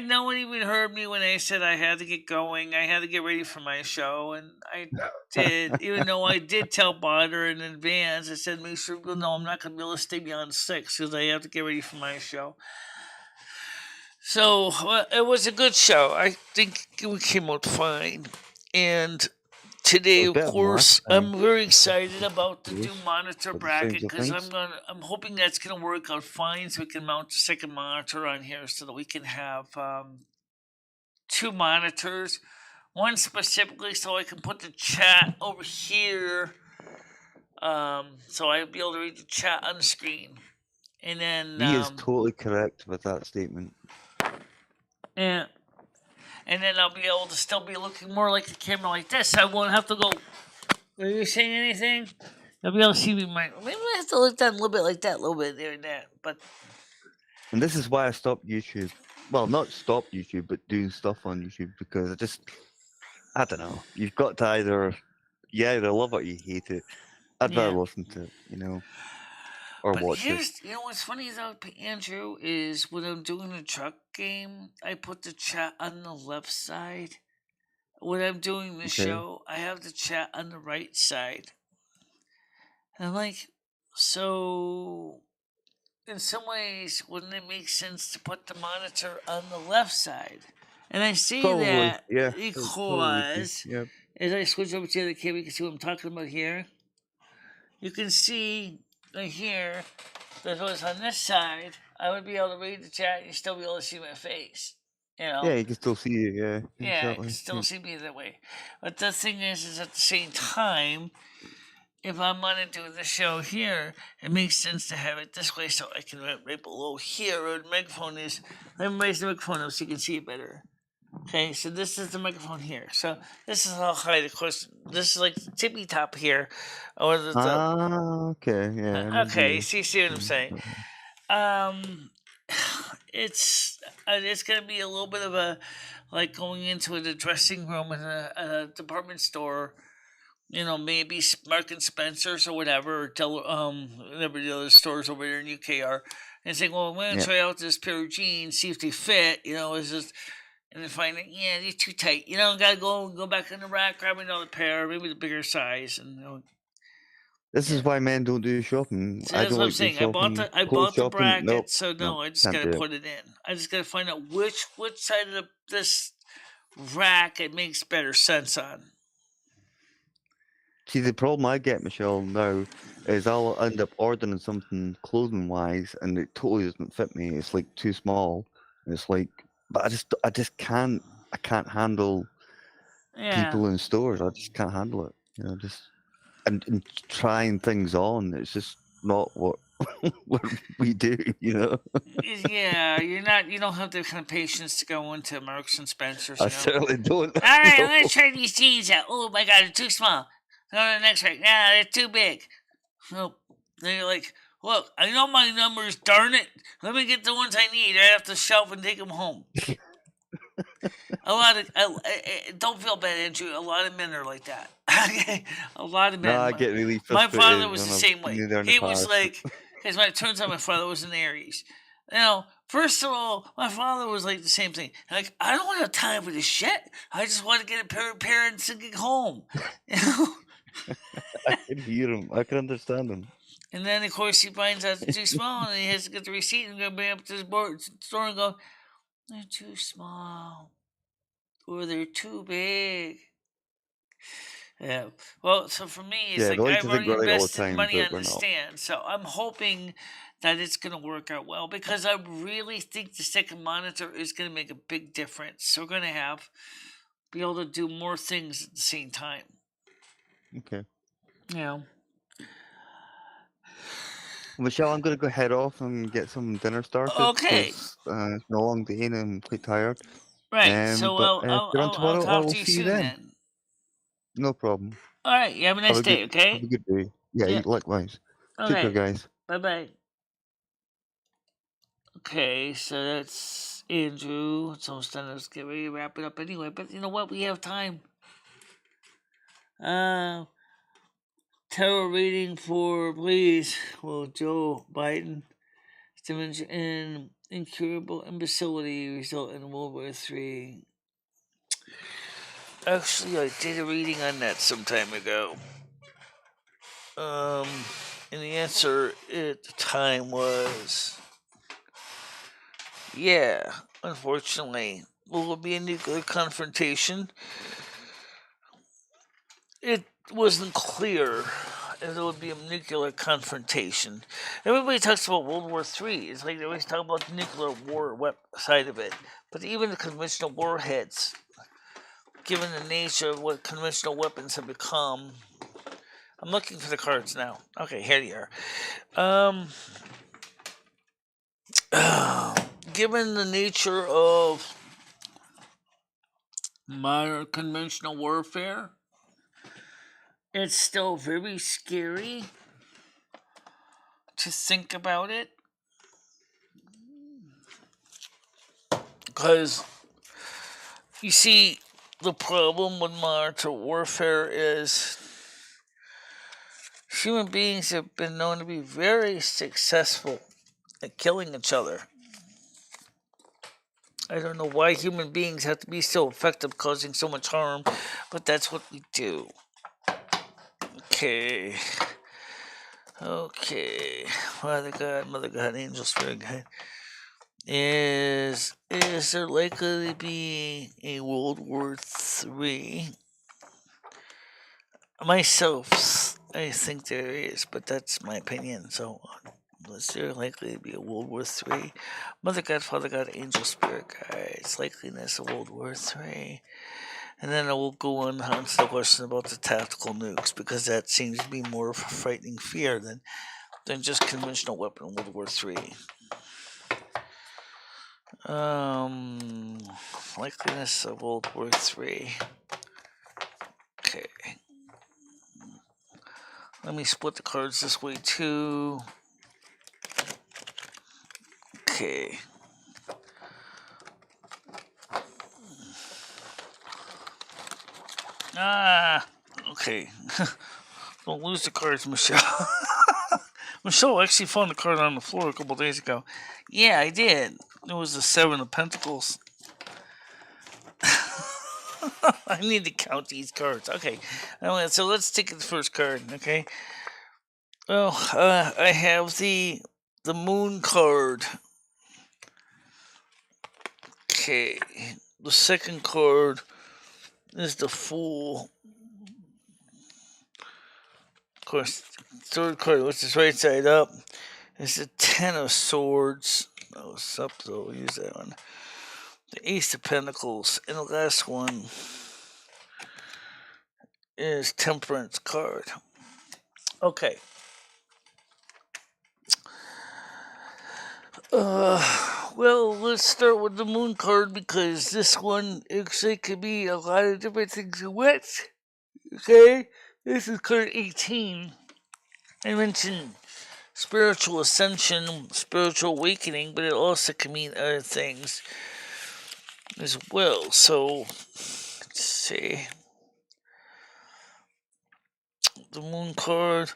No one even heard me when I said I had to get going. I had to get ready for my show, and I did. Even though I did tell Potter in advance, I said, make sure you know I'm not going to be able to stay beyond 6 because I have to get ready for my show. So it was a good show. I think we came out fine. And today, of course, I'm very excited about the new monitor bracket because I'm hoping that's gonna work out fine, so we can mount a second monitor on here so that we can have 2 monitors. One specifically so I can put the chat over here, so I'll be able to read the chat on the screen. And then he is totally correct with that statement. Yeah. And then I'll be able to still be looking more like a camera like this. I won't have to go, are you saying anything? I'll be able to see me. Maybe I have to look down a little bit like that, a little bit there and there. And this is why I stopped YouTube. Well, not stopped YouTube, but doing stuff on YouTube because I don't know. You've got to either love it or you hate it. I'd rather listen to it, or watch it. What's funny though, Andrew, is when I'm doing a truck game, I put the chat on the left side. When I'm doing the show, I have the chat on the right side. And I'm like, so in some ways, wouldn't it make sense to put the monitor on the left side? And I say that because as I switch over to the other camera, you can see what I'm talking about here. You can see right here that it was on this side. I would be able to read the chat and you still be able to see my face. You know? Yeah, you can still see you. Yeah, Yeah, exactly. you can still see me that way. But the thing is at the same time, if I'm going to do the show here, it makes sense to have it this way so I can right below here where the microphone is. Let me raise the microphone up so you can see it better. Okay, so this is the microphone here. So this is how high, of course. This is like the tippy top here, or okay, yeah. Okay, you see what I'm saying? It's gonna be a little bit of a like going into the dressing room in a department store. You know, maybe Mark and Spencer's or whatever, whatever the other stores over there in UK are, and saying, "Well, I'm gonna try out this pair of jeans, see if they fit." You know, it's just. And then find it, yeah, they're too tight. You know, gotta go back in the rack, grab another pair, maybe the bigger size, and you know. This is why men don't do shopping. See, I that's don't what I'm like doing saying. I bought the bracket, Nope, so no, I just can't gotta do put it in. I just gotta find out which side of this rack it makes better sense on. See, the problem I get, Michelle, now is I'll end up ordering something clothing-wise, and it totally doesn't fit me. It's like too small. It's like, but I just can't. I can't handle people in stores. I just can't handle it. You know, just and trying things on. It's just not what what we do. You know. Yeah, you don't have the kind of patience to go into Marks and Spencer's. I certainly don't. All right, I'm gonna try these jeans out. Oh my god, they're too small. Go to the next rack. Nah, they're too big. Nope. Then you're like, look, I know my numbers, darn it. Let me get the ones I need right off the shelf and take them home. Don't feel bad, Andrew. A lot of men are like that. Okay, a lot of men. No, I get really my frustrated. father was the same way. He was like, because it turns out my father was an Aries. You know, first of all, my father was like the same thing. Like, I don't want to have time for this shit. I just want to get a pair of parents and get home. You know. I can hear him. I can understand him. And then, of course, he finds out it's too small, and he has to get the receipt and go bring up to the store and go, they're too small. Or they're too big. Yeah. Well, so for me, it's like I've already invested money on the stand. So I'm hoping that it's going to work out well because I really think the second monitor is going to make a big difference. So we're going to be able to do more things at the same time. Okay. Yeah. Michelle, I'm going to go head off and get some dinner started. Okay. It's been a long day and I'm quite tired. Right. So I'll talk to you soon then. No problem. All right. You have a nice day, okay? Have a good day. Yeah. Likewise. Okay. Take care, guys. Bye-bye. Okay, so that's Andrew. It's almost done. Let's get ready to wrap it up anyway. But you know what? We have time. Terror reading for, please. Well, Joe Biden. Dementia and incurable imbecility result in World War III. Actually, I did a reading on that some time ago. And the answer at the time was, yeah, unfortunately. Will it be a nuclear confrontation? It wasn't clear if there would be a nuclear confrontation. Everybody talks about World War III. It's like they always talk about the nuclear war side of it. But even the conventional warheads, given the nature of what conventional weapons have become, I'm looking for the cards now. Okay, here they are. Given the nature of modern conventional warfare, it's still very scary to think about it. Because, you see, the problem with modern warfare is human beings have been known to be very successful at killing each other. I don't know why human beings have to be so effective causing so much harm, but that's what we do. Okay. Father God, Mother God, Angel Spirit God. Is there likely to be a World War III? Myself, I think there is, but that's my opinion, so Was there likely to be a World War III? Mother God, Father God, Angel, Spirit Guides. Likeliness of World War III. And then I will go on to answer the question about the tactical nukes, because that seems to be more of a frightening fear than just conventional weapon in World War III. Likeliness of World War III. Okay. Let me split the cards this way too. Okay. Okay. Don't lose the cards, Michelle. Michelle actually found the card on the floor a couple days ago. Yeah, I did. It was the Seven of Pentacles. I need to count these cards. Okay. So let's take the first card, okay? Well, I have the Moon card. Okay. The second card is the Fool. Of course, third card, which is right side up, is the Ten of Swords. Oh, it's up, so we'll use that one. The Ace of Pentacles. And the last one is Temperance card. Okay. Well, let's start with the Moon card, because this one actually could be a lot of different things at once. Okay? This is card 18. I mentioned spiritual ascension, spiritual awakening, but it also can mean other things as well. So, let's see. The Moon card,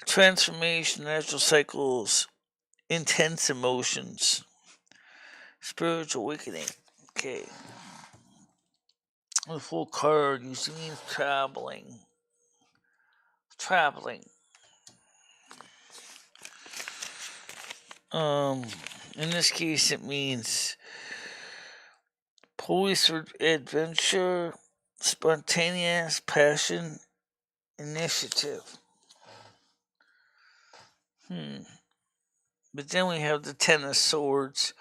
transformation, natural cycles, intense emotions, spiritual awakening. Okay. The Full card usually means traveling. In this case, it means poised for adventure, spontaneous passion, initiative. But then we have the Ten of Swords.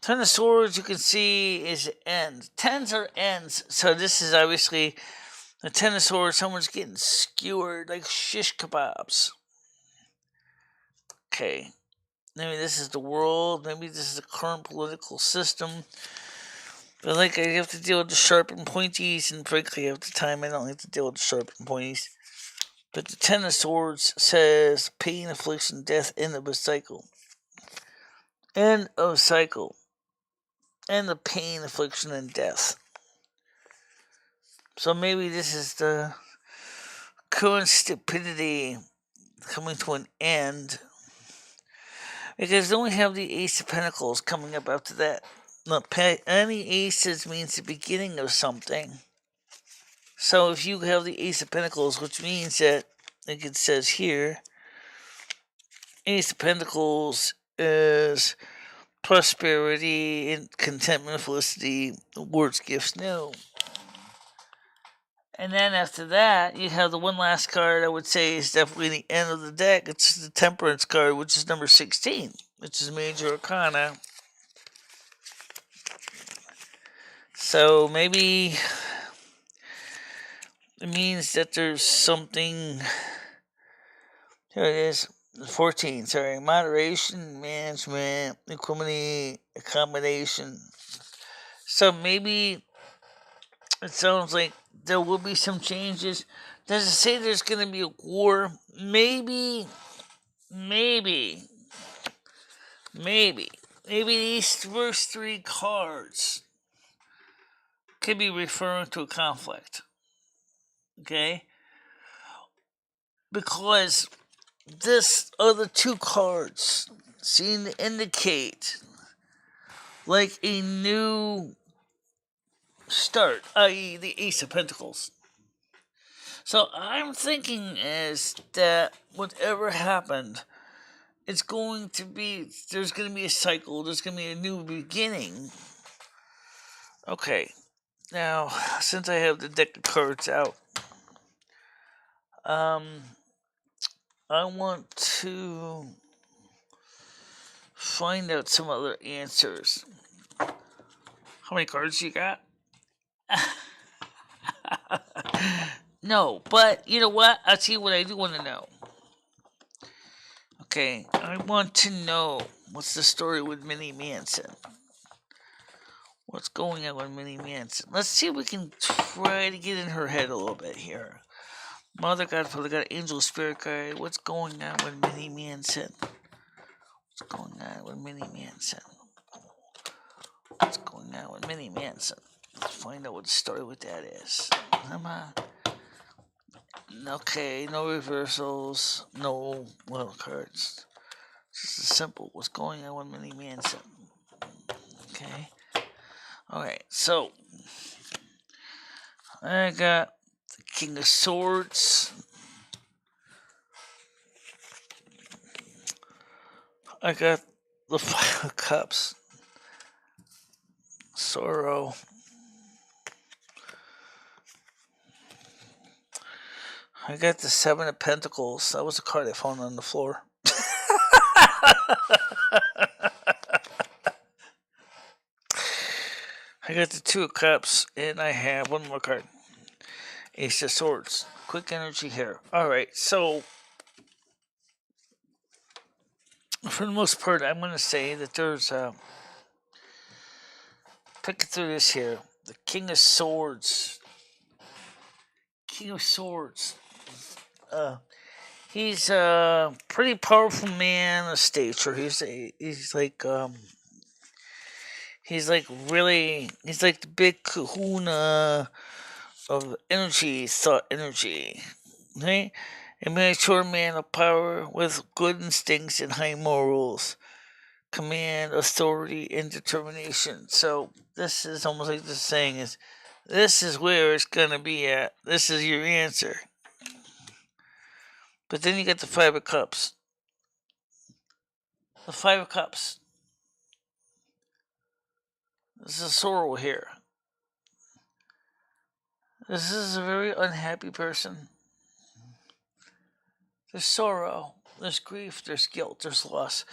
Ten of Swords, you can see, is end. Tens are ends. So this is obviously the Ten of Swords. Someone's getting skewered like shish kebabs. Okay. Maybe this is the world. Maybe this is the current political system. But like, I have to deal with the sharp and pointies, and frankly, at the time, I don't have to deal with the sharp and pointies. But the Ten of Swords says pain, affliction, death, end of a cycle. End of cycle. End of pain, affliction, and death. So maybe this is the current stupidity coming to an end. Because then we have the Ace of Pentacles coming up after that. Look, any aces means the beginning of something. So if you have the Ace of Pentacles, which means that, like it says here, Ace of Pentacles is prosperity and contentment, felicity, words, gifts, new. And then after that, you have the one last card I would say is definitely the end of the deck. It's the Temperance card, which is number 16, which is Major Arcana. So maybe it means that there's something. Here it is. 14, sorry. Moderation, management, equanimity, accommodation. So maybe it sounds like there will be some changes. Does it say there's going to be a war? Maybe these first three cards could be referring to a conflict. Okay? Because this other two cards seem to indicate like a new start, i.e. the Ace of Pentacles. So I'm thinking is that whatever happened, there's going to be a cycle, there's going to be a new beginning. Okay, now, since I have the deck of cards out, I want to find out some other answers. How many cards you got? No, but you know what? I'll tell you what I do want to know. Okay, I want to know what's the story with Minnie Manson. What's going on with Minnie Manson? Let's see if we can try to get in her head a little bit here. Mother God, Father God, Angel, Spirit Guide. What's going on with Minnie Manson? What's going on with Minnie Manson? What's going on with Minnie Manson? Let's find out what the story with that is. Come on. Okay, no reversals, no wild cards. Just as simple. What's going on with Minnie Manson? Okay. Alright, so I got the King of Swords. I got the Five of Cups. Sorrow. I got the Seven of Pentacles. That was a card I found on the floor. I got the Two of Cups, and I have one more card. Ace of Swords. Quick energy here. Alright, so for the most part, I'm going to say that there's picking through this here. The King of Swords. King of Swords. He's a pretty powerful man of stature. He's like the big kahuna of energy, thought energy. Okay? A mature man of power with good instincts and high morals. Command, authority, and determination. So this is almost like the saying is, this is where it's gonna be at. This is your answer. But then you get the Five of Cups. The Five of Cups. This is sorrow here. This is a very unhappy person. There's sorrow, there's grief, there's guilt, there's loss.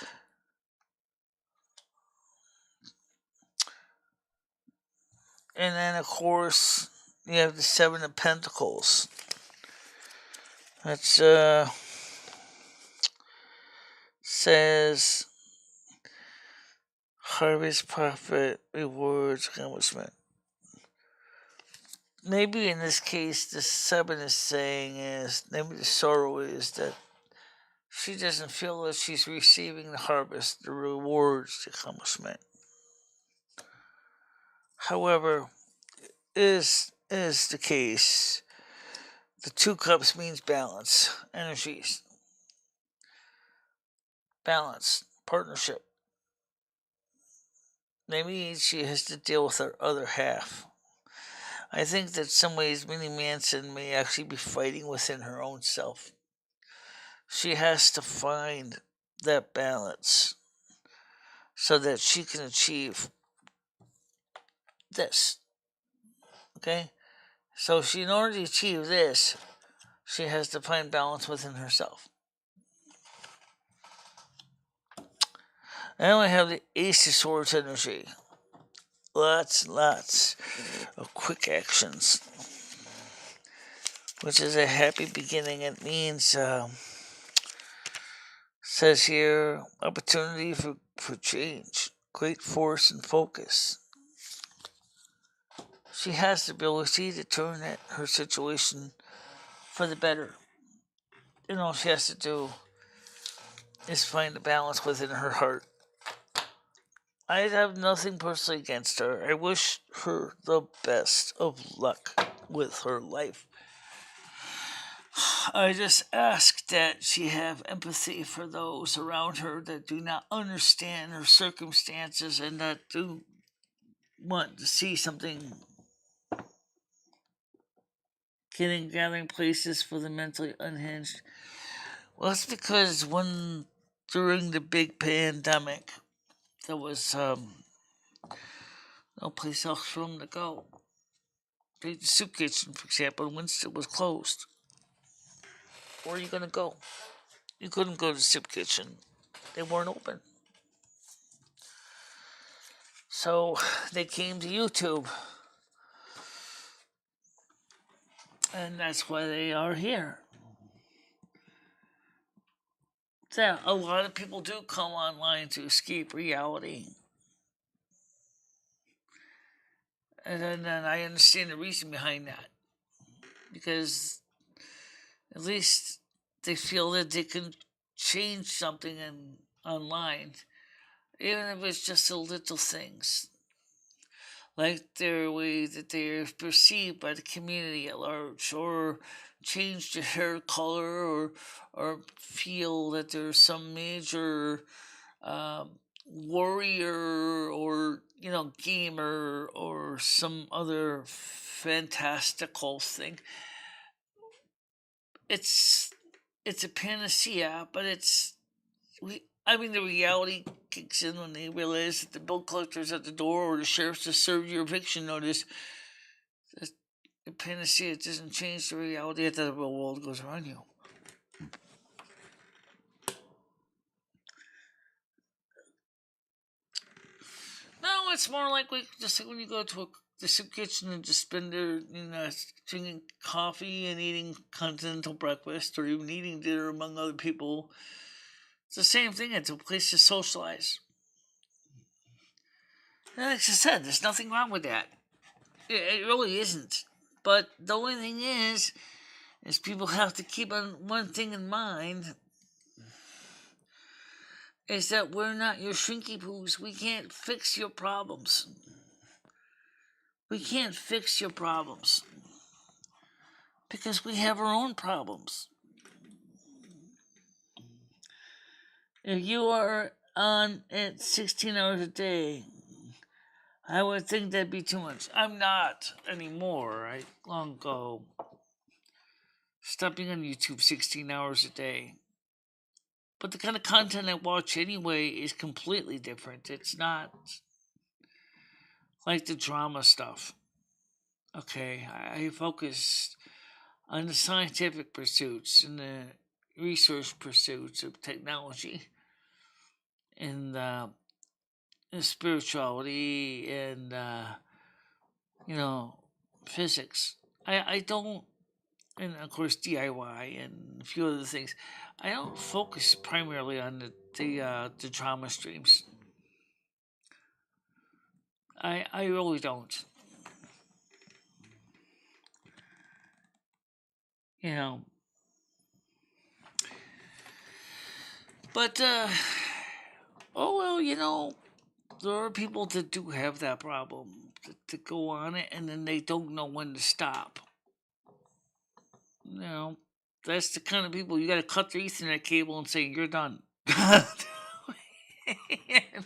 And then, of course, you have the Seven of Pentacles. That's, says, harvest, profit, rewards, accomplishment. Maybe in this case, the Seven is saying is, maybe the sorrow is that she doesn't feel that she's receiving the harvest, the rewards, the accomplishment. However, is the case, the Two Cups means balance, energies, balance, partnership. Maybe she has to deal with her other half. I think that some ways Minnie Manson may actually be fighting within her own self. She has to find that balance so that she can achieve this. Okay? So in order to achieve this, she has to find balance within herself. I only have the Ace of Swords energy. Lots of quick actions. Which is a happy beginning. It means, says here, opportunity for change. Great force and focus. She has the ability to turn her situation for the better. And all she has to do is find a balance within her heart. I have nothing personally against her. I wish her the best of luck with her life. I just ask that she have empathy for those around her that do not understand her circumstances and that do want to see something gathering places for the mentally unhinged. Well, it's because during the big pandemic, there was no place else for them to go. The soup kitchen, for example, in Winston was closed. Where are you going to go? You couldn't go to the soup kitchen. They weren't open. So they came to YouTube. And that's why they are here. Yeah, a lot of people do come online to escape reality. And then I understand the reason behind that. Because at least they feel that they can change something online, even if it's just the little things. Like their way that they're perceived by the community at large, or change their hair color, or feel that there's some major warrior or gamer or some other fantastical thing. It's a panacea, but the reality kicks in when they realize that the bill collector's at the door or the sheriff's just served your eviction notice. The panacea doesn't change the reality that the real world goes around you. No, it's more like just like when you go to the soup kitchen and just spend there, drinking coffee and eating continental breakfast, or even eating dinner among other people. It's the same thing. It's a place to socialize. And like I said, there's nothing wrong with that. It really isn't. But the only thing is people have to keep one thing in mind, is that we're not your shrinky poos. We can't fix your problems. We can't fix your problems. Because we have our own problems. If you are on at 16 hours a day, I would think that'd be too much. I'm not anymore. I long ago stopped being on YouTube 16 hours a day. But the kind of content I watch anyway is completely different. It's not like the drama stuff. Okay, I focus on the scientific pursuits and the research pursuits of technology and spirituality and physics. I don't, and of course DIY and a few other things. I don't focus primarily on the drama streams. I really don't. But oh well, there are people that do have that problem, that go on it and then they don't know when to stop. That's the kind of people you got to cut their Ethernet cable and say you're done. You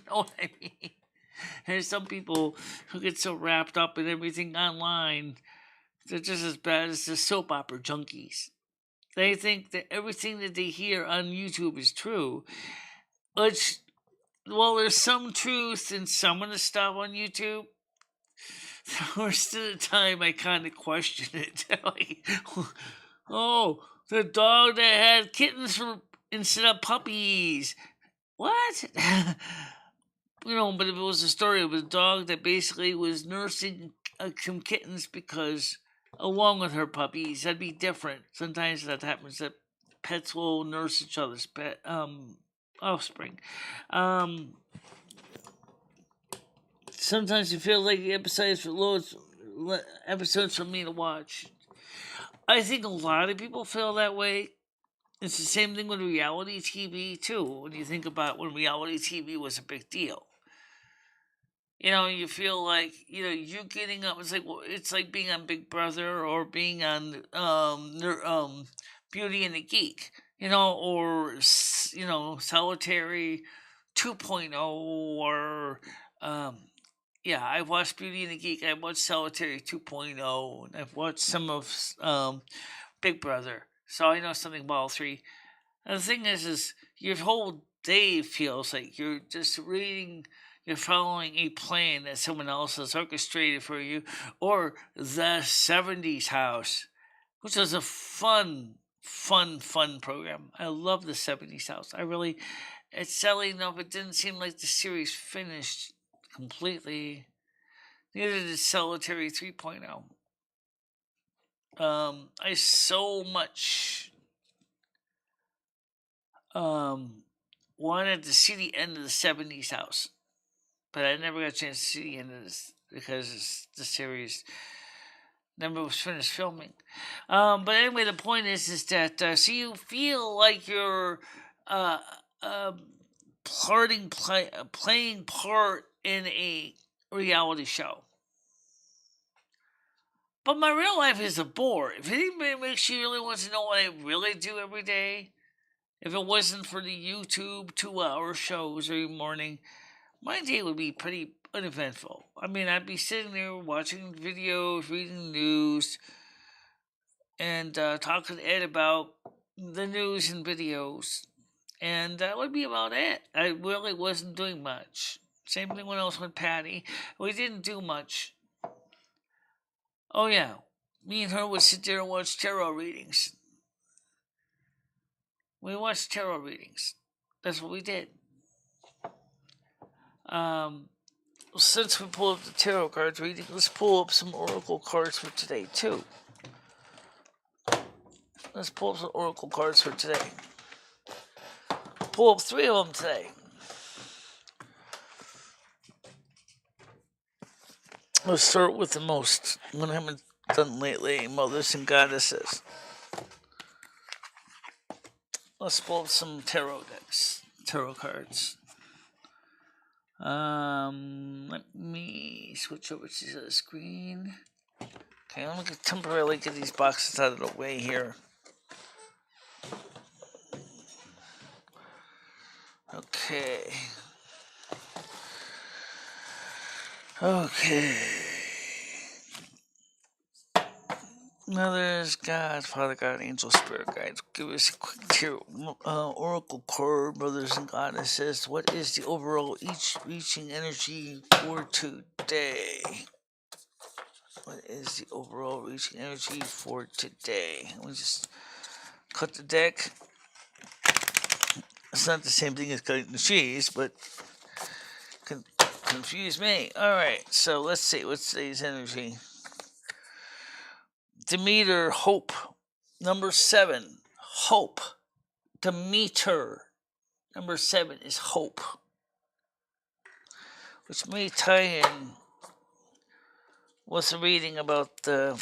know what I mean? There's some people who get so wrapped up in everything online, they're just as bad as the soap opera junkies. They think that everything that they hear on YouTube is true, which, well, there's some truth in some of the stuff on YouTube. The rest of the time, I kind of question it. Like, oh, the dog that had kittens instead of puppies. What? But if it was a story of a dog that basically was nursing some kittens because, along with her puppies, that'd be different. Sometimes that happens, that pets will nurse each other's offspring. Sometimes you feel like the episodes for me to watch. I think a lot of people feel that way. It's the same thing with reality TV too. When you think about when reality TV was a big deal, you feel like you getting up. It's like being on Big Brother or being on Beauty and the Geek, or Solitary 2.0 or I watched Beauty and the Geek. I watched Solitary 2.0, and I've watched some of Big Brother, so I know something about all three. And the thing is your whole day feels like you're just reading. You're following a plan that someone else has orchestrated for you, or the 70s House, which was a fun program. I love the 70s House. It's sadly enough, it didn't seem like the series finished completely. Neither did Solitary 3.0. I so much wanted to see the end of the 70s house, but I never got a chance to see the end of this because the series never was finished filming. But anyway, the point is that so you feel like you're playing part in a reality show. But my real life is a bore. If anybody makes you really want to know what I really do every day, if it wasn't for the YouTube 2-hour shows every morning, my day would be pretty uneventful. I mean, I'd be sitting there watching videos, reading news, and talking to Ed about the news and videos. And that would be about it. I really wasn't doing much. Same thing when I was with Patty. We didn't do much. Oh, yeah. Me and her would sit there and watch tarot readings. We watched tarot readings. That's what we did. Since we pulled up the tarot cards reading, let's pull up some oracle cards for today, too. Let's pull up some oracle cards for today. Pull up 3 of them today. Let's start with the most one I haven't done lately, Mothers and Goddesses. Let's pull up some tarot decks, tarot cards. Let me switch over to the screen. Okay, let me temporarily get these boxes out of the way here. Okay. Mothers, God, Father God, Angel, Spirit Guides, give us a quick oracle card, Mothers and Goddesses. What is the overall each reaching energy for today? What is the overall reaching energy for today? Let me just cut the deck. It's not the same thing as cutting the cheese, but confuse me. Alright, so let's see. What's today's energy? Demeter, hope. Number 7, hope. Demeter. Number 7 is hope. Which may tie in with the reading about the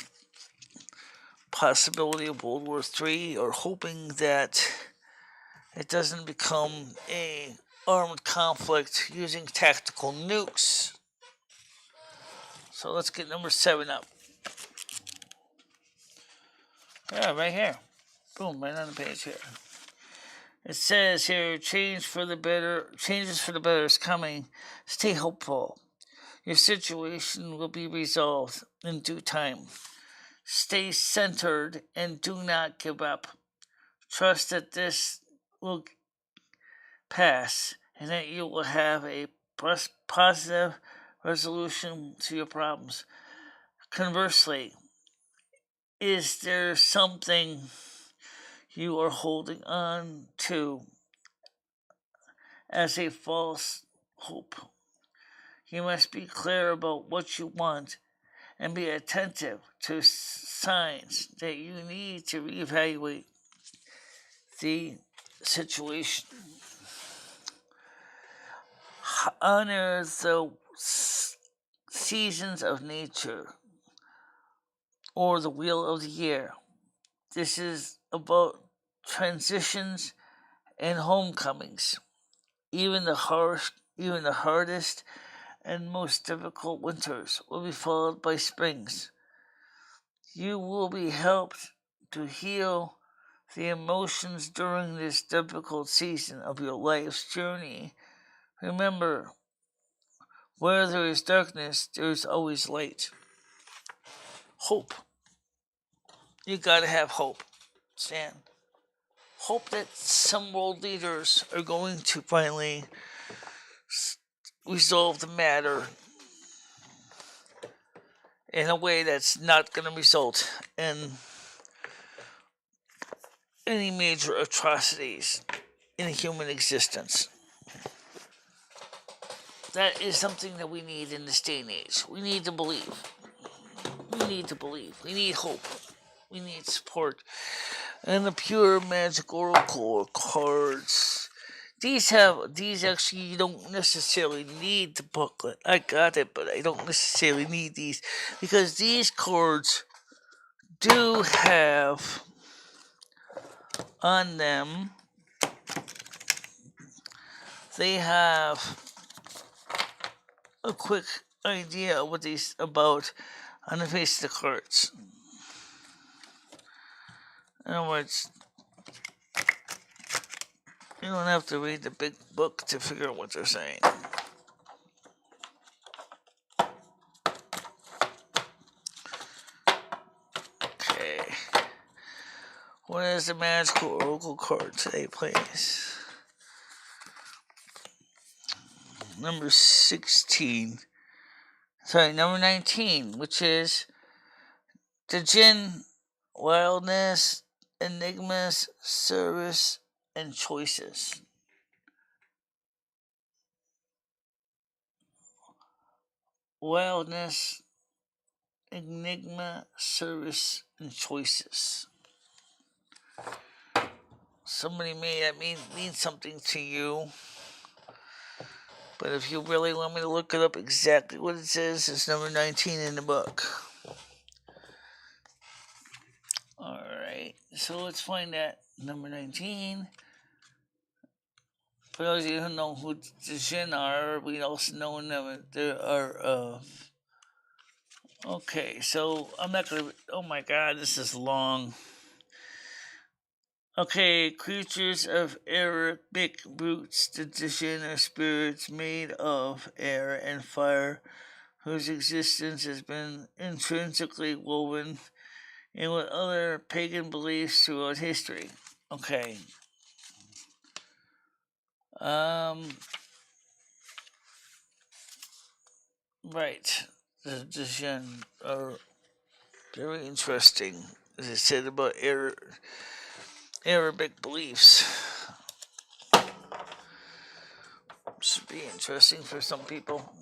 possibility of World War III, or hoping that it doesn't become a armed conflict using tactical nukes. So let's get number 7 up. Yeah, right here. Boom, right on the page here. It says here, changes for the better is coming. Stay hopeful. Your situation will be resolved in due time. Stay centered and do not give up. Trust that this will pass and that you will have a positive resolution to your problems. Conversely, is there something you are holding on to as a false hope? You must be clear about what you want and be attentive to signs that you need to reevaluate the situation. Honor the seasons of nature or the wheel of the year. This is about transitions and homecomings. Even the hardest and most difficult winters will be followed by springs. You will be helped to heal the emotions during this difficult season of your life's journey. Remember, where there is darkness, there is always light. Hope. You gotta have hope, Stan. Hope that some world leaders are going to finally resolve the matter in a way that's not going to result in any major atrocities in human existence. that is something that we need in this day and age. We need to believe. We need to believe. We need hope. We need support. And the pure magic oracle cards. These actually, you don't necessarily need the booklet. I got it, but I don't necessarily need these because these cards do have on them, they have a quick idea of what these about on the face of the cards. In other words, you don't have to read the big book to figure out what they're saying. Okay. What is the magical oracle card today, please? Number 16. Sorry, number 19, which is the Jinn, wildness, enigmas, service, and choices. Wildness, enigma, service, and choices. Somebody may that mean something to you. But if you really want me to look it up exactly what it says, it's number 19 in the book. Alright, so let's find that. Number 19. For those of you who know who the Jinn are, we also know them. There are, okay, so I'm not gonna, oh my god, this is long. Okay, creatures of Arabic roots, the Jinn are spirits made of air and fire, whose existence has been intrinsically woven in with other pagan beliefs throughout history. Okay. Right. The Jinn are very interesting, as I said about Arabic beliefs. Should be interesting for some people.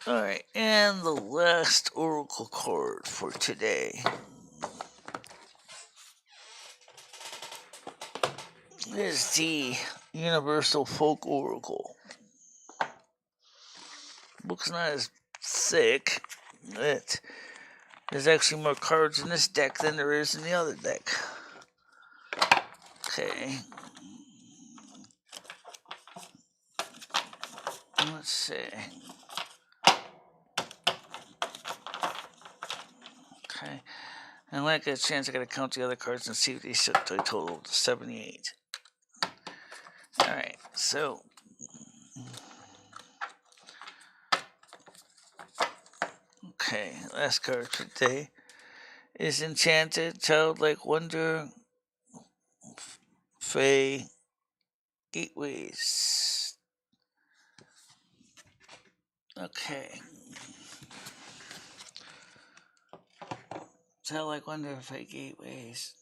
Alright, and the last oracle card for today is the Universal Folk Oracle. The book's not as thick. There's actually more cards in this deck than there is in the other deck. Okay. Let's see. Okay. And when I get a chance, I gotta count the other cards and see if they total 78. Alright, so. Okay, last card for today is Enchanted, Childlike Wonder, Fae, Gateways. Okay. Childlike Wonder, Fae, Gateways.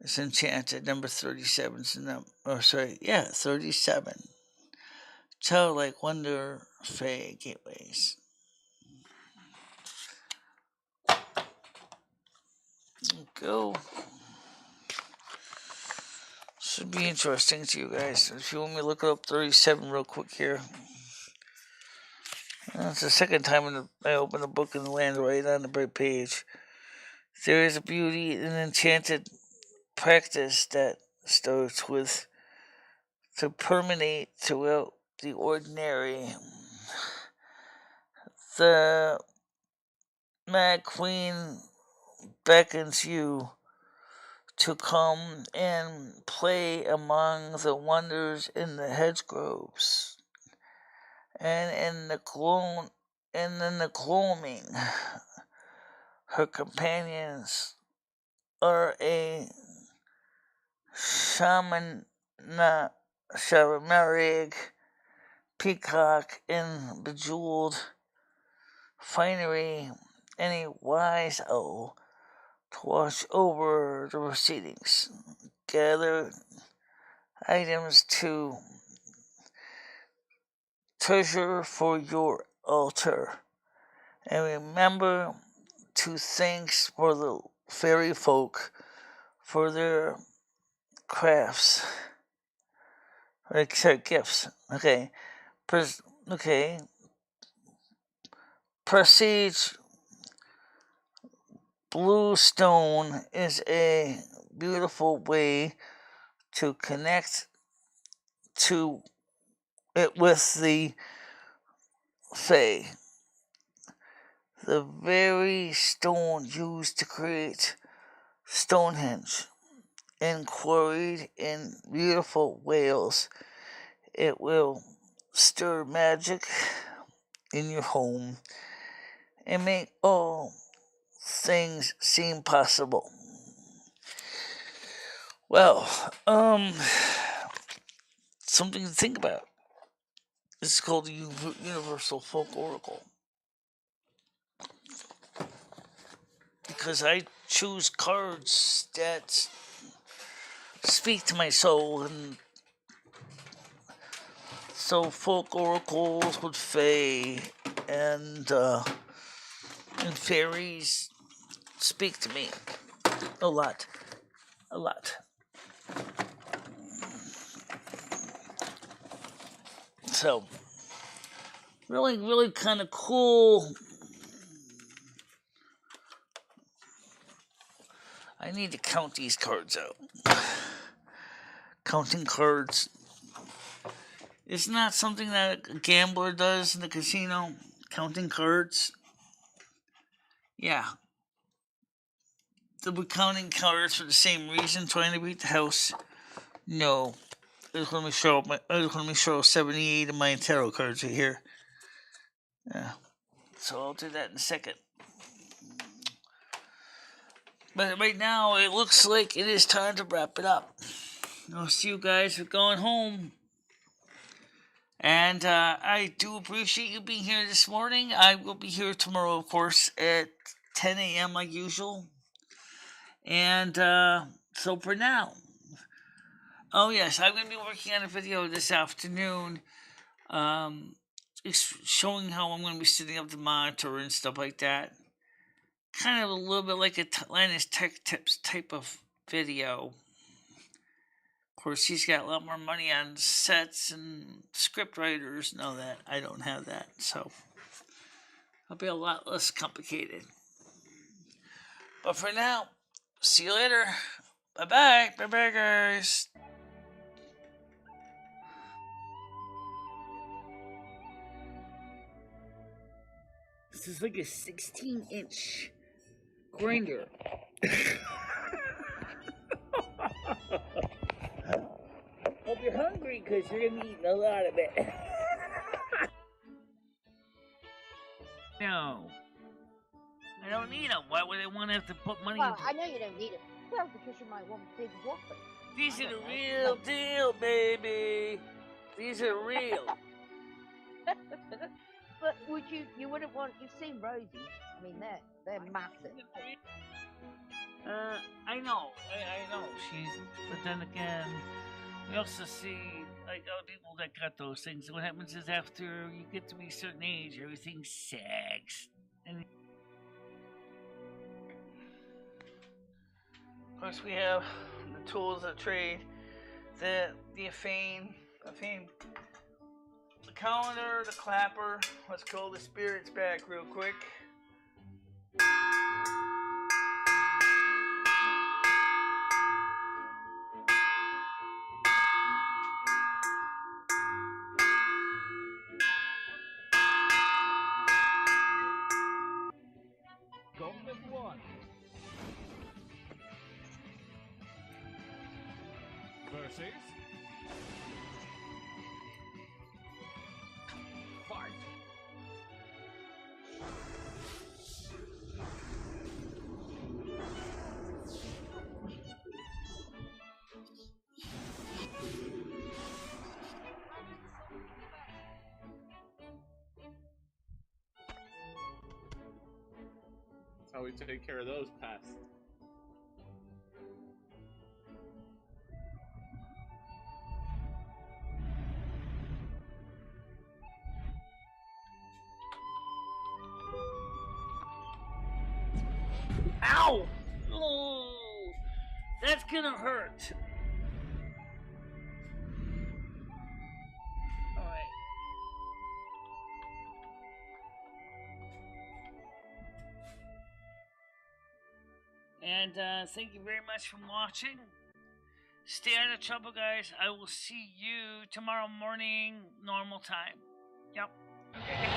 It's Enchanted, number 37. 37. Childlike Wonder, Fae, Gateways. Go. Should be interesting to you guys. If you want me to look up 37 real quick here. It's the second time I open the book and land right on the bright page. There is a beauty in enchanted practice that starts with to permeate throughout the ordinary. The Mad Queen beckons you to come and play among the wonders in the hedgerows, and in the gloaming, her companions are a shamanic peacock in bejeweled finery, and a wise owl to watch over the proceedings. Gather items to treasure for your altar. And remember to thanks for the fairy folk for their crafts. Sorry, gifts. Okay. Okay. Prestige blue stone is a beautiful way to connect to it with the Fae. The very stone used to create Stonehenge and quarried in beautiful Wales. It will stir magic in your home and make all things seem possible. Well, something to think about. It's called the Universal Folk Oracle. Because I choose cards that speak to my soul, and so folk oracles with fae and fairies speak to me a lot. So, really kind of cool. I need to count these cards out. Counting cards is not something that a gambler does in the casino. Counting cards. Yeah. We're counting cards for the same reason, trying to beat the house. No. Let me show 78 of my tarot cards right here. Yeah. So I'll do that in a second. But right now, it looks like it is time to wrap it up. I'll see you guys are going home. And I do appreciate you being here this morning. I will be here tomorrow, of course, at 10 a.m. like usual. And so for now. Oh, yes, I'm going to be working on a video this afternoon. Showing how I'm going to be setting up the monitor and stuff like that. Kind of a little bit like a Linus Tech Tips type of video. Of course, he's got a lot more money on sets and script writers and all that. I don't have that, so it'll be a lot less complicated. But for now, see you later. Bye-bye. Bye-bye, guys. This is like a 16-inch grinder. Hope you're hungry because you're going to be eating a lot of it. No. I don't need them. Why would I want to have to put money into I know you don't need it. Well, because you might want big whoppers. These are the real deal, baby. These are real. But you wouldn't want, you've seen Rosie. I mean, they're massive. I know. I know. But then again, we also see, like, other people that got those things. What happens is after you get to be a certain age, everything sags. And of course, we have the tools of trade, the fame, the calendar, the clapper. Let's call the spirits back real quick. Gauntlet 1. Versus. Fight. That's how we take care of those pests. Ow! Oh, that's gonna hurt. All right. And thank you very much for watching. Stay out of trouble, guys. I will see you tomorrow morning, normal time. Yep. Okay.